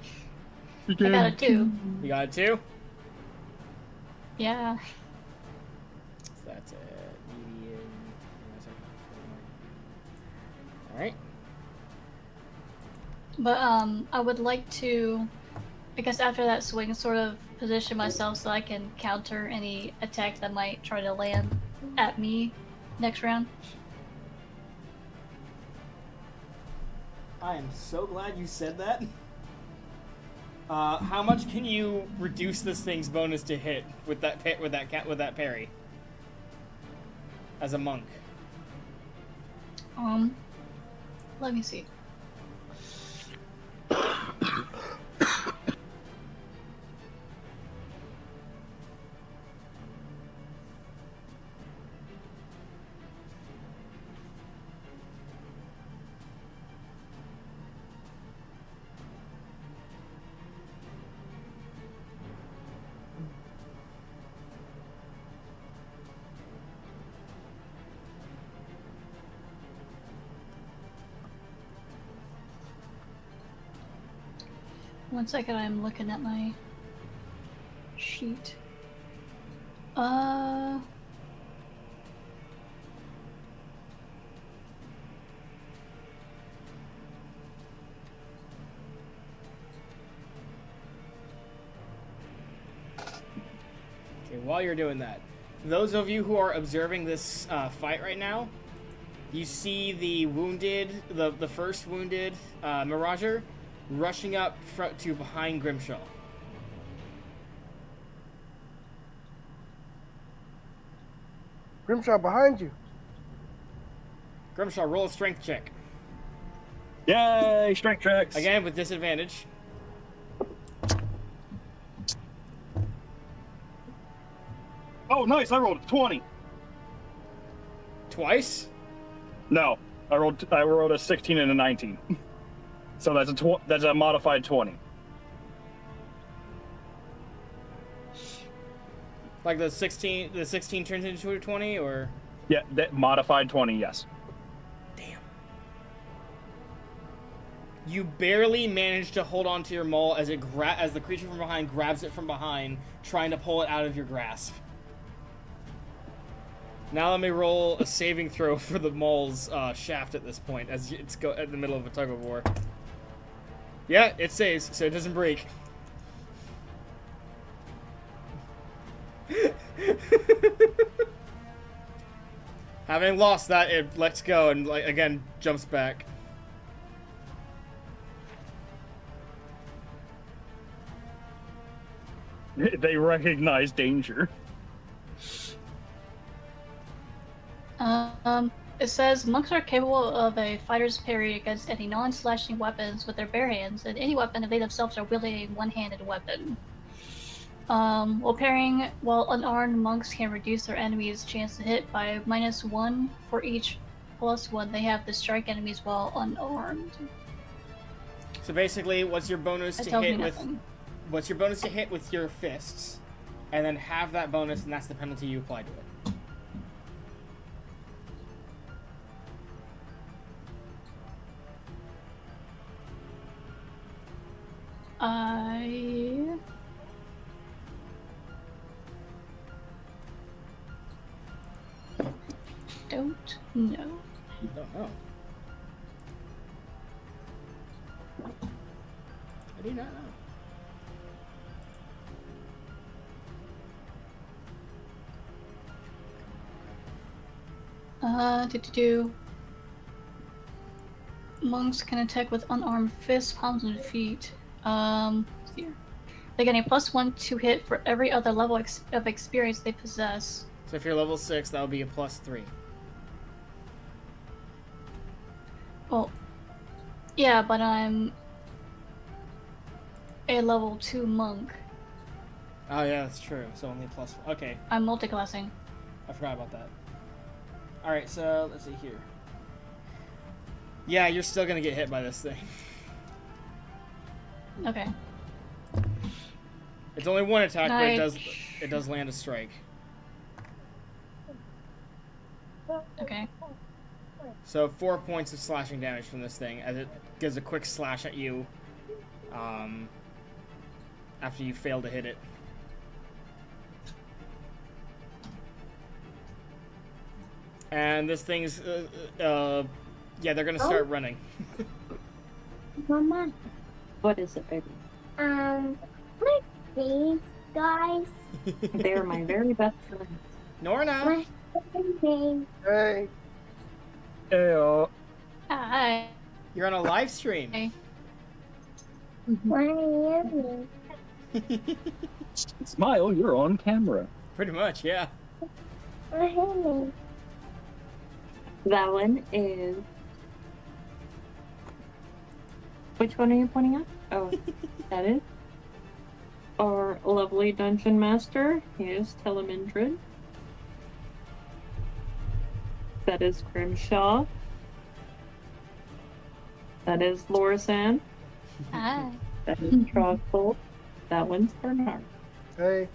I got a 2. You got a 2? Yeah. So that's a medium. Alright. But I would like to, I guess after that swing, sort of position myself so I can counter any attack that might try to land at me next round. I am so glad you said that. How much can you reduce this thing's bonus to hit with that parry? As a monk. Let me see. 1 second, I'm looking at my sheet. Okay, while you're doing that, those of you who are observing this fight right now, you see the wounded, the first wounded Mirager rushing up to behind Grimshaw. Grimshaw behind you. Grimshaw, roll a strength check. Yay, strength checks. Again, with disadvantage. Oh, nice. I rolled a 20. Twice? No, I rolled a 16 and a 19. So that's a modified 20. Like the 16 turns into a 20, or? Yeah, that modified 20, yes. Damn. You barely manage to hold on to your maul as as the creature from behind grabs it from behind, trying to pull it out of your grasp. Now let me roll a saving throw for the maul's shaft at this point, as it's at the middle of a tug of war. Yeah, it saves, so it doesn't break. Having lost that, it lets go and again jumps back. They recognize danger. It says monks are capable of a fighter's parry against any non-slashing weapons with their bare hands, and any weapon if they themselves are wielding a one-handed weapon. While parrying, while unarmed, monks can reduce their enemies' chance to hit by -1 for each +1 they have to strike enemies while unarmed. So basically, what's your bonus That to tells me hit with? nothing. What's your bonus to hit with your fists, and then have that bonus, and that's the penalty you apply to it. I don't know. I don't know. I do not know. Monks can attack with unarmed fists, palms, and feet. Let's see here. They get a +1 to hit for every other level of experience they possess. So if you're level 6, that would be a +3. Well, yeah, but I'm a level 2 monk. Oh yeah, that's true. So only +1. Okay, I'm multiclassing. I forgot about that. All right, so let's see here. Yeah, you're still gonna get hit by this thing. Okay. It's only one attack, but Nice. it does land a strike. Okay. So 4 points of slashing damage from this thing as it gives a quick slash at you. After you fail to hit it. And this thing's, yeah, they're gonna start running. Mama, What is it, baby? what these guys? They're my very best friends. Norna! What's their name? Hey, Ew. Hi. You're on a live stream. Hey. What are you? Smile, you're on camera. Pretty much, yeah. What are you? That one is. Which one are you pointing at? Oh, that is. Our lovely dungeon master. Here's Telemindred. That is Grimshaw. That is Lorisan. Hi. That is Trogfold. That one's Bernard. hey.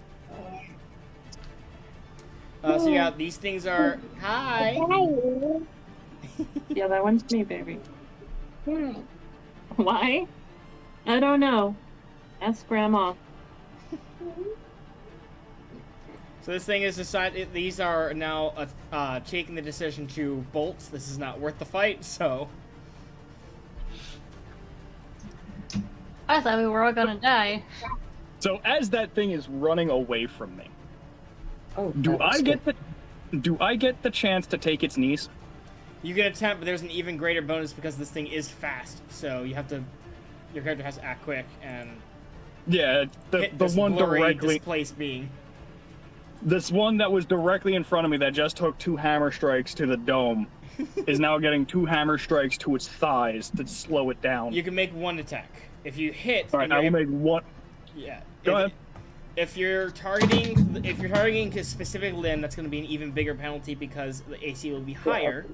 So yeah, these things are... Hi! Hi. Yeah, that one's me, baby. Hi. Why? I don't know. Ask Grandma. So this thing is decided. These are now taking the decision to bolt. This is not worth the fight. So I thought we were all gonna die. So as that thing is running away from me, do I get the chance to take its knees? you can attempt, but there's an even greater bonus because this thing is fast. So you have to. Your character has to act quick and Yeah, the hit this one blurry, directly. displaced being. This one that was directly in front of me that just took 2 hammer strikes to the dome is now getting 2 hammer strikes to its thighs to slow it down. You can make one attack. If you hit, All right, and I will you're make one. Yeah. Go ahead. If you're targeting a specific limb, that's going to be an even bigger penalty because the AC will be higher.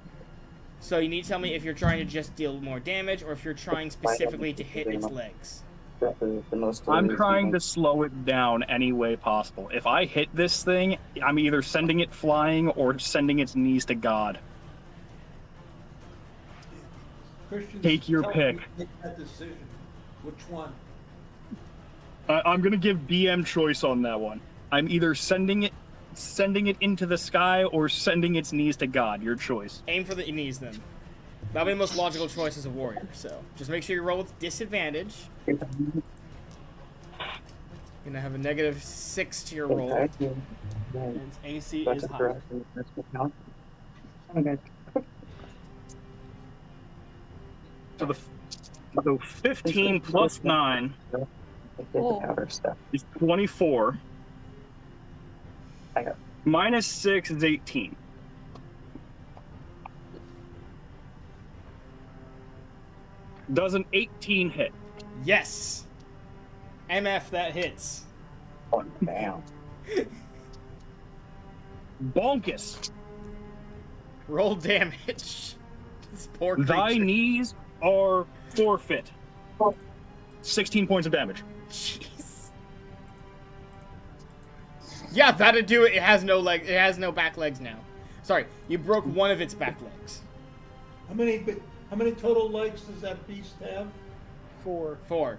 So you need to tell me if you're trying to just deal more damage or if you're trying specifically to hit its legs. I'm trying to slow it down any way possible. If I hit this thing, I'm either sending it flying or sending its knees to God. Christians, Take your tell pick. me to make that decision. Which one? I'm gonna give BM choice on that one. I'm either sending it into the sky or sending its knees to God. Your choice. Aim for the knees then. That'll be the most logical choice as a warrior. So just make sure you roll with disadvantage. You're gonna have a -6 to your roll. And its AC is high. So the 15 plus 9 is 24. Minus 6 is 18. Does an 18 hit? Yes. MF, that hits. Bonkus. Roll damage. This poor creature. Thy knees are forfeit. 16 points of damage. Jeez. Yeah, that'd do it. It has no leg. It has no back legs now. Sorry, you broke one of its back legs. How many total legs does that beast have? 4. 4.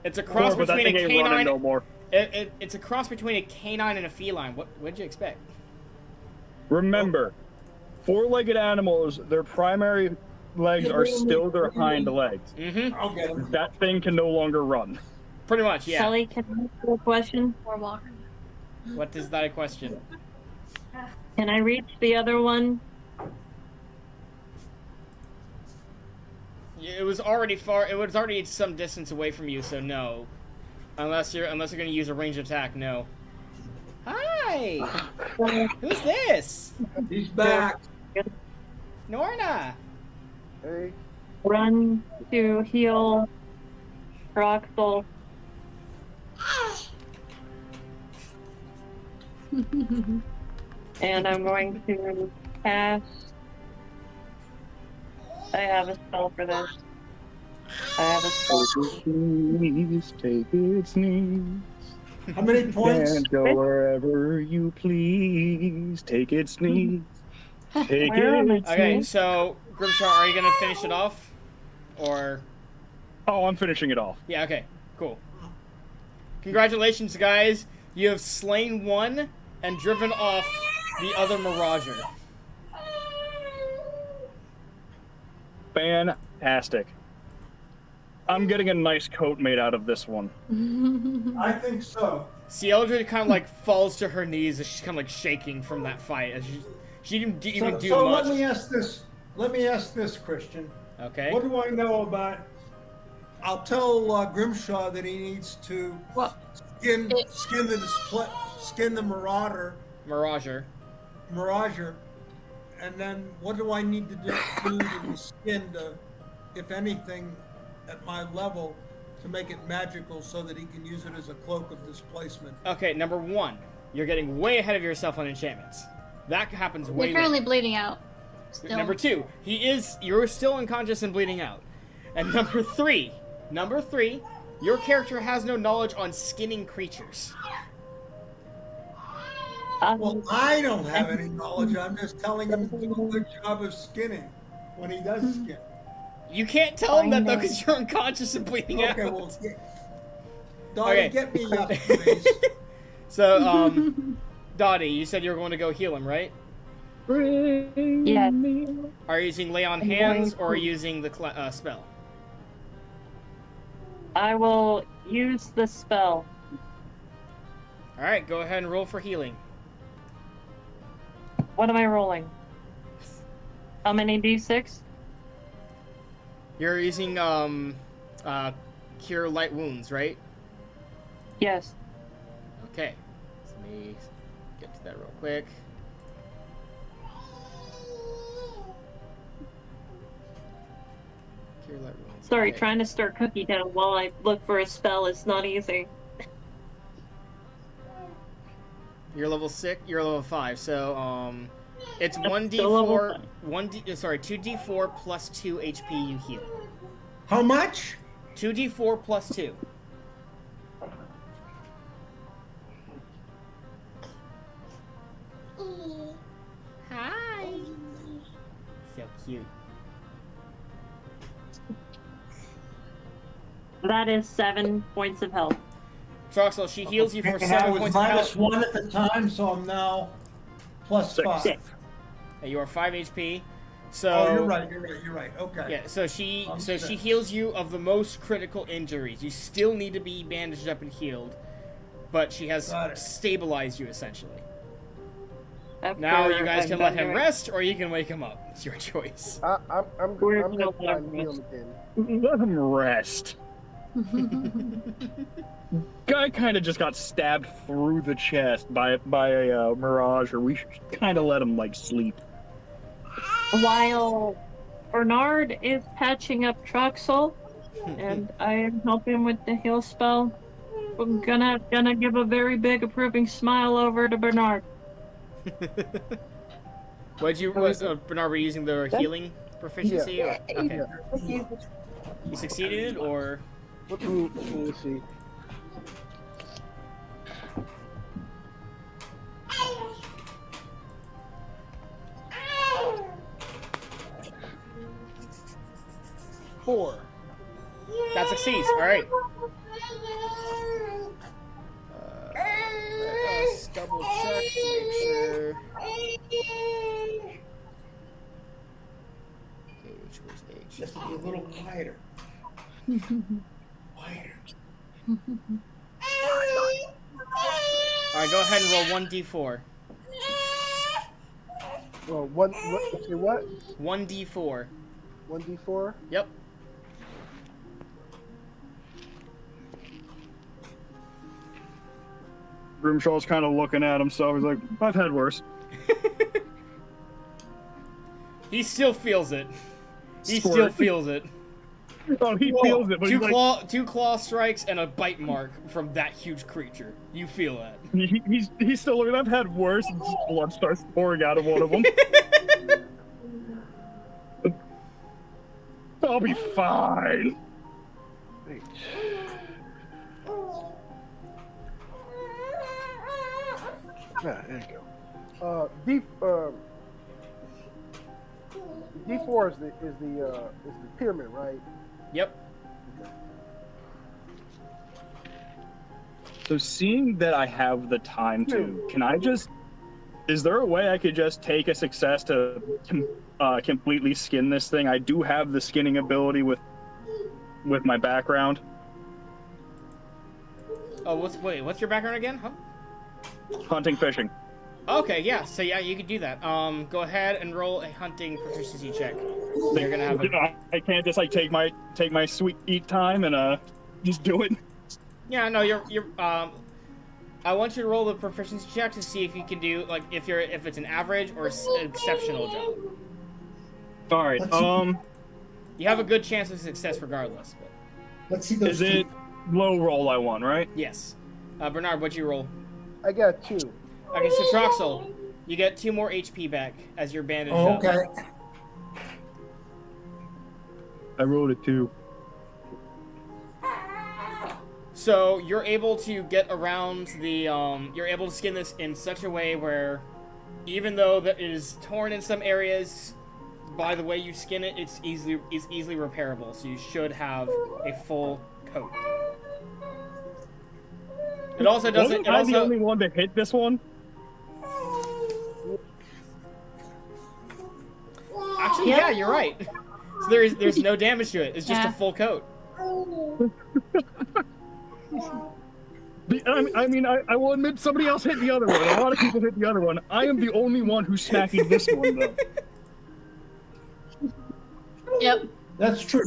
It's a cross But that between thing a ain't running canine. no more. It's a cross between a canine and a feline. What'd you expect? Remember, 4-legged animals, their primary legs are still their hind legs. Mm-hmm. I'll get him. That thing can no longer run. Pretty much, yeah. Sully, can I ask you a question? Or walk. What is that a question? Can I reach the other one? It was already far. It was already some distance away from you, so no. Unless you're gonna use a ranged attack, no. Hi. Who's this? He's back. Norna. Hey. Run to heal Roxel. And I'm going to cast. I have a spell for this. I have a spell. Please take its knees. How many points? And go wherever you please. Take its knees. Take Where am I? its Okay, knees. so Grimshaw, are you gonna finish it off, or? Oh, I'm finishing it off. Yeah. Okay. Cool. Congratulations, guys! You have slain one and driven off the other Mirager. Fantastic. I'm getting a nice coat made out of this one. I think so. Cieldred kind of like falls to her knees as she's kind of like shaking from that fight. As she didn't even do So much. let me ask this. Let me ask this, Christian. Okay. What do I know about? I'll tell Grimshaw that he needs to What? skin the Marauder, Mirager. and then what do I need to do to the skin to, if anything, at my level, to make it magical so that he can use it as a cloak of displacement? Okay, number 1, you're getting way ahead of yourself on enchantments. That happens way You're currently later. bleeding out. Still. Number 2, you're still unconscious and bleeding out. And number 3, your character has no knowledge on skinning creatures. Well, I don't have any knowledge. I'm just telling him to do a good job of skinning when he does skin. You can't tell him that though because you're unconscious and bleeding Okay, out. well, Dottie, Okay. get me up, please. So, Dottie, you said you were going to go heal him, right? Bring Yes. me. Are you using lay on I'm hands going or to- using the spell? I will use the spell. All right, go ahead and roll for healing. What am I rolling? How many d6? You're using cure light wounds, right? Yes. Okay. Let me get to that real quick. Cure light wounds. Sorry, okay. trying to start cookie down while I look for a spell is not easy. You're level 6. You're level 5. So it's Still level 1d4. five. 2d4 plus 2 HP you heal. How much? 2d4 plus 2. Hi. So cute. That is 7 points of health. Troxel, she heals you for And I 7 was points of minus health. 1 at the time, so I'm now plus 5. Six. You are 5 HP. So Oh, you're right. Okay. Yeah, so she I'm she six. heals you of the most critical injuries. You still need to be bandaged up and healed, but she has Got it. stabilized you essentially. After Now you guys I'm can done let him doing- rest, or you can wake him up. It's your choice. I'm We're good gonna to let him heal rest. again. Let him rest. Guy kind of just got stabbed through the chest by a mirage, or we should kind of let him like sleep. While Bernard is patching up Troxel, and I am helping with the heal spell, I'm gonna give a very big approving smile over to Bernard. Bernard, were you using the healing proficiency? Yeah. Or, okay. Yeah. You succeeded, or Let me see. Four. that succeeds. All right. Let's double check to make sure. H was H. Just to be a little quieter. Quieter. All right, go ahead and roll 1d4. Well, what? Say what? 1d4. 1d4. Yep. Grimshaw's kind of looking at himself. He's like, I've had worse. He still feels it. He Squirt. still feels it. Oh, he feels it, but Two he's like, two claw strikes and a bite mark from that huge creature. You feel that. he's still looking. I've had worse. And just blood starts pouring out of one of them. I'll be fine. Wait. Ah, there you go. D4 is the pyramid, right? Yep. So seeing that I have the time to, can I just? Is there a way I could just take a success to completely skin this thing? I do have the skinning ability with my background. Oh, what's your background again? Huh? Hunting, fishing. Okay, yeah. So yeah, you could do that. Go ahead and roll a hunting proficiency check. So you're gonna have a... I can't just like take my sweet eat time and just do it. Yeah, no, you're I want you to roll the proficiency check to see if you can do like if it's an average or exceptional job. All right. You have a good chance of success regardless. But Let's see those Is it teeth. low roll I won, right? yes, Bernard, what'd you roll? I got 2. Okay, so Troxel, you get 2 more HP back as you're bandaged Oh, up. okay. I rolled a 2. So you're able to get around the you're able to skin this in such a way where even though that it is torn in some areas, by the way you skin it, it's easily repairable. So you should have a full coat. It also doesn't. Wasn't It I the also. only one to hit this one? Actually, yeah, you're right. So there's no damage to it. It's just Yeah. a full coat. I will admit somebody else hit the other one. A lot of people hit the other one. I am the only one who's smacking this one, though. Yep. That's true.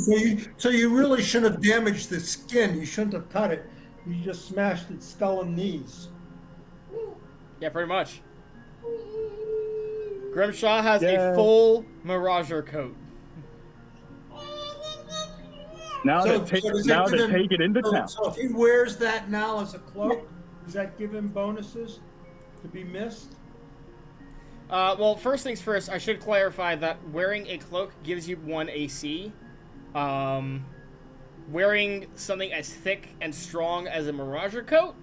So you really shouldn't have damaged the skin. You shouldn't have cut it. You just smashed its skull and knees. Yeah, pretty much. Grimshaw has Yeah. a full Mirager coat. Now So- to take so does that give him- take it into town. So if he wears that now as a cloak, does that give him bonuses to be missed? Well, first things first, I should clarify that wearing a cloak gives you 1 AC. Wearing something as thick and strong as a Mirager coat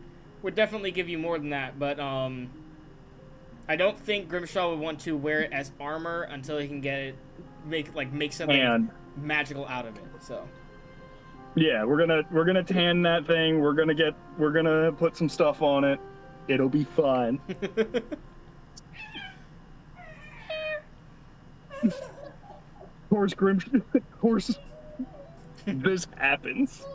would definitely give you more than that, but I don't think Grimshaw would want to wear it as armor until he can get it, make something And magical out of it. So yeah, we're gonna tan that thing. We're gonna put some stuff on it. It'll be fun. Horse. This happens.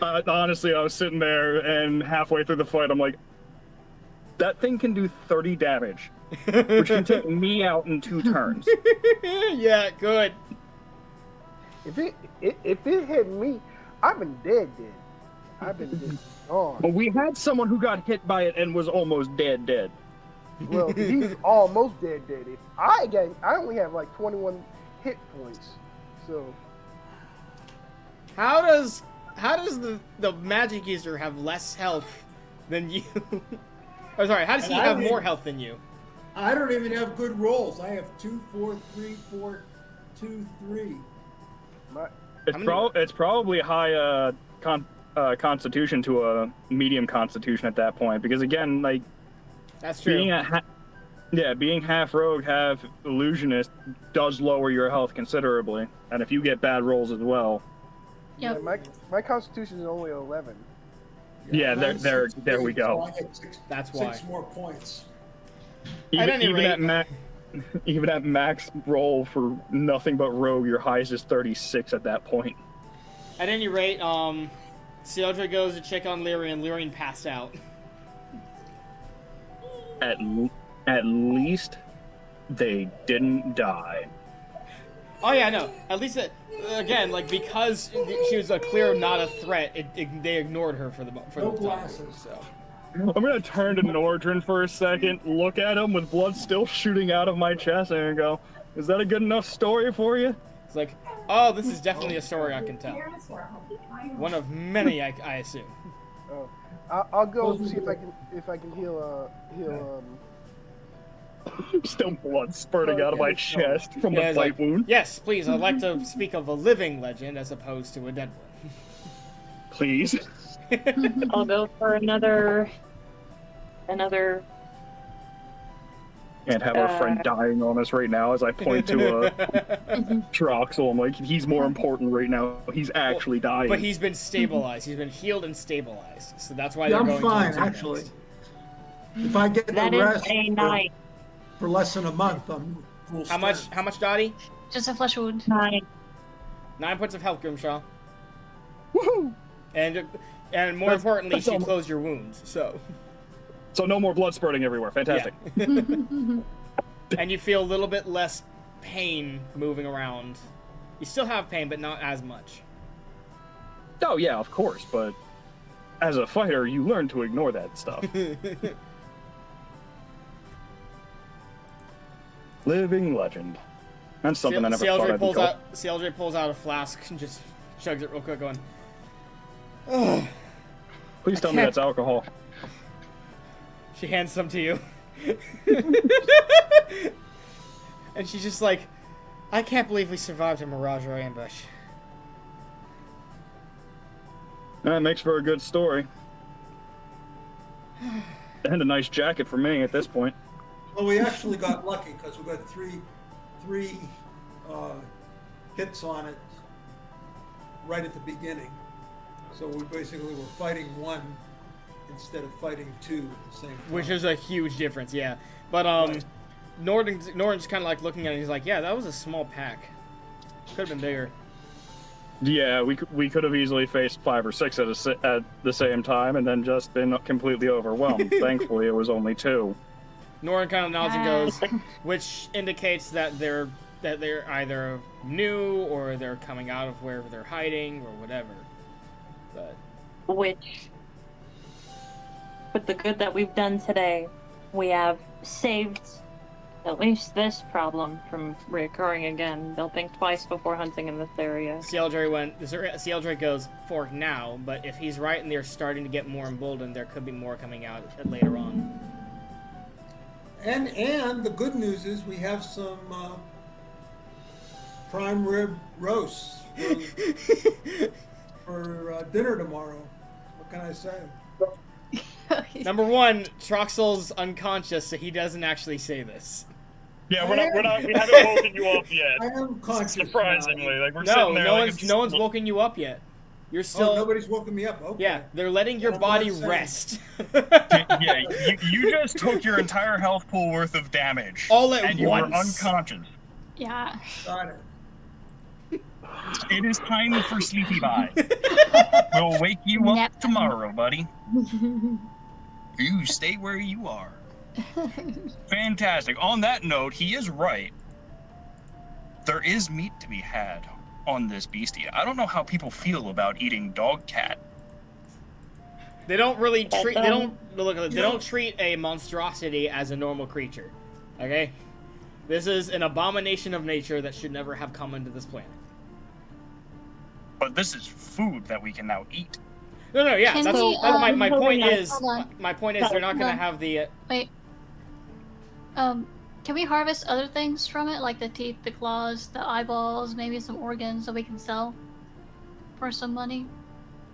Honestly, I was sitting there, and halfway through the fight, I'm like, that thing can do 30 damage, which can take me out in 2 turns. yeah, good. If it hit me, I've been dead. I've been just gone. But we had someone who got hit by it and was almost dead. Well, he's almost dead. If I only have like 21 hit points. So How does the magic user have less health than you? Oh, sorry. How does he And I have don't more even- health than you? I don't even have good rolls. I have 2, 4, 3, 4, 2, 3. my It's probably high constitution to a medium constitution at that point, because again, like That's true. being half rogue, half illusionist does lower your health considerably, and if you get bad rolls as well, Yep. my constitution is only 11. yeah, Mine's there 6, we so go. I get 6, That's why. 6 more points. At any rate- Even at max roll for nothing but rogue, your highest is 36 at that point. At any rate, Sealdra goes to check on Lyrian. Lyrian passed out. At least they didn't die. Oh yeah, no. At least, again, like because she was a clear not a threat, they ignored her for the No time. glasses. So I'm gonna turn to Nordrin for a second, look at him with blood still shooting out of my chest, and go, "Is that a good enough story for you?" it's like, oh, this is definitely a story I can tell. One of many, I assume. Oh, I'll go see if I can heal Still blood spurting out of my chest from Yeah, the it's bite like, wound. yes, please. I'd like to speak of a living legend as opposed to a dead one. Please. I'll go for another. Can't have our friend dying on us right now as I point to Troxel. I'm like, he's more important right now. He's actually dying. But he's been stabilized. He's been healed and stabilized. So that's why Yeah, they're I'm going fine, towards him actually. next. If I get That the is rest a 9. for less than a month, I'm full How much? strength. How much, Dottie? Just a flesh wound. 9. 9 points of health, Grimshaw. Woohoo! And more importantly, that's she almost- closed your wounds. So So no more blood spurting everywhere. Fantastic. and you feel a little bit less pain moving around. You still have pain, but not as much. Oh yeah, of course, but as a fighter, you learn to ignore that stuff. Living legend. That's something I never thought I'd be called. CLJ pulls out a flask and just chugs it real quick, going, "Ugh." Please tell me can't- that's alcohol. She hands some to you. And she's just like, I can't believe we survived a Mirager ambush. That makes for a good story. And a nice jacket for me at this point. Well, we actually got lucky because we got three hits on it right at the beginning. So we basically were fighting one instead of fighting two at the same time. Which is a huge difference, yeah. But Right. Norden's kind of like looking at it. He's like, yeah, that was a small pack. Could have been bigger. Yeah, we could have easily faced 5 or 6 at the same time and then just been completely overwhelmed. Thankfully, it was only 2. Norden kind of nods and goes, which indicates that they're either new or they're coming out of wherever they're hiding or whatever. But Which, with the good that we've done today, we have saved at least this problem from reoccurring again. They'll think twice before hunting in this area. CLJ goes for now, but if he's right and they're starting to get more emboldened, there could be more coming out later on. And the good news is we have some prime rib roasts for dinner tomorrow. What can I say? Number one, Troxel's unconscious, so he doesn't actually say this. Yeah, we haven't woken you up yet. I am conscious. Surprisingly, like we're No, sitting there. no one's woken you up yet. You're still. Oh, nobody's woken me up. Okay. Yeah, they're letting your Well, body let's say- rest. Yeah, you just took your entire health pool worth of damage. All at and you once. were unconscious. Yeah. Got it. It is time for sleepy bye. We'll wake you up Nap time. tomorrow, buddy. You stay where you are. Fantastic. On that note, he is right. There is meat to be had on this beastie. I don't know how people feel about eating dog cat. They don't really treat. They um, don't treat a monstrosity as a normal creature. Okay, this is an abomination of nature that should never have come into this planet. But this is food that we can now eat. No, yeah. Can That's we, my point hold on, is. hold on. My point is they're not going to Hold on. have the. Wait. Can we harvest other things from it, like the teeth, the claws, the eyeballs, maybe some organs that we can sell for some money?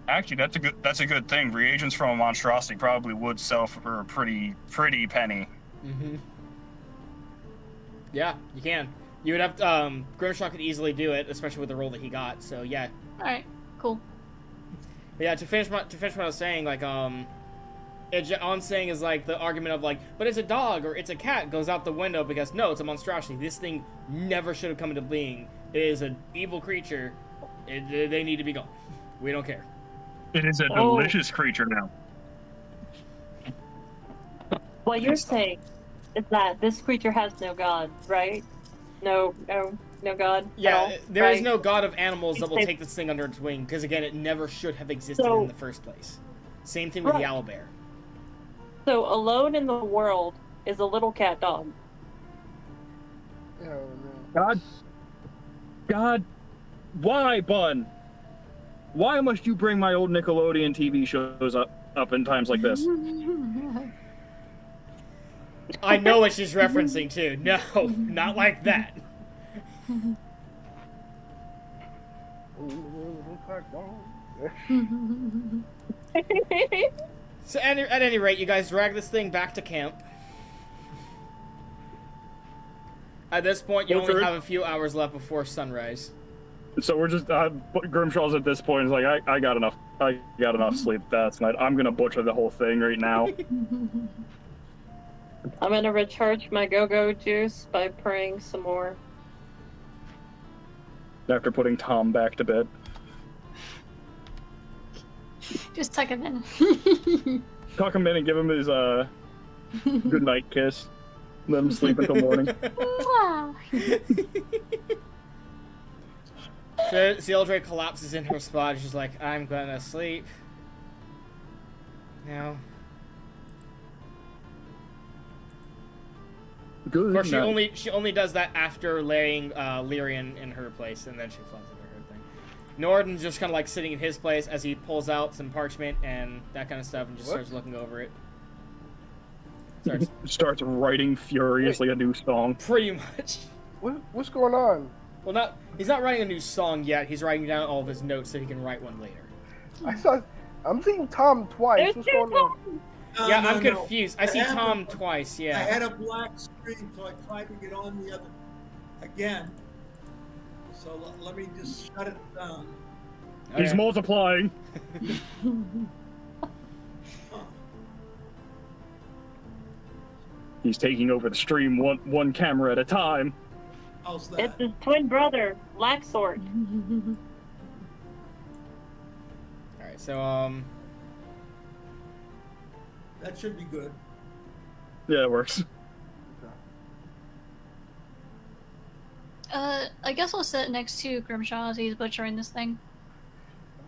Actually, that's a good thing. Reagents from a monstrosity probably would sell for a pretty penny. Mm-hmm. Yeah, you can. You would have Grimshaw could easily do it, especially with the role that he got. So yeah. All right, cool. But yeah, to finish what I was saying, like I'm saying is like the argument of like, but it's a dog or it's a cat goes out the window because no, it's a monstrosity. This thing never should have come into being. It is an evil creature. They need to be gone. We don't care. It is a delicious creature now. What you're saying is that this creature has no god, right? No god. Yeah, at all, there is right? no god of animals that will It's- take this thing under its wing because again, it never should have existed So- in the first place. Same thing with the Right. owlbear. So alone in the world is a little cat dog. Oh, no. God, why, Bun? Why must you bring my old Nickelodeon TV shows up in times like this? I know what she's referencing to. No, not like that. So at any rate, you guys drag this thing back to camp. At this point, you only have a few hours left before sunrise. So we're just Grimshaw's at this point is like I got enough sleep that night. I'm gonna butcher the whole thing right now. I'm gonna recharge my go-go juice by praying some more. After putting Tom back to bed. Just tuck him in. Tuck him in and give him his good night kiss. Let him sleep until morning. Wow. So Sealdre collapses in her spot. She's like, "I'm gonna sleep now." Good Of course, night. she only does that after laying Lyrian in her place, and then she flies into her thing. Norden's just kind of like sitting in his place as he pulls out some parchment and that kind of stuff, and just starts looking over it. Starts writing furiously a new song. Pretty much. What's going on? Well, he's not writing a new song yet. He's writing down all of his notes so he can write one later. I'm seeing Tom twice. What's going on? Yeah, No, I'm no. confused. I see had Tom a- twice, I yeah. had a black screen, so I tried to get on the other again. So let me just shut it down. He's Okay. multiplying. He's taking over the stream one camera at a time. How's It's that? his twin brother, Black Sword. All right, so That should be good. Yeah, it works. I guess I'll sit next to Grimshaw as he's butchering this thing.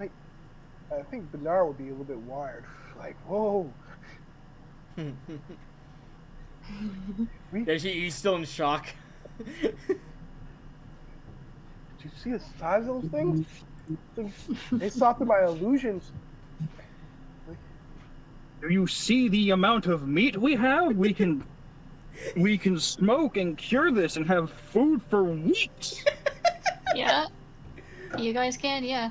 I think Bernard would be a little bit wired. Like, whoa. yeah, he's still in shock. Did you see the size of those things? They saw through my illusions. Do you see the amount of meat we have? We can smoke and cure this and have food for weeks. Yeah. You guys can, yeah.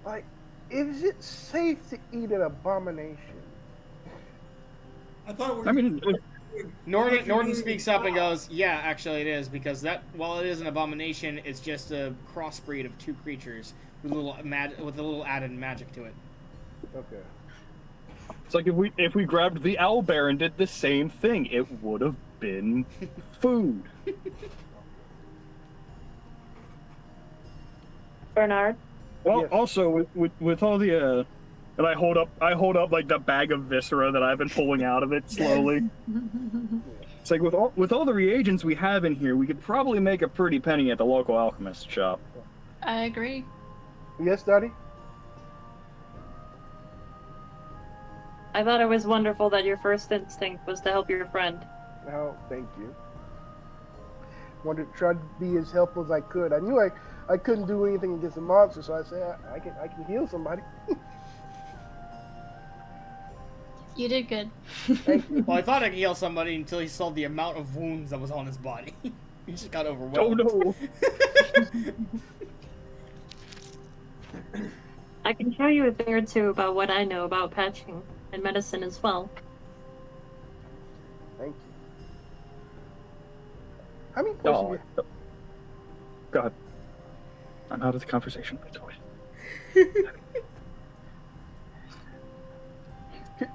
Like, is it safe to eat an abomination? I thought it was. I mean, Norden speaks up and goes, "Yeah, actually it is, because that while it is an abomination, it's just a crossbreed of two creatures with a little added magic to it." Okay. it's like if we grabbed the owlbear and did the same thing, it would have been food. Bernard. Well, Yes. also with all the and I hold up like the bag of viscera that I've been pulling out of it slowly. It's like with all the reagents we have in here, we could probably make a pretty penny at the local alchemist shop. I agree. Yes, Daddy? I thought it was wonderful that your first instinct was to help your friend. No, thank you. Wanted to try to be as helpful as I could. I knew I couldn't do anything against the monster, so I said I can heal somebody. You did good. Thank you. Well, I thought I could heal somebody until he saw the amount of wounds that was on his body. He just got Oh overwhelmed. no! I can show you a thing or two about what I know about patching and medicine as well. Thank you. How many points Oh, God. I'm out of the conversation. It's away.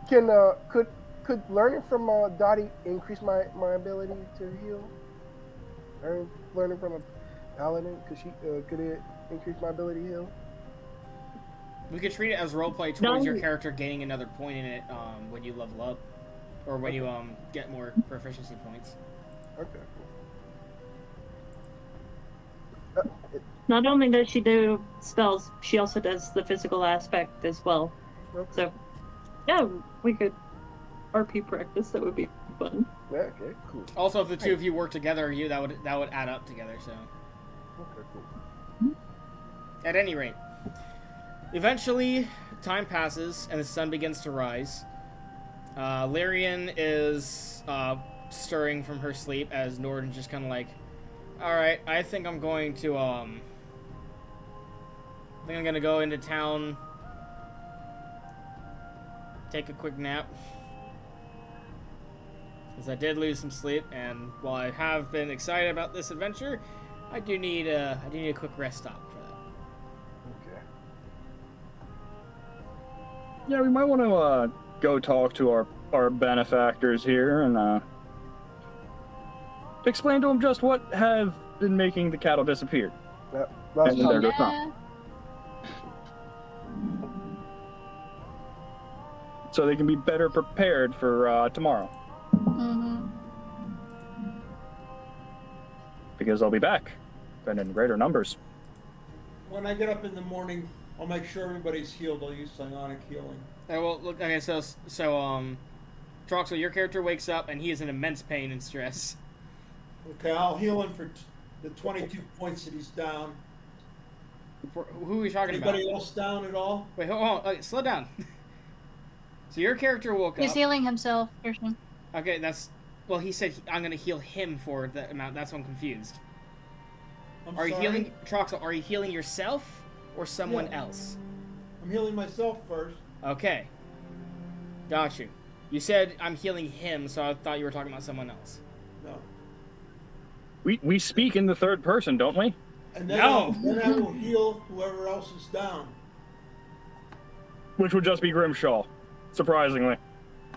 Could learning from Dottie increase my ability to heal? Learning from a paladin, could it increase my ability to heal? We could treat it as roleplay towards your character gaining another point in it when you level up, or when you get more proficiency points. Okay. Not only does she do spells, she also does the physical aspect as well. Okay. So, yeah, we could RP practice. That would be fun. Yeah, okay, cool. Also, if the two of you work together, that would add up together. So, Okay, cool. at any rate, eventually time passes and the sun begins to rise. Lyrian is stirring from her sleep as Norden just kind of like, all right, I think I'm going to go into town, take a quick nap, because I did lose some sleep, and while I have been excited about this adventure, I do need a quick rest stop for that. Okay. Yeah, we might want to go talk to our benefactors here and explain to them just what have been making the cattle disappear. Last And there goes Yeah. So they can be better prepared for tomorrow. Mm-hmm. Because I'll be back, and in greater numbers. When I get up in the morning, I'll make sure everybody's healed. I'll use psionic healing. Well, look. Okay, so Troxel, your character wakes up and he is in immense pain and stress. Okay, I'll heal him for the 22 points that he's down. Who are we talking Anybody about? else down at all? Wait, hold on. Okay, slow down. So your character woke He's up. healing himself, Kirsten. Okay, well, he said I'm gonna heal him for that amount. That's why I'm confused. I'm Are you sorry. healing Troxel? Are you healing yourself or someone Yeah. else? I'm healing myself first. Okay. Got you. You said I'm healing him, so I thought you were talking about someone else. No. We speak in the third person, don't we? And then, No. then I will heal whoever else is down. Which would just be Grimshaw, surprisingly.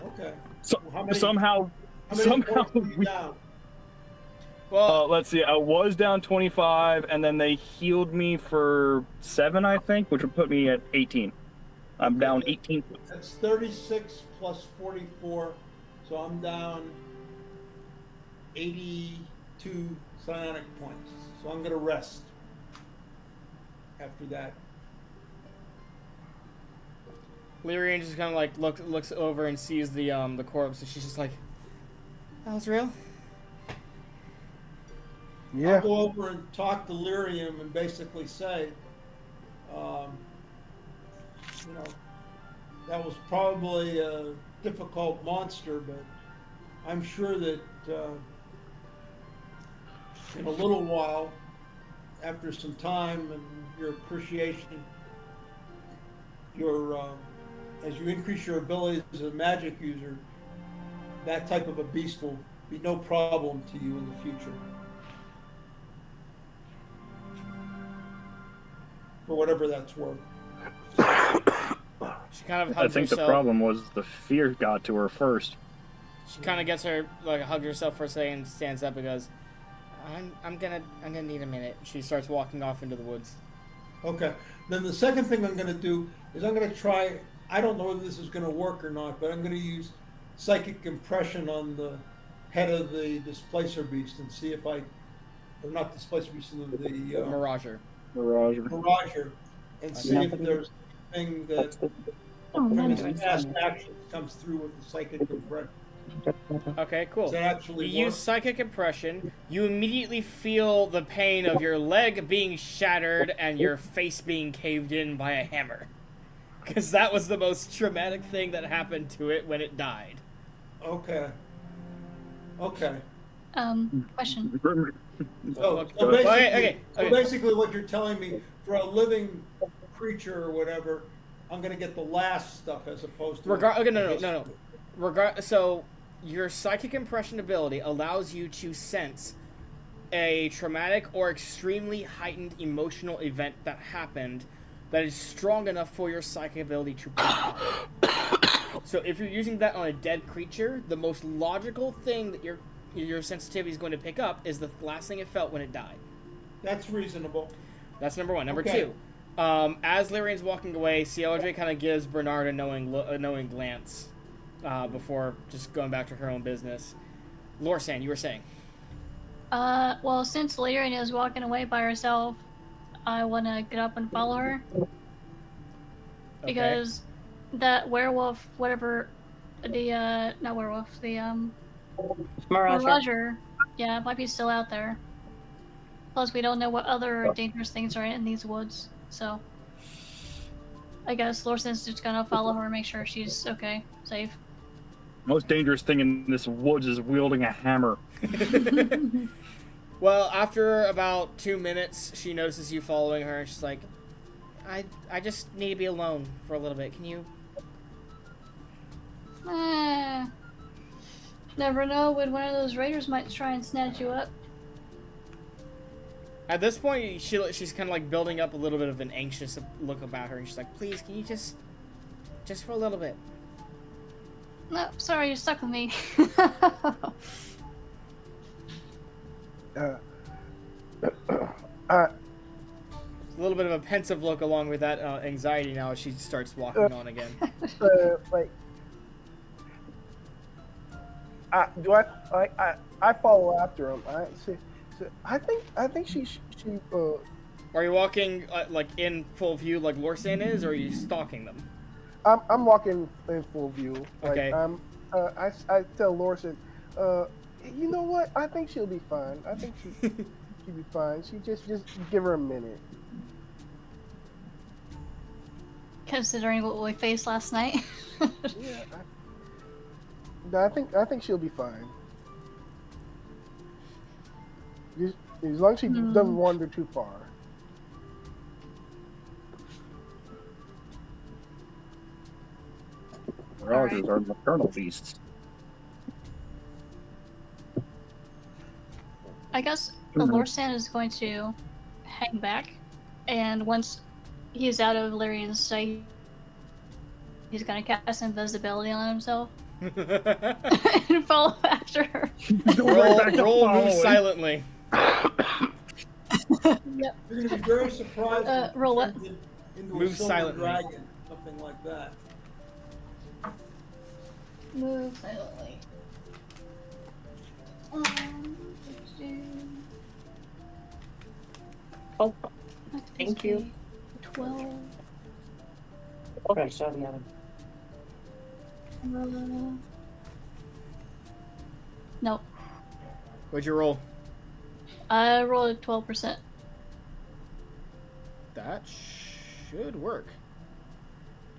Okay. So, Well, how many- somehow, How many somehow, points are you down? Well, let's see. I was down 25, and then they healed me for 7, I think, which would put me at 18. I'm down 18 points. That's 36 plus 44, so I'm down 82 psionic points. So I'm gonna rest after that. Lyrian just kind of like looks over and sees the corpse, and she's just like, "That was real." Yeah. I'll go over and talk to Lyrium and basically say, you know, that was probably a difficult monster, but I'm sure that in a little while, after some time and your appreciation, your as you increase your abilities as a magic user, that type of a beast will be no problem to you in the future. For whatever that's worth. She kind of I hugs think herself. the problem was the fear got to her first. She kind of gets her like hugs herself for a second, stands up and goes, I'm gonna need a minute." She starts walking off into the woods. Okay. Then the second thing I'm going to do is I'm going to try. I don't know whether this is going to work or not, but I'm going to use psychic impression on the head of the displacer beast and see if or not displacer beast, the Mirager. Mirager, and see if there's anything that from his past actions comes through with the psychic impression. Okay, cool. Does that actually You work? use psychic impression. You immediately feel the pain of your leg being shattered and your face being caved in by a hammer. Because that was the most traumatic thing that happened to it when it died. Okay. Okay. Question. So Okay, basically, okay. basically what you're telling me, for a living creature or whatever, I'm going to get the last stuff as opposed to... Okay, no. So, your psychic impression ability allows you to sense a traumatic or extremely heightened emotional event that happened that is strong enough for your psychic ability to pick up. So if you're using that on a dead creature, the most logical thing that your sensitivity is going to pick up is the last thing it felt when it died. That's reasonable. That's number one. Number Okay. two, as Lyrian's walking away, CLJ kind of gives Bernard a knowing glance before just going back to her own business. Lorsan, you were saying? Well, since Lyrian is walking away by herself, I want to get up and follow her. Because that werewolf, whatever, not werewolf, the, Mirager, yeah, it might be still out there. Plus, we don't know what other dangerous things are in these woods, so... I guess Lorsan's just gonna follow her and make sure she's okay, safe. Most dangerous thing in this woods is wielding a hammer. Well, after about 2 minutes, she notices you following her, and she's like, I just need to be alone for a little bit. Can you? Never know when one of those raiders might try and snatch you up. At this point, she's kind of like building up a little bit of an anxious look about her, and she's like, please, can you just for a little bit? No, sorry, you're stuck with me. A little bit of a pensive look along with that anxiety now as she starts walking on again. Like, I follow after him. I think she. Are you walking like in full view like Lorsan is, or are you stalking them? I'm walking in full view. Like, Okay. I tell Lorsan, you know what? I think she'll be fine. I think she'll be fine. She just give her a minute. Considering what we faced last night. Yeah. I think she'll be fine. Just, as long as she doesn't wander too far. Mirages are nocturnal beasts. I guess Lorsan is going to hang back, and once he's out of Lyrian's sight, he's gonna cast invisibility on himself and follow after her. roll move silently. Yep. You're gonna be very surprised. when he roll what? turns into Move a silver silently. dragon, something like that. Move silently. Oh, thank you. 12. Okay, 7. Nope. What'd you roll? I rolled 12%. That should work.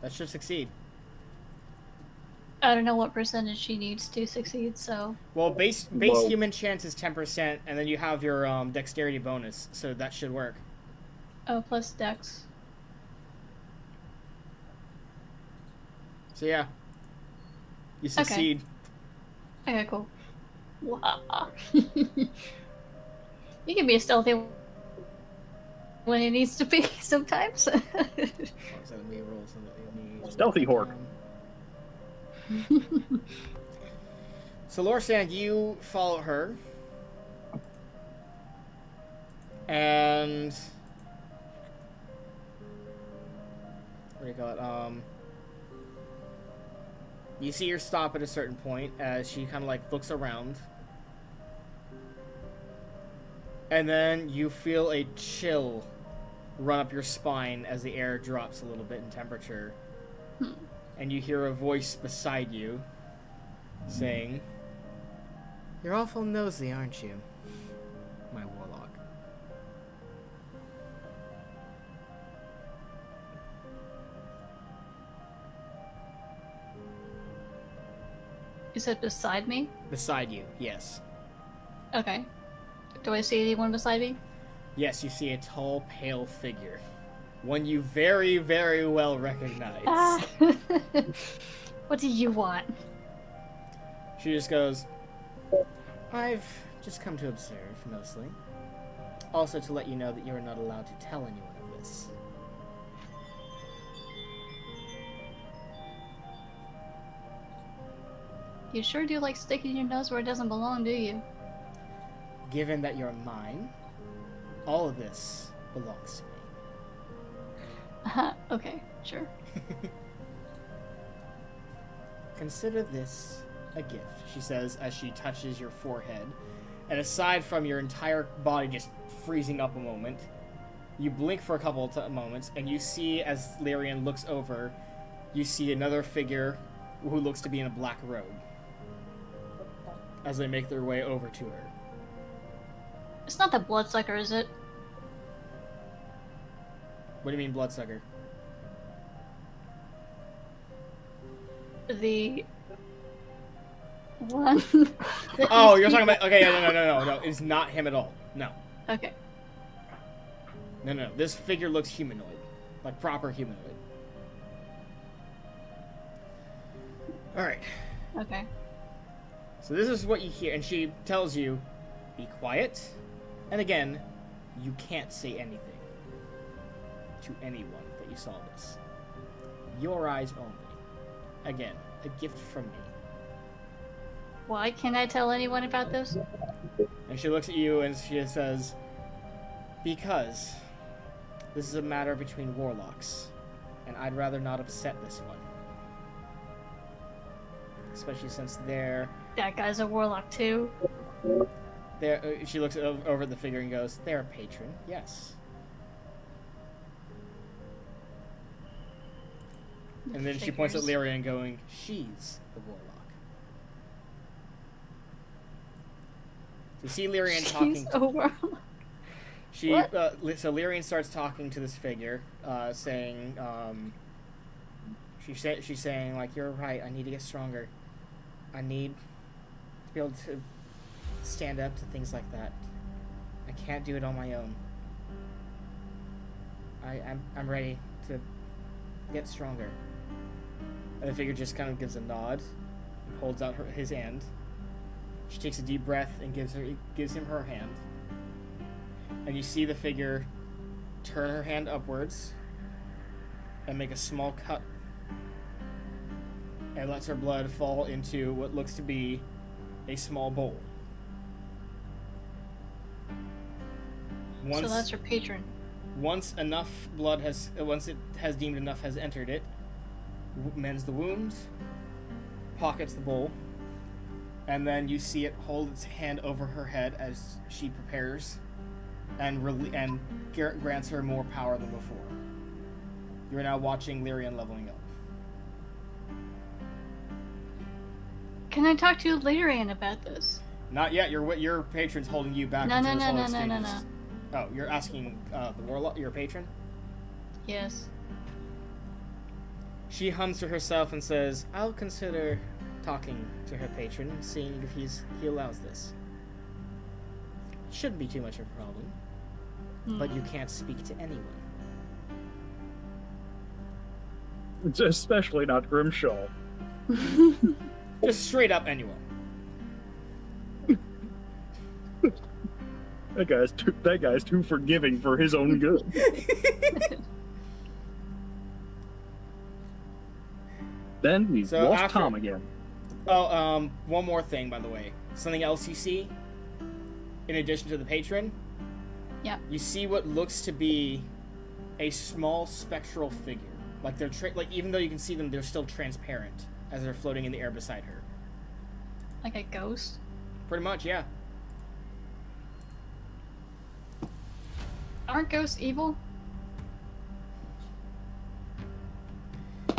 That should succeed. I don't know what percentage she needs to succeed, so. Well, base Whoa. human chance is 10%, and then you have your dexterity bonus, so that should work. Oh, plus dex. So yeah, you succeed. Okay, cool. Wow. You can be stealthy when it needs to be sometimes. So let me roll something. Stealthy horde. So Lorsan, you follow her, and what do you call it? You see her stop at a certain point as she kind of like looks around, and then you feel a chill run up your spine as the air drops a little bit in temperature, and you hear a voice beside you saying, "You're awful nosy, aren't you, my warlock?" You said beside me? Beside you, yes. Okay. Do I see anyone beside me? Yes, you see a tall, pale figure. One you very, very well recognize. Ah. What do you want? She just goes, "I've just come to observe, mostly. Also to let you know that you are not allowed to tell anyone of this." You sure do like sticking your nose where it doesn't belong, do you? Given that you're mine, all of this belongs to me. Okay, sure. Consider this a gift, she says as she touches your forehead. And aside from your entire body just freezing up a moment, you blink for a couple of moments, and you see, as Lyrian looks over, you see another figure who looks to be in a black robe as they make their way over to her. It's not the bloodsucker, is it? What do you mean, bloodsucker? The one. Oh, you're talking about... Okay, no. It's not him at all. No. Okay. No. This figure looks humanoid. Like, proper humanoid. Alright. Okay. So this is what you hear, and she tells you, be quiet, and again, you can't say anything to anyone that you saw this. Your eyes only. Again, a gift from me. Why can't I tell anyone about this? And she looks at you and she says, because this is a matter between warlocks, and I'd rather not upset this one. Especially since they're... That guy's a warlock too. She looks over at the figure and goes, they're a patron, yes. And then she points at Lyrian going, she's the warlock. So you see Lyrian talking... She's a warlock. So Lyrian starts talking to this figure, saying, she's saying, like, you're right, I need to get stronger. I need to be able to stand up to things like that. I can't do it on my own. I'm ready to get stronger. And the figure just kind of gives a nod, holds out his hand. She takes a deep breath and gives him her hand. And you see the figure turn her hand upwards and make a small cut, and lets her blood fall into what looks to be a small bowl. So that's her patron. Once it has deemed enough has entered it, mends the wounds, pockets the bowl, and then you see it hold its hand over her head as she prepares, and grants her more power than before. You are now watching Lyrian leveling up. Can I talk to Lyrian about this? Not yet. Your patron's holding you back. No, until no, this no, whole no, no, no, exchange is- no. Oh, you're asking the warlock, your patron? Yes. She hums to herself and says, "I'll consider talking to her patron, seeing if he allows this. Shouldn't be too much of a problem, but you can't speak to anyone." It's especially not Grimshaw. Just straight up anyone. That guy's too forgiving for his own good. Then we've So lost after- Tom again. Oh, one more thing, by the way. Something else you see, in addition to the patron. Yeah. You see what looks to be a small spectral figure. Like they're even though you can see them, they're still transparent as they're floating in the air beside her. Like a ghost? Pretty much, yeah. Aren't ghosts evil?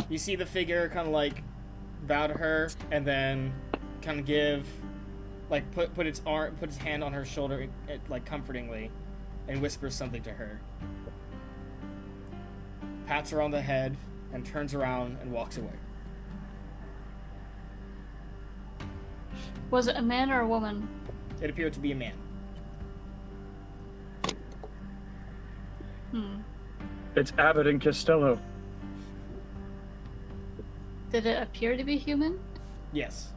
You see the figure kind of like bow to her and then kind of give, like put its hand on her shoulder, like comfortingly, and whispers something to her. Pats her on the head and turns around and walks away. Was it a man or a woman? It appeared to be a man. It's Abbott and Costello. Did it appear to be human? Yes.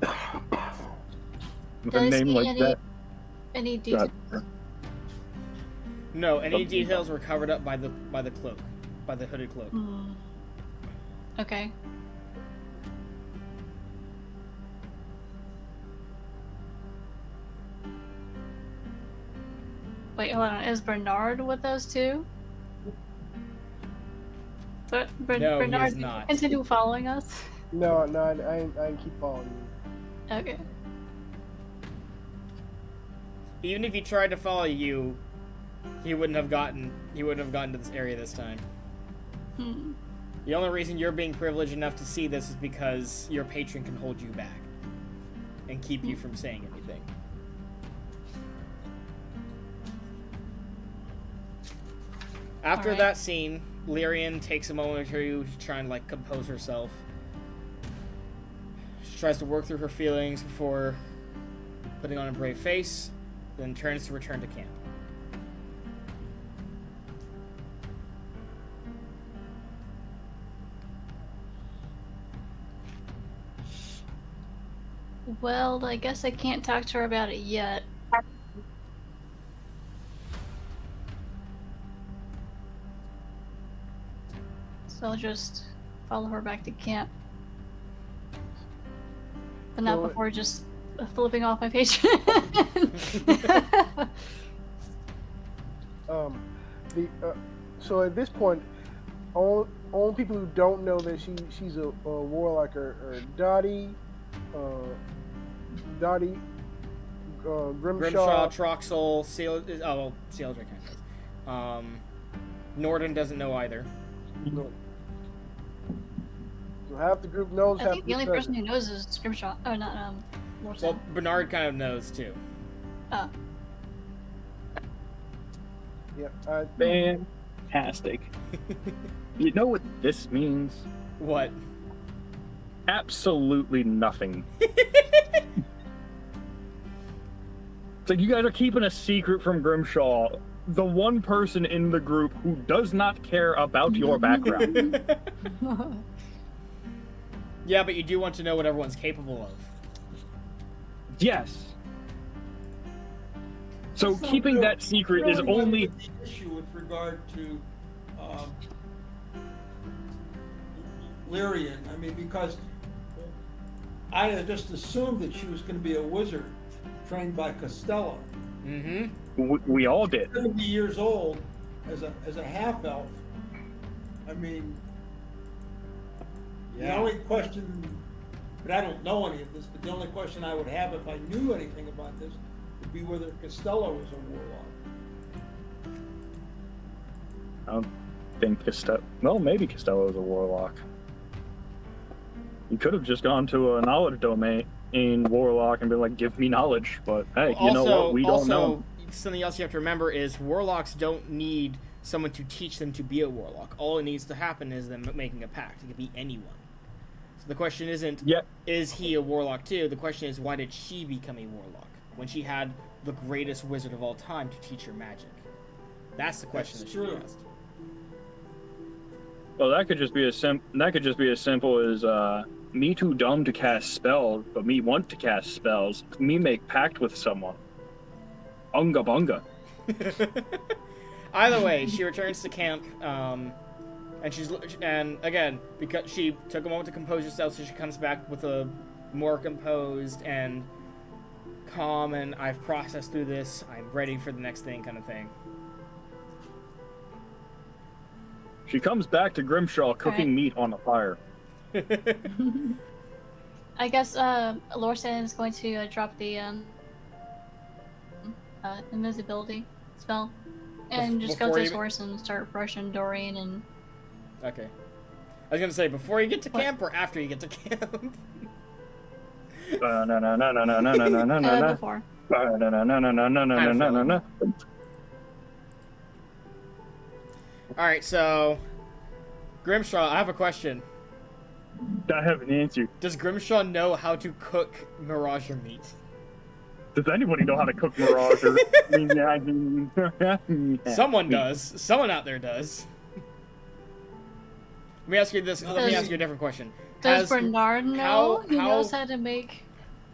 With Did a I name see like that. Any details? No, any details were covered up by the cloak, by the hooded cloak. Okay. Wait, hold on. Is Bernard with us too? But No, he Bernard, is not. continue following us. No, I ain't keep following you. Okay. Even if he tried to follow you, he wouldn't have gotten to this area this time. The only reason you're being privileged enough to see this is because your patron can hold you back and keep you from saying anything. After Alright. that scene, Lyrian takes a moment or two to try and like compose herself. She tries to work through her feelings before putting on a brave face, then turns to return to camp. Well, I guess I can't talk to her about it yet. So I'll just follow her back to camp. But not So- before just flipping off my patron. So at this point, all people who don't know that she's a warlock are Dottie, Grimshaw, Grimshaw. Troxel, Seal. Oh, well, Sealdra kind of does. Norden doesn't know either. So half the group knows. I half think the only group person who knows is Scrimshaw. Oh, not Morton. Well, Bernard kind of knows too. Oh. doesn't. Yeah. Fantastic. You know what this means? What? Absolutely nothing. It's like you guys are keeping a secret from Grimshaw, the one person in the group who does not care about your background. Yeah, but you do want to know what everyone's capable of. Yes. So That's not keeping real- that secret is really only. the issue with regard to Lyrian. I mean, because I had just assumed that she was going to be a wizard trained by Costello. Mm-hmm. We all did. 70 years old as a half elf. I mean, the only question, but I don't know any of this, but the only question I would have if I knew anything about this would be whether Costello was a warlock. I don't think Costello. Well, maybe Costello is a warlock. You could have just gone to a knowledge domain in warlock and been like, "Give me knowledge." But hey, you know what? We don't know. Something else you have to remember is warlocks don't need someone to teach them to be a warlock. All it needs to happen is them making a pact. It could be anyone. So the question isn't, is he a warlock too? The question is, why did she become a warlock when she had the greatest wizard of all time to teach her magic? That's the question that should be asked. Well, that could just be as simple as me too dumb to cast spells, but me want to cast spells. Me make pact with someone. Unga bunga. Either way, she returns to camp, and again, because she took a moment to compose herself, so she comes back with a more composed and calm, and I've processed through this, I'm ready for the next thing kind of thing. She comes back to Grimshaw cooking meat on the fire. I guess Lorsan is going to drop the invisibility spell and just go to his horse and start brushing Dorian and. Okay. I was gonna say before you get to camp or after you get to camp. Before. Alright, so Grimshaw, I have a question. I have an answer. Does Grimshaw know how to cook Mirager meat? Does anybody know how to cook Mirager? Someone does. Someone out there does. Let me ask you this. Let me ask you a different question. Does Bernard know? He how- knows how to make.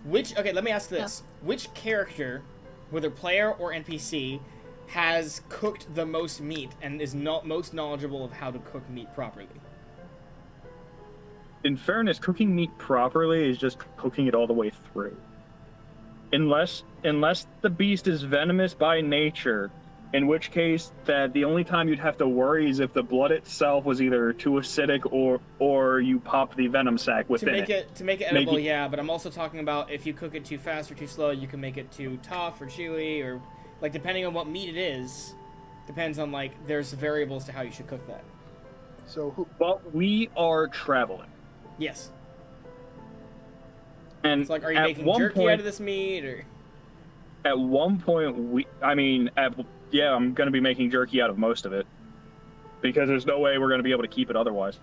Okay, let me ask this. Which character, whether player or NPC, has cooked the most meat and is most knowledgeable of how to cook meat properly? In fairness, cooking meat properly is just cooking it all the way through. Unless the beast is venomous by nature, in which case that the only time you'd have to worry is if the blood itself was either too acidic or you pop the venom sac within To make it edible, yeah, but I'm also talking about if you cook it too fast or too slow, you can make it too tough or chewy, or like depending on what meat it is, depends on like there's variables to how you should cook that. So But we are traveling. Yes. And It's like, are you making jerky out of this meat, or? At one point, I'm going to be making jerky out of most of it. Because there's no way we're going to be able to keep it otherwise.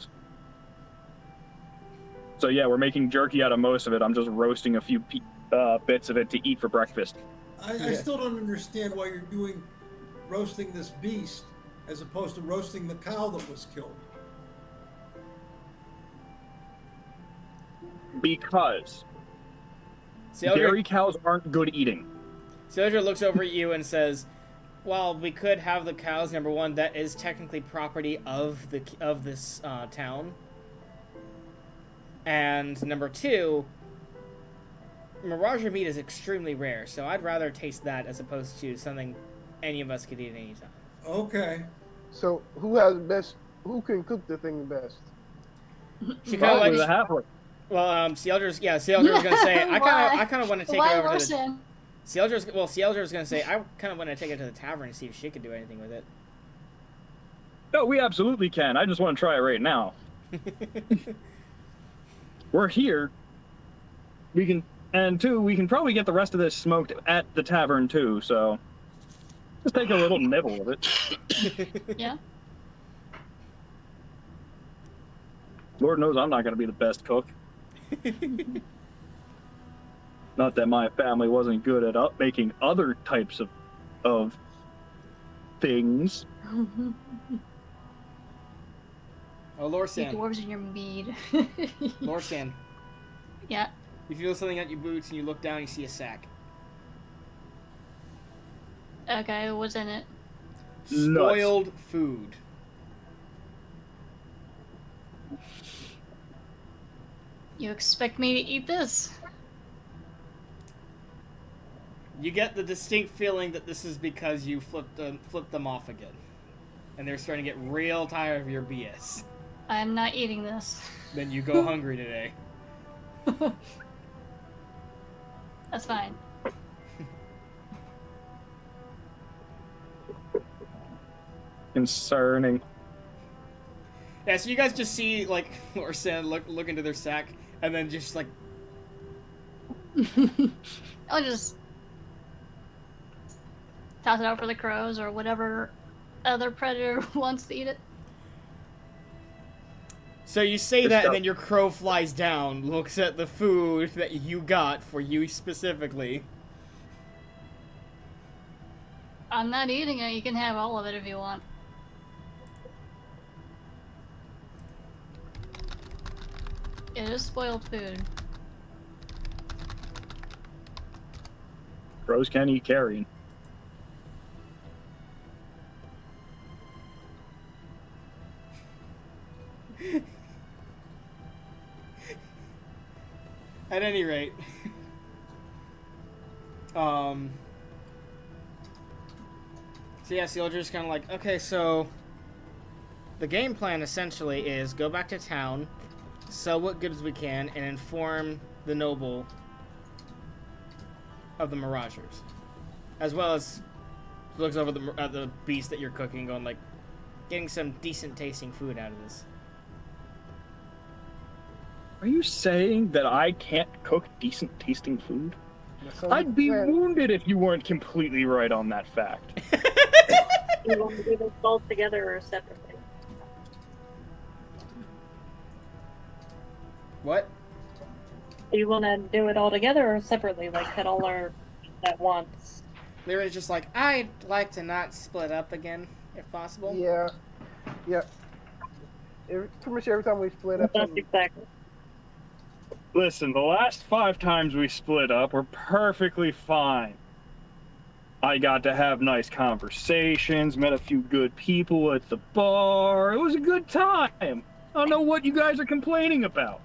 So yeah, we're making jerky out of most of it. I'm just roasting a few bits of it to eat for breakfast. I still don't understand why you're roasting this beast as opposed to roasting the cow that was killed. Because Sailor dairy cows aren't good eating. looks over at you and says, "Well, we could have the cows. Number one, that is technically property of this town. And number two, Mirager meat is extremely rare, so I'd rather taste that as opposed to something any of us could eat at any time." Okay. So who can cook the thing best? She kind of Probably like. the halfway. Well, Cieldra's gonna say, I kind of want to take Why it over to Lorsan? Cieldra's gonna say, I kind of want to take it to the tavern and see if she could do anything with it. No, we absolutely can. I just want to try it right now. We're here. We can probably get the rest of this smoked at the tavern too, so just take a little nibble of it. Yeah. Lord knows I'm not going to be the best cook. Not that my family wasn't good at making other types of things. Oh, You Lorsan. dwarves and your mead. Lorsan. Yeah. You feel something at your boots and you look down and you see a sack. Okay, what's in it? Spoiled food. You expect me to eat this? You get the distinct feeling that this is because you flipped them off again. And they're starting to get real tired of your BS. I'm not eating this. Then you go hungry today. That's fine. Concerning. Yeah, so you guys just see, like, Orson look into their sack, and then just, like... I'll just toss it out for the crows or whatever other predator wants to eat it. So you say that, and then your crow flies down, looks at the food that you got for you specifically. I'm not eating it. You can have all of it if you want. It is spoiled food. Crows can eat carrion. At any rate, so yeah, Sealdra's kind of like, okay, so the game plan essentially is go back to town, sell what goods we can, and inform the noble of the Miragers, as well as looks over at the beast that you're cooking, going like, getting some decent tasting food out of this. Are you saying that I can't cook decent tasting food? That's all I'd you be said. wounded if you weren't completely right on that fact. You want to do this all together or separately? What? Do you want to do it all together or separately, like cut all our at once? Lyra's just like, I'd like to not split up again, if possible. Yeah. Pretty much every time we split up, That's something- exactly. Listen, the last 5 times we split up were perfectly fine. I got to have nice conversations, met a few good people at the bar. It was a good time. I don't know what you guys are complaining about.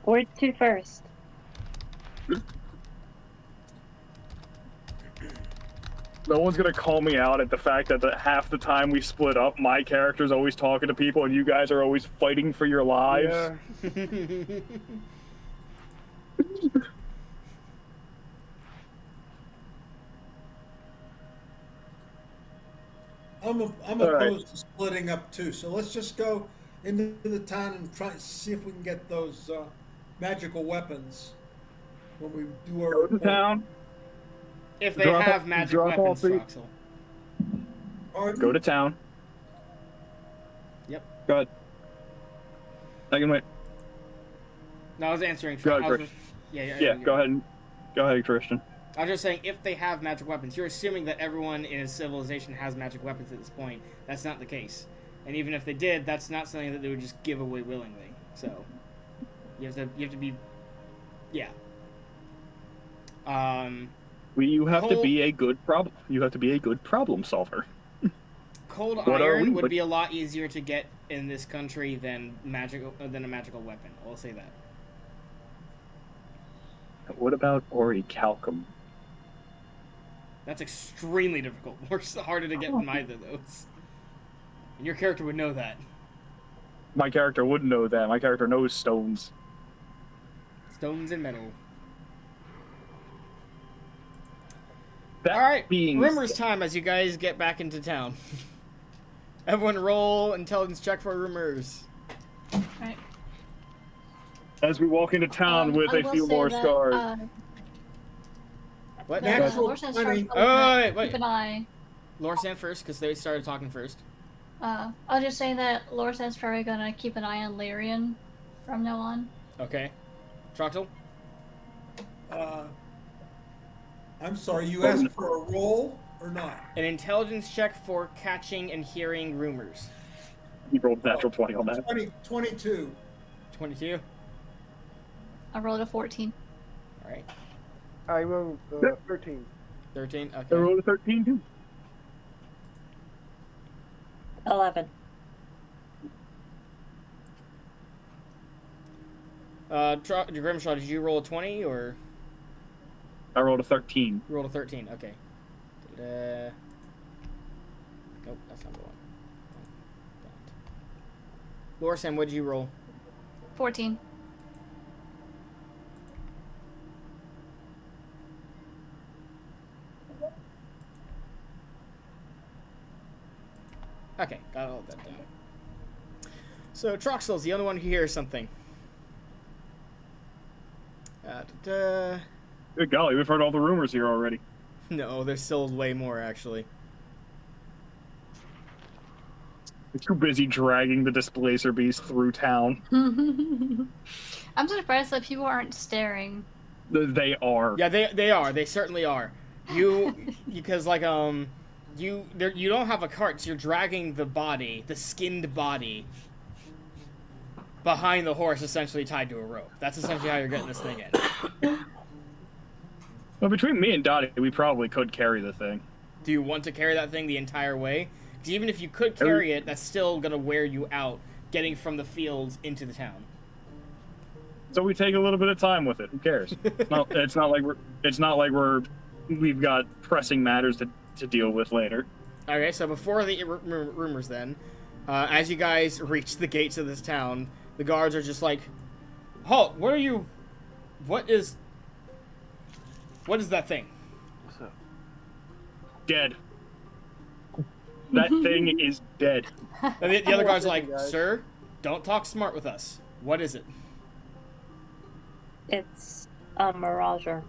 Where to first? No one's gonna call me out at the fact that half the time we split up, my character's always talking to people and you guys are always fighting for your lives. Yeah. I'm All right. opposed to splitting up too. So let's just go into the town and try see if we can get those magical weapons when we do our Go to town, If they Drop- have magic drop all weapons, three. Troxel. Pardon? go to town. Yep. Go ahead. I can wait. No, I was answering. Go I ahead, was Chris. just- Yeah, go ahead. Go ahead, Christian. I was just saying, if they have magic weapons, you're assuming that everyone in a civilization has magic weapons at this point. That's not the case. And even if they did, that's not something that they would just give away willingly. So, you have to be, yeah. You have to Cold- be a good problem. You have to be a good problem solver. Cold What are iron we? would What- be a lot easier to get in this country than a magical weapon. I'll say that. What about orichalcum? That's extremely difficult. Works harder to get than either of those. And your character would know that. My character wouldn't know that. My character knows stones. Stones and metal. That All right, being rumors said- time as you guys get back into town. Everyone roll intelligence check for rumors. Right. As we walk into town with I a will few say more that, scars. What? That, Natural Lorsan's 20. first, Oh, wait. keep an eye. Lorsan first, because they started talking first. I'll just say that Lorsan's probably gonna keep an eye on Lyrian from now on. Okay. Troxel? I'm sorry, you asked for a roll or not? An intelligence check for catching and hearing rumors. He rolled natural 20 on that. 22. 22. I rolled a 14. All right. I rolled 13. 13? I Okay. rolled a 13 too. 11. Grimshaw, did you roll a 20 or I rolled a 13. you rolled a 13? Okay. Nope, that's not the one. Lorsan, what did you roll? 14. Okay, got all of that down. So Troxel's the only one who hears something. Good golly, we've heard all the rumors here already. No, there's still way more actually. We're too busy dragging the displacer beast through town. I'm surprised that people aren't staring. They are. Yeah, they are. They certainly are. Because like you don't have a cart, so you're dragging the body, the skinned body, behind the horse, essentially tied to a rope. That's essentially how you're getting this thing in. Well, between me and Dottie, we probably could carry the thing. Do you want to carry that thing the entire way? Because even if you could carry it, that's still gonna wear you out, getting from the fields into the town. So we take a little bit of time with it. Who cares? It's not like we've got pressing matters to deal with later. Okay, so before the rumors then, as you guys reach the gates of this town, the guards are just like, halt, what is that thing? What's up? Dead. That thing is dead. And the other guards are like, Guys. sir, don't talk smart with us. What is it? It's a mirager.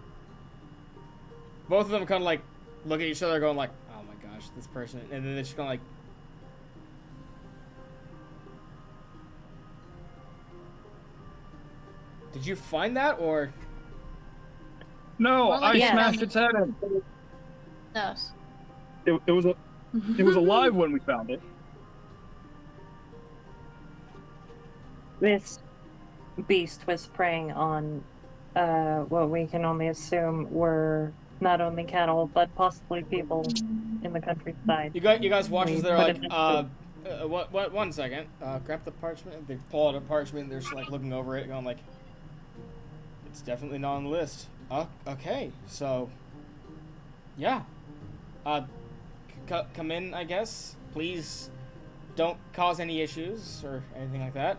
Both of them kind of like look at each other going like, oh my gosh, this person, and then they're just going like, did you find that or? No, More like I Yeah. smashed its head in. No. It was alive when we found it. This beast was preying on what we can only assume were not only cattle, but possibly people in the countryside. You guys watch as they're We like, put it what? 1 second. Grab the parchment. They pull out a parchment. And they're just like looking over it, going like, it's definitely not on the list. Okay, so, yeah. Come in, I guess. Please, don't cause any issues or anything like that.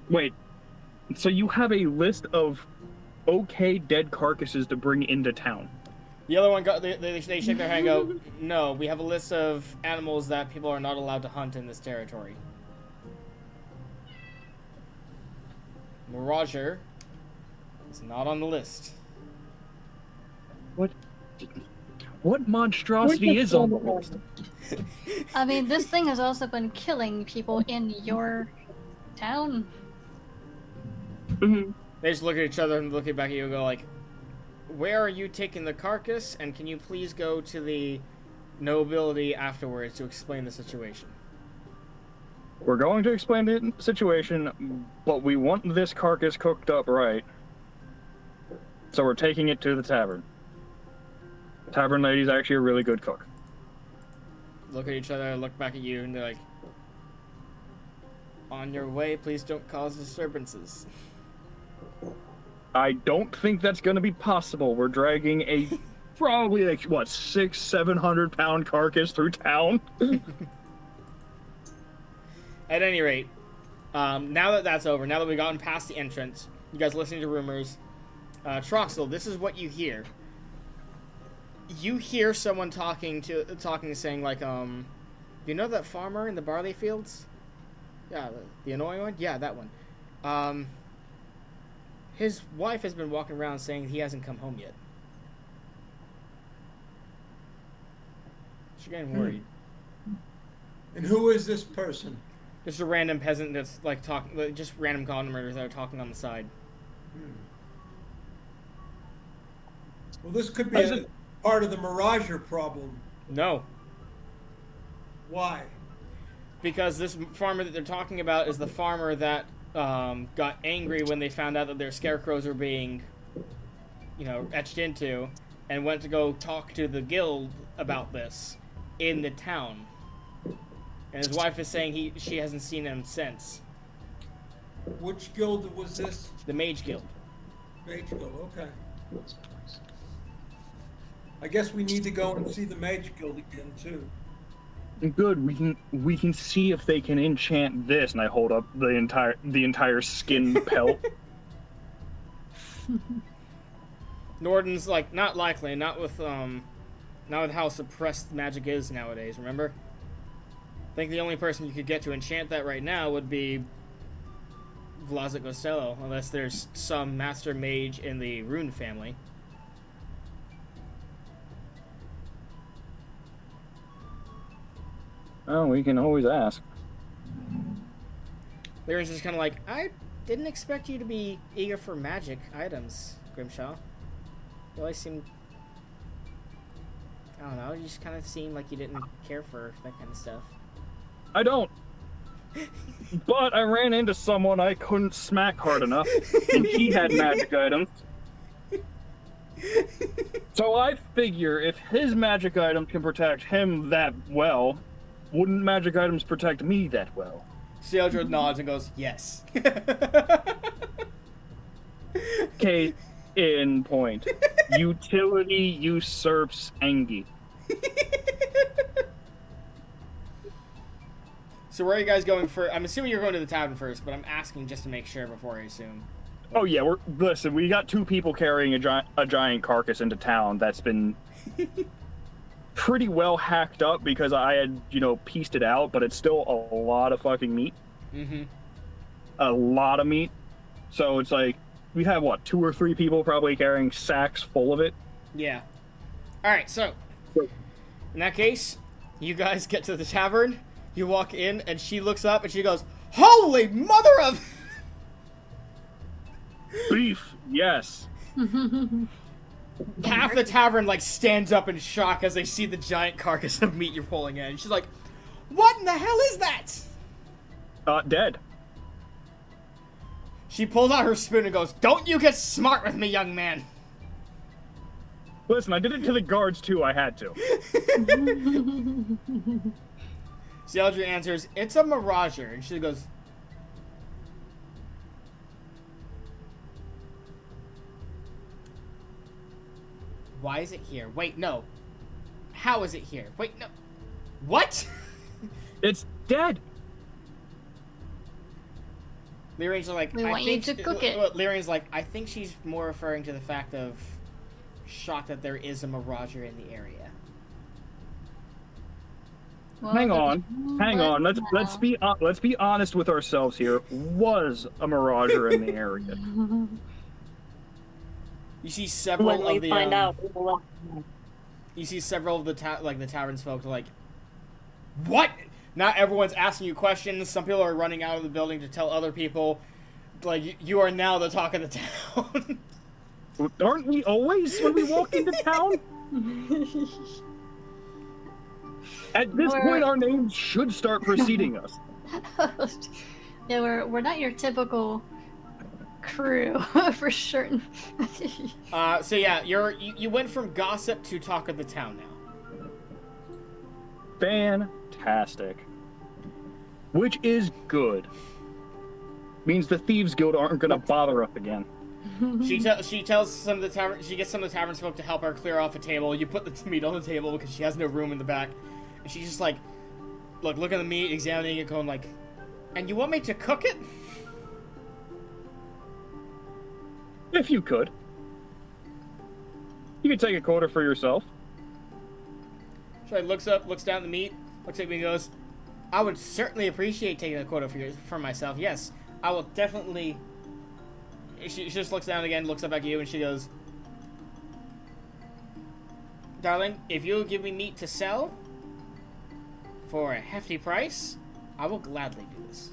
Wait, so you have a list of okay dead carcasses to bring into town? The other one, they shake their head and go, no, we have a list of animals that people are not allowed to hunt in this territory. Mirager is not on the list. What monstrosity is on the list? I mean, this thing has also been killing people in your town. They just look at each other and look back at you and go like, where are you taking the carcass? And can you please go to the nobility afterwards to explain the situation? We're going to explain the situation, but we want this carcass cooked up right. So we're taking it to the tavern. The tavern lady's actually a really good cook. Look at each other, look back at you, and they're like, on your way, please don't cause disturbances. I don't think that's going to be possible. We're dragging a probably like, what, 600-700 pound carcass through town? At any rate, now that that's over, now that we've gotten past the entrance, you guys listening to rumors, Troxel, this is what you hear. You hear someone talking, saying like, you know that farmer in the barley fields? Yeah, the annoying one? Yeah, that one. His wife has been walking around saying he hasn't come home yet. She's getting worried. And who is this person? Just a random peasant that's like talking, just random conmurders that are talking on the side. Well, this could be a part of the Mirager problem. No, Why? because this farmer that they're talking about is the farmer that got angry when they found out that their scarecrows were being etched into, and went to go talk to the guild about this in the town. And his wife is saying she hasn't seen him since. Which guild was this? The Mage Guild. Mage Guild, okay. I guess we need to go and see the Mage Guild again too. Good. We can see if they can enchant this, and I hold up the entire skin pelt. Norden's like, not likely, not with how suppressed magic is nowadays, remember? I think the only person you could get to enchant that right now would be Vlasic Costello, unless there's some master mage in the Rune family. Oh, we can always ask. Lyran's just kind of like, I didn't expect you to be eager for magic items, Grimshaw. You always seem... I don't know, you just kind of seemed like you didn't care for that kind of stuff. I don't. But I ran into someone I couldn't smack hard enough, and he had magic items. So I figure if his magic item can protect him that well, wouldn't magic items protect me that well? Sealdra nods and goes, yes. Case in point. Utility usurps Engi. So where are you guys going for? I'm assuming you're going to the tavern first, but I'm asking just to make sure before I assume. Oh yeah, listen, we got two people carrying a giant carcass into town that's been pretty well hacked up because I had, pieced it out, but it's still a lot of fucking meat. Mm-hmm. A lot of meat. So it's like, we have, 2 or 3 people probably carrying sacks full of it? Yeah. Alright, so, in that case, you guys get to the tavern, you walk in, and she looks up and she goes, holy mother of... Beef, yes. Half the tavern, stands up in shock as they see the giant carcass of meat you're pulling in. And she's like, what in the hell is that? Dead. She pulls out her spoon and goes, don't you get smart with me, young man. Listen, I did it to the guards too, I had to. Sealdra answers, it's a mirager. And she goes, why is it here? Wait, no. How is it here? Wait, no. What? It's dead. Lyrian's like, We want you to cook it. Lyrian's like, I think she's more referring to the fact of shock that there is a mirager in the area. Well, hang on. Let's be honest with ourselves here. Was a mirager in the area? You see several When of we the find out, you see several of the the tavern's folk like, what? Not everyone's asking you questions. Some people are running out of the building to tell other people, like, you are now the talk of the town. Aren't we always when we walk into town? At this point, our names should start preceding us. Yeah, we're not your typical crew for certain. So yeah, you went from gossip to talk of the town now. Fantastic. Which is good. Means the Thieves Guild aren't gonna bother us again. She tells some of the tavern. She gets some of the tavern folk to help her clear off a table. You put the meat on the table because she has no room in the back, and she's just like, look at the meat, examining it, going like, and you want me to cook it? If you could. You could take a quarter for yourself. She looks up, looks down at the meat, looks at me and goes, I would certainly appreciate taking a quota for myself. Yes, I will definitely. She just looks down again, looks up at you, and she goes, darling, if you'll give me meat to sell for a hefty price, I will gladly do this.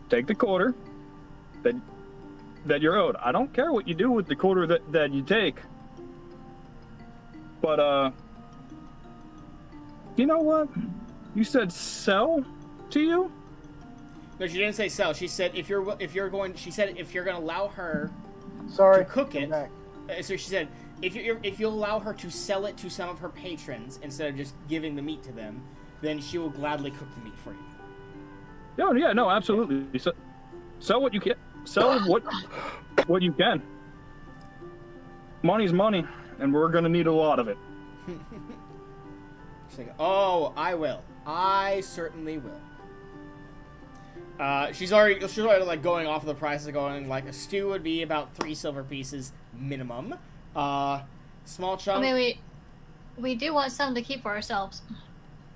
Take the quarter that you're owed. I don't care what you do with the quarter that you take. But, you know what? You said sell to you? No, she didn't say sell. She said if you're going. She said if you're gonna allow her Sorry. to cook I'm it. back. So she said if you'll allow her to sell it to some of her patrons instead of just giving the meat to them, then she will gladly cook the meat for you. Oh yeah, no, absolutely. Sell what you can. Sell what you can. Money's money, and we're gonna need a lot of it. She's like, oh, I will. I certainly will. She's already like going off of the prices, going like a stew would be about 3 silver pieces minimum. Small chunk. I mean, we do want some to keep for ourselves.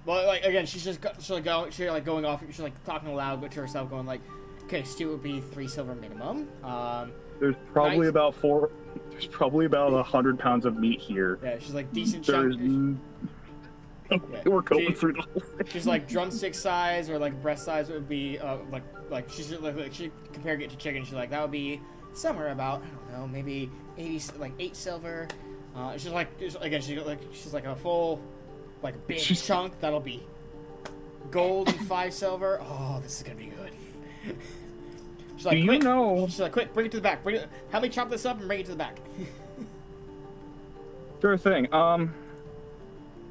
Well, like again, she's going off. She's like talking aloud, but to herself, going like, okay, stew would be 3 silver minimum. There's probably nice. about 100 pounds of meat here. Yeah, she's like decent There's chunk. Yeah. We're going through the whole thing. She's like drumstick size or like breast size would be like she's like she comparing it to chicken. She's like that would be somewhere about I don't know maybe 8 silver. She's like again she's like a full like big chunk that'll be gold and 5 silver. Oh, this is gonna be good. She's like, Do you know? She's like, quick, bring it to the back. Help me chop this up and bring it to the back. Sure thing.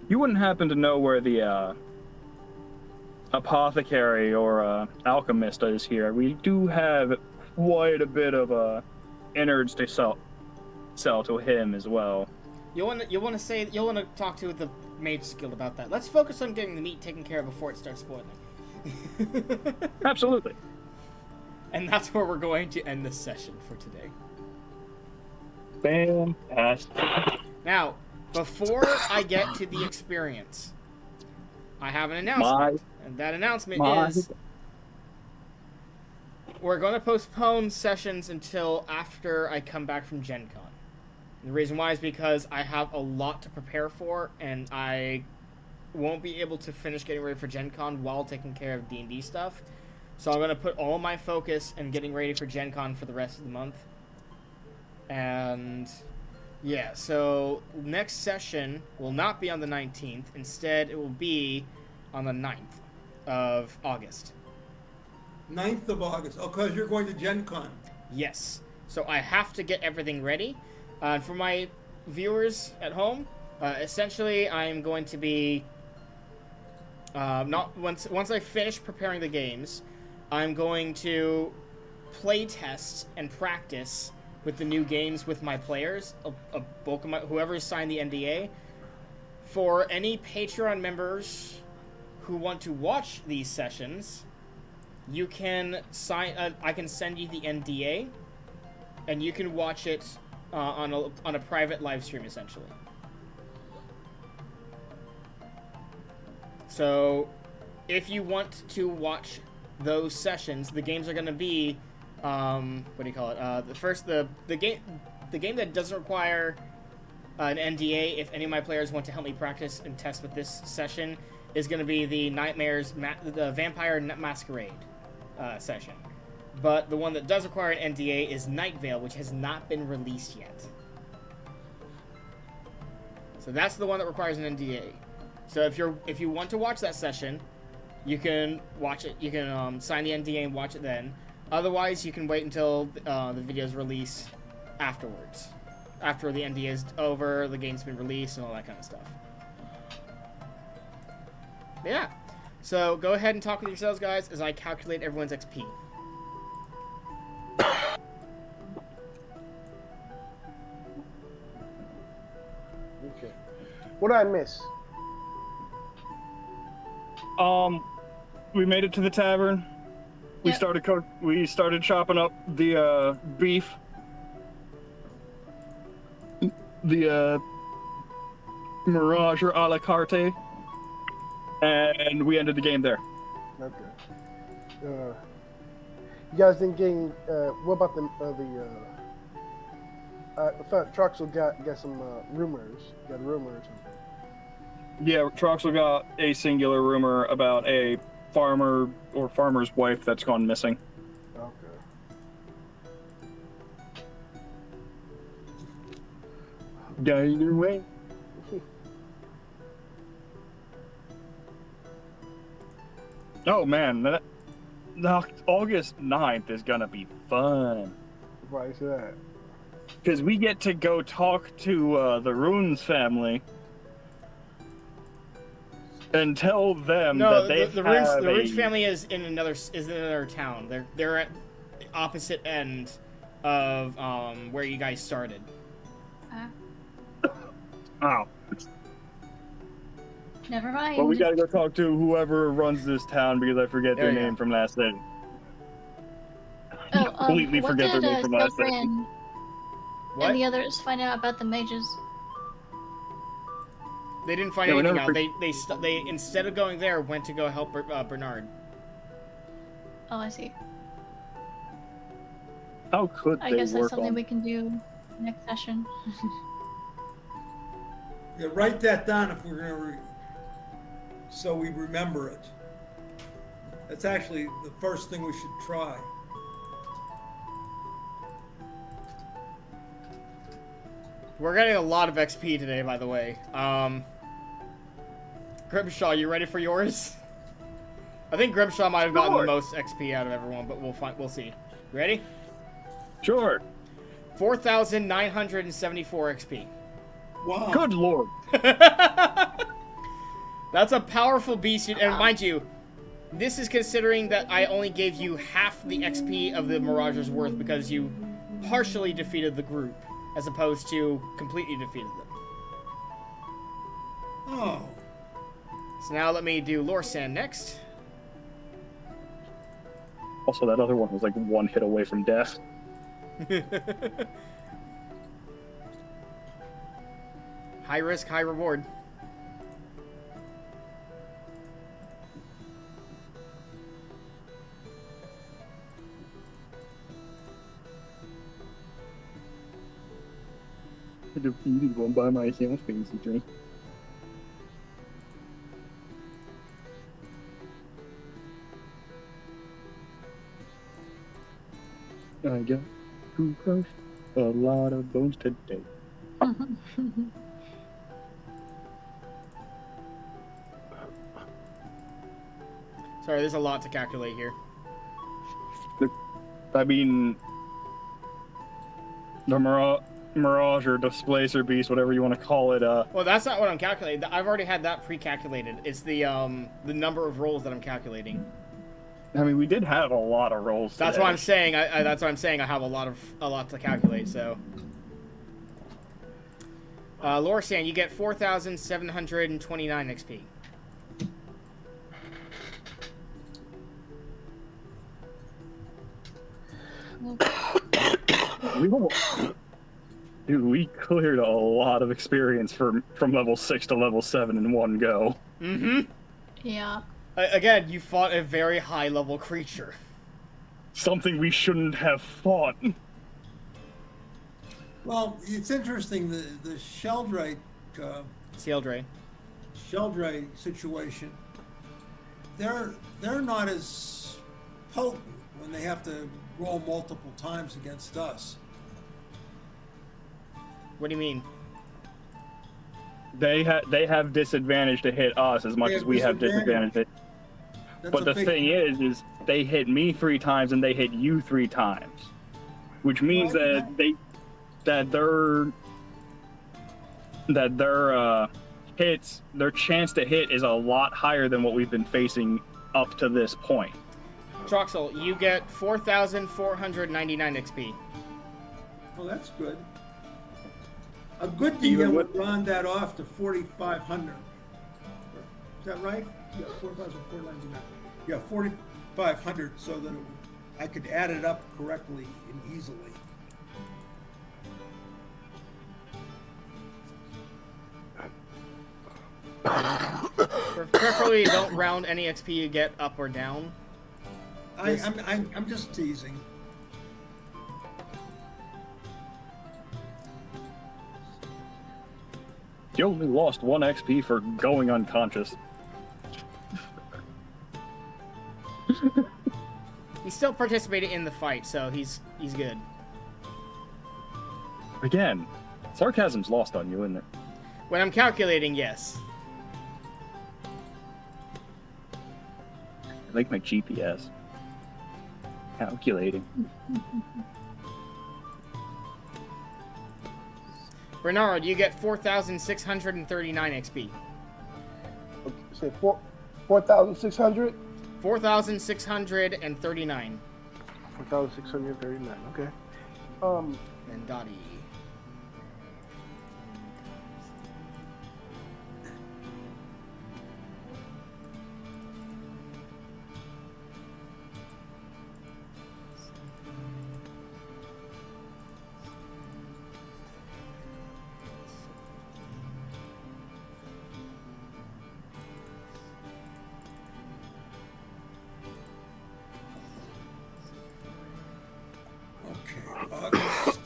You wouldn't happen to know where the apothecary or alchemist is here? We do have quite a bit of innards to sell to him as well. You'll want to talk to the Mage Guild about that. Let's focus on getting the meat taken care of before it starts spoiling. Absolutely. And that's where we're going to end this session for today. Fantastic. Now, before I get to the experience, I have an announcement. And that announcement is we're going to postpone sessions until after I come back from Gen Con. The reason why is because I have a lot to prepare for, and I won't be able to finish getting ready for Gen Con while taking care of D&D stuff. So I'm going to put all my focus in getting ready for Gen Con for the rest of the month. And yeah, so next session will not be on the 19th. Instead, it will be on the 9th of August. 9th of August. Oh, because you're going to Gen Con. Yes. So I have to get everything ready. For my viewers at home, essentially I'm going to be... not once I finish preparing the games, I'm going to play test and practice with the new games with my players, a bulk of whoever's signed the NDA. For any Patreon members who want to watch these sessions, you can sign. I can send you the NDA, and you can watch it on a private live stream, essentially. So, if you want to watch those sessions, the games are going to be, what do you call it? The game that doesn't require an NDA. If any of my players want to help me practice and test with this session, is going to be the the Vampire Masquerade session. But the one that does require an NDA is Night Vale, which has not been released yet. So that's the one that requires an NDA. So if you want to watch that session, you can watch it. You can sign the NDA and watch it then. Otherwise, you can wait until the videos release afterwards. After the NDA is over, the game's been released, and all that kind of stuff. But yeah. So go ahead and talk with yourselves, guys, as I calculate everyone's XP. Okay. What did I miss? We made it to the tavern. We Yep. We started chopping up the beef. The Mirage or a la carte, and we ended the game there. Okay. You guys didn't get any, what about I thought Troxel got some rumors. Got a rumor or something. Yeah, Troxel got a singular rumor about a farmer or farmer's wife that's gone missing. Okay. Yeah, either way. Oh man, August 9th is gonna be fun. Why is that? Because we get to go talk to the Runes family and tell them No, that they the have Ridge a... family is in another town. They're at the opposite end of where you guys started. Oh. Never mind. Well, we gotta go talk to whoever runs this town because I forget There their you name go. from last night. Oh, completely what forget their did name from last Silver night. What? and the others find out about the mages? They didn't find Yeah, we anything never out. They instead of going there went to go help Bernard. Oh, I see. How could I they guess that's work something on... we can do next session. Yeah, write that down if we're gonna so we remember it. That's actually the first thing we should try. We're getting a lot of XP today, by the way. Grimshaw, you ready for yours? I think Grimshaw might have gotten the most XP out of everyone, but we'll see. Ready? Sure. 4,974 XP. Wow. Good lord. That's a powerful beast, and mind you, this is considering that I only gave you half the XP of the Mirage's worth because you partially defeated the group, as opposed to completely defeated them. Oh. So now let me do Lorsan next. Also, that other one was like one hit away from death. High risk, high reward. I defeated one by myself, basically. I got to crush a lot of bones today. Sorry, there's a lot to calculate here. I mean, the Mirage or Displacer Beast, whatever you want to call it, Well, that's not what I'm calculating. I've already had that pre-calculated. It's the number of rolls that I'm calculating. I mean, we did have a lot of rolls That's today. what I'm saying. That's what I'm saying. I have a lot to calculate. So, Lorsan, you get 4,729 XP. Dude, we cleared a lot of experience from level 6 to level 7 in one go. Mm-hmm. Yeah. Again, you fought a very high-level creature. Something we shouldn't have fought. Well, it's interesting, the Sheldrake situation, they're not as potent when they have to roll multiple times against us. What do you mean? They have disadvantage to hit us as much as we have disadvantage. That's But a the big- thing is they hit me 3 times and they hit you 3 times, which means Well, that their hits, their chance to hit is a lot higher than what we've been facing up to this point. Troxel, you get 4,499 XP. Well, that's good. A good Even DM with- would round that off to 4,500. Is that right? Yeah, 4,499. Yeah, 4,500, so that I could add it up correctly and easily. Preferably don't round any XP you get up or down. I'm just teasing. You only lost 1 XP for going unconscious. He still participated in the fight, so he's good. Again, sarcasm's lost on you, isn't it? When I'm calculating, yes. I like my GPS. Calculating. Bernard, you get 4,639 XP. Okay, say 4,600. 4,639. 4,639. Okay. And Dottie. Okay, August.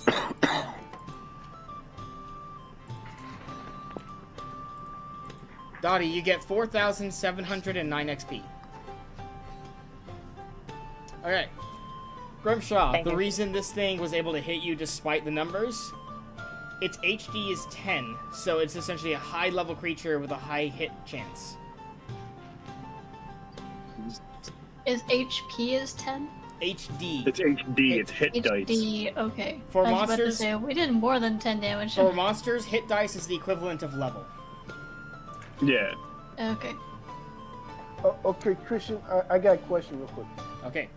Dottie, you get 4,709 XP. Okay. Grimshaw, Thank the you. reason this thing was able to hit you despite the numbers, its HD is 10, so it's essentially a high-level creature with a high hit chance. Is HP is 10? HD. It's HD. It's hit dice. HD, okay. For I was about to monsters- say, we did more than 10 damage. For monsters, hit dice is the equivalent of level. Yeah. Okay. Okay, Christian, I got a question real quick. Okay.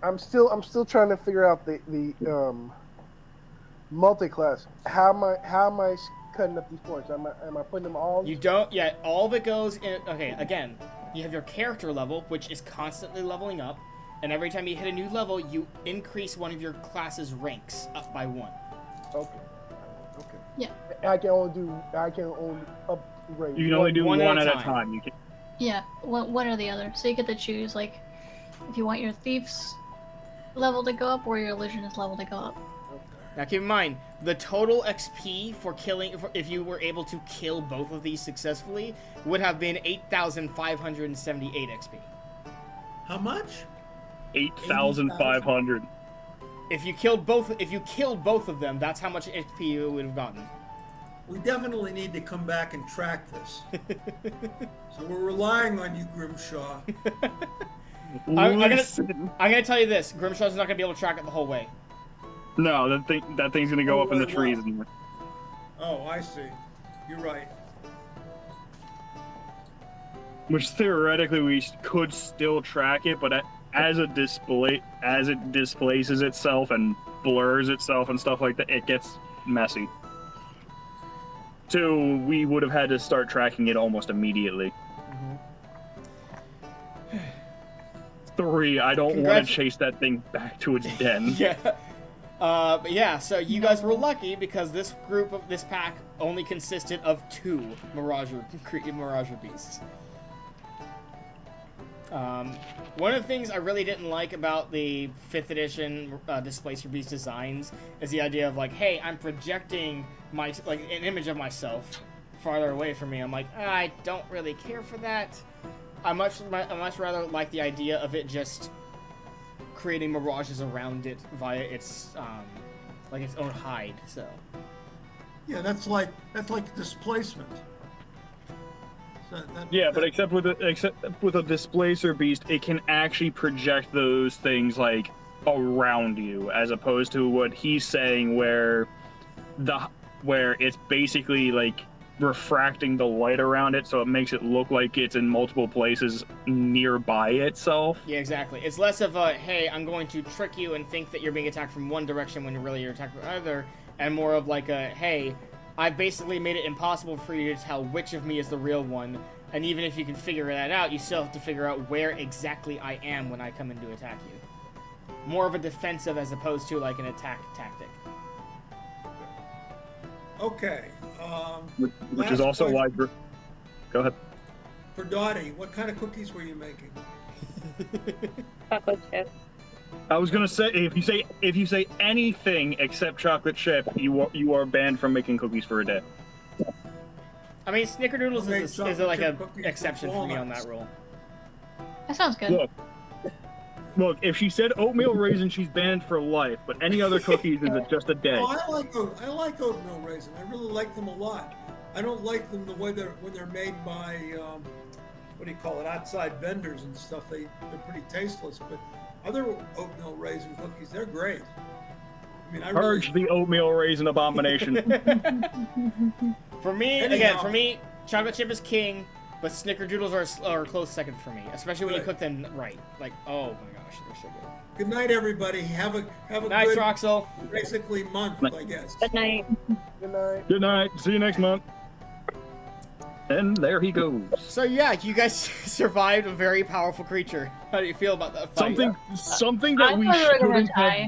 I'm still trying to figure out the multi-class. How am I cutting up these points? Am I putting them all? You don't yet. All of it goes in. Okay, again, you have your character level, which is constantly leveling up, and every time you hit a new level, you increase one of your class's ranks up by 1. Okay. Okay. Yeah. I can only upgrade. You can only do One one at at a a time. You can. Yeah, one or the other. So you get to choose, like, if you want your thieves level to go up or your illusionist level to go up. Now keep in mind, the total XP for killing, if you were able to kill both of these successfully, would have been 8,578 XP. How much? 8,500. If you killed both of them, that's how much XP you would have gotten. We definitely need to come back and track this. So we're relying on you, Grimshaw. I'm Listen. gonna tell you this: Grimshaw's not gonna be able to track it the whole way. No, that thing's gonna go Oh, up in the wait, trees. what? Oh, I see. You're right. Which theoretically we could still track it, but as it displaces itself and blurs itself and stuff like that, it gets messy. So we would have had to start tracking it almost immediately. 3, I don't want to chase that thing back to its den. Yeah. But yeah, so you guys were lucky because this pack only consisted of 2 Mirager beasts. One of the things I really didn't like about the 5th edition Displacer Beast designs is the idea of like, hey, I'm projecting an image of myself farther away from me. I'm like, I don't really care for that. I much rather like the idea of it just creating mirages around it via its its own hide. So Yeah, that's like displacement. So But except with a displacer beast, it can actually project those things like around you, as opposed to what he's saying, where it's basically like refracting the light around it, so it makes it look like it's in multiple places nearby itself. yeah, exactly. It's less of a, hey, I'm going to trick you and think that you're being attacked from one direction when you're attacked from other, and more of like a, hey, I've basically made it impossible for you to tell which of me is the real one, and even if you can figure that out, you still have to figure out where exactly I am when I come in to attack you. More of a defensive as opposed to like an attack tactic. Okay. Which is also why. Go ahead. For Dottie, what kind of cookies were you making? Chocolate chip. I was gonna say if you say anything except chocolate chip, you are banned from making cookies for a day. I mean, Snickerdoodles Okay, is chocolate like chip an cookies exception for me on walnuts. that rule. That sounds good. Look, if she said oatmeal raisin, she's banned for life. But any other cookies is just a day. Oh, I like oatmeal raisin. I really like them a lot. I don't like them the way when they're made by what do you call it, outside vendors and stuff. They're pretty tasteless. But other oatmeal raisin cookies, they're great. I mean, I Purge really, the oatmeal raisin abomination. For me, Anyhow. again, for me, chocolate chip is king, but snickerdoodles are a close second for me, especially when you Good. cook them right. Like, oh my gosh, they're so good. good night, everybody. Have a Nice, good, Roxel. basically month, I guess. Good night. Good night. Good night. See you next month. And there he goes. So yeah, you guys survived a very powerful creature. How do you feel about that fight? Something that I we thought we were gonna shouldn't have die.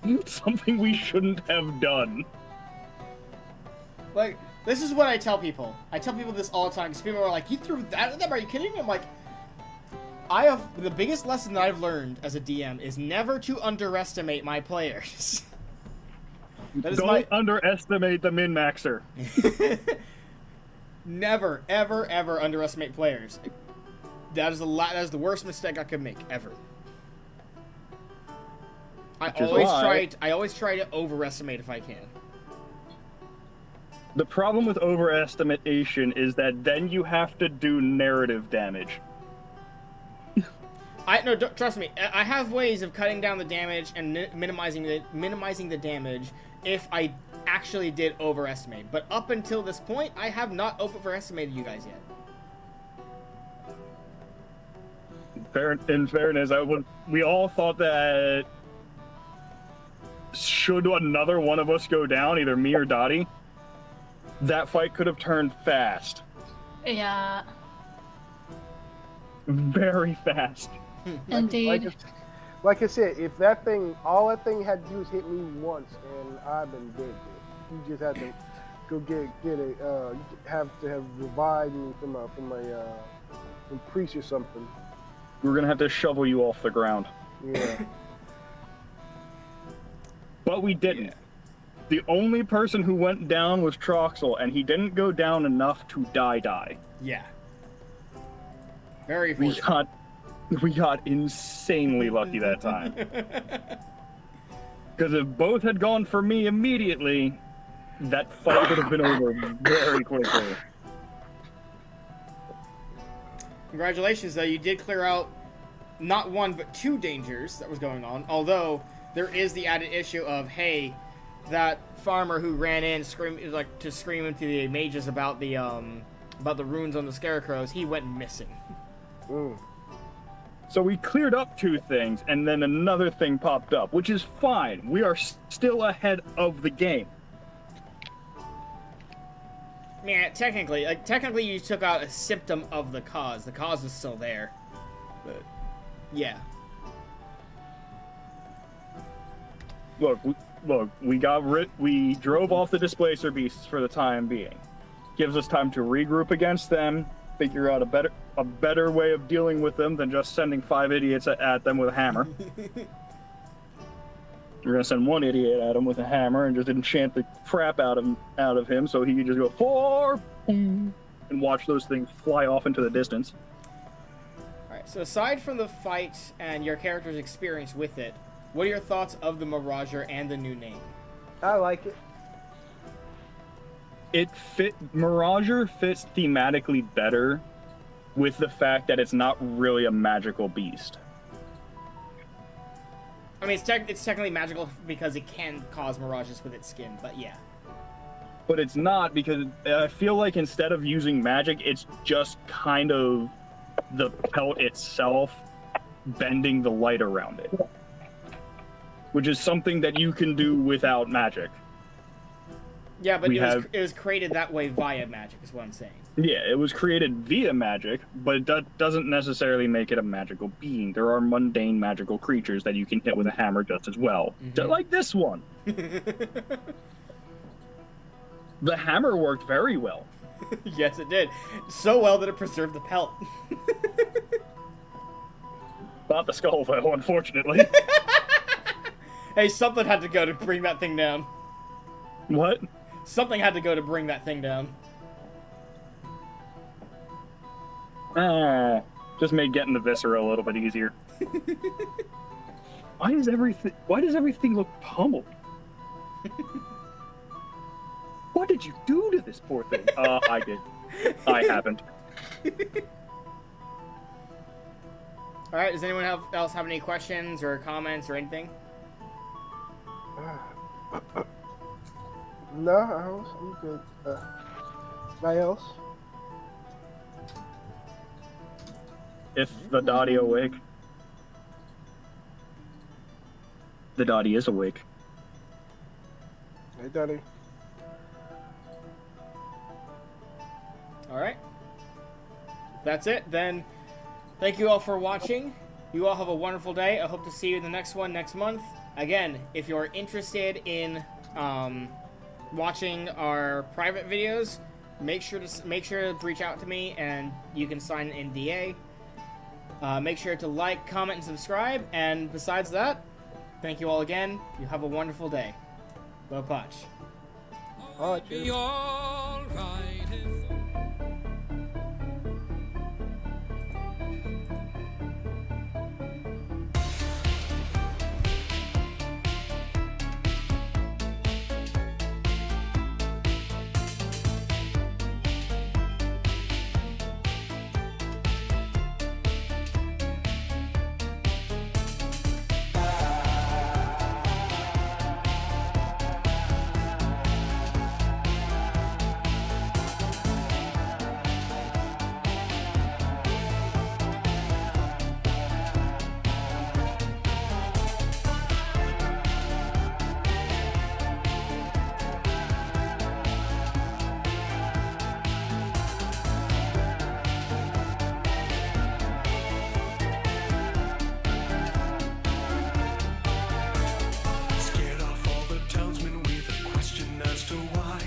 done. Something we shouldn't have done. Like, this is what I tell people. I tell people this all the time because people are like, "You threw that at them? Are you kidding me?" I'm like, the biggest lesson that I've learned as a DM is never to underestimate my players. That is Don't underestimate the min-maxer. Never, ever, ever underestimate players. That is the worst mistake I could make ever. I always try to overestimate if I can. The problem with overestimation is that then you have to do narrative damage. Trust me. I have ways of cutting down the damage and minimizing the damage if I actually did overestimate. But up until this point, I have not overestimated you guys yet. In fairness, we all thought that should another one of us go down, either me or Dottie, that fight could have turned fast. Yeah, Very fast. indeed. Like I said, if that thing, all that thing had to do is hit me once, and I've been dead. You just had to go get a, you have to have revived me from priest or something. We're gonna have to shovel you off the ground. Yeah. But we didn't. The only person who went down was Troxel, and he didn't go down enough to die. Yeah. Very We fortunate. got insanely lucky that time. Because if both had gone for me immediately, that fight would have been over very quickly. Congratulations, though. You did clear out not one, but two dangers that was going on. Although, there is the added issue of, hey, that farmer who ran in to scream into the mages about the runes on the scarecrows, he went missing. Mm. So we cleared up two things, and then another thing popped up, which is fine. We are still ahead of the game. Man, technically you took out a symptom of the cause. The cause was still there. But, yeah. Look, we drove off the displacer beasts for the time being. Gives us time to regroup against them, figure out a better way of dealing with them than just sending 5 idiots at them with a hammer. We're gonna send one idiot at him with a hammer and just enchant the crap out of him so he can just go 4 and watch those things fly off into the distance. Alright, so aside from the fight and your character's experience with it, what are your thoughts of the Mirager and the new name? I like it. Mirager fits thematically better with the fact that it's not really a magical beast. I mean, it's technically magical because it can cause mirages with its skin, but yeah. But it's not, because I feel like instead of using magic, it's just kind of the pelt itself bending the light around it. Which is something that you can do without magic. Yeah, but it was created that way via magic, is what I'm saying. Yeah, it was created via magic, but that doesn't necessarily make it a magical being. There are mundane magical creatures that you can hit with a hammer just as well. Just like this one. The hammer worked very well. Yes, it did. So well that it preserved the pelt. Not the skull, though, unfortunately. Hey, something had to go to bring that thing down. What? Something had to go to bring that thing down. Just made getting the viscera a little bit easier. Why does everything look pummeled? What did you do to this poor thing? I did. I happened. All right. Does anyone else have any questions or comments or anything? No, I'm good. Anybody else? If the Dottie awake. The Dottie is awake. Hey, Donnie. All right. That's it. Then thank you all for watching. You all have a wonderful day. I hope to see you in the next one next month. Again, if you're interested in watching our private videos, make sure to reach out to me and you can sign an NDA. Make sure to like, comment, and subscribe. And besides that, thank you all again. You have a wonderful day. Bopach. All right, Be all right if Scared off all the townsmen with a question as to why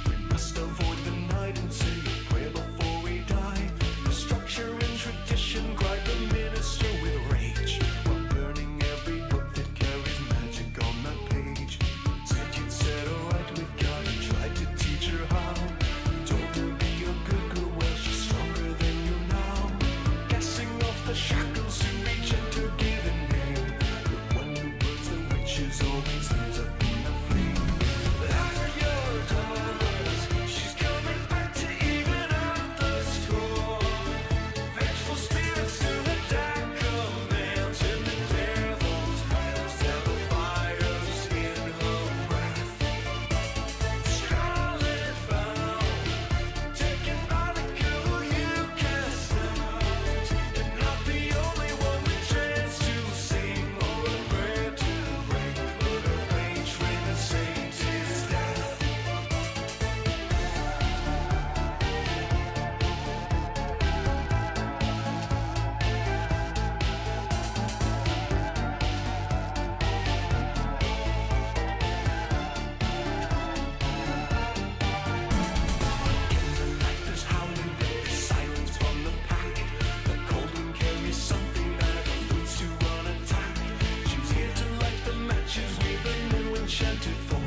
we must avoid the night and say a prayer before we die. The structure and tradition cried the minister with rage, while burning every book that carries magic on that page. Said you'd set her right with God and tried to teach her how. Told her be a good girl, well she's stronger than you now. Casting off the shackles to reach and to give a name. But when you burns the witches always ends up in a flame. After your daughters, she's coming back to even out the score. Vengeful spirits to attack commands and the devil's hands. There the fires in her breath. Scarlet found, taken by the girl you cast out. And not the only one with chance to sing or a prayer to break, but a patron that saves his death. In the night there's howling, there's silence from the pack. The cold wind carries something that alludes to an attack. She's here to light the matches with a new enchanted form.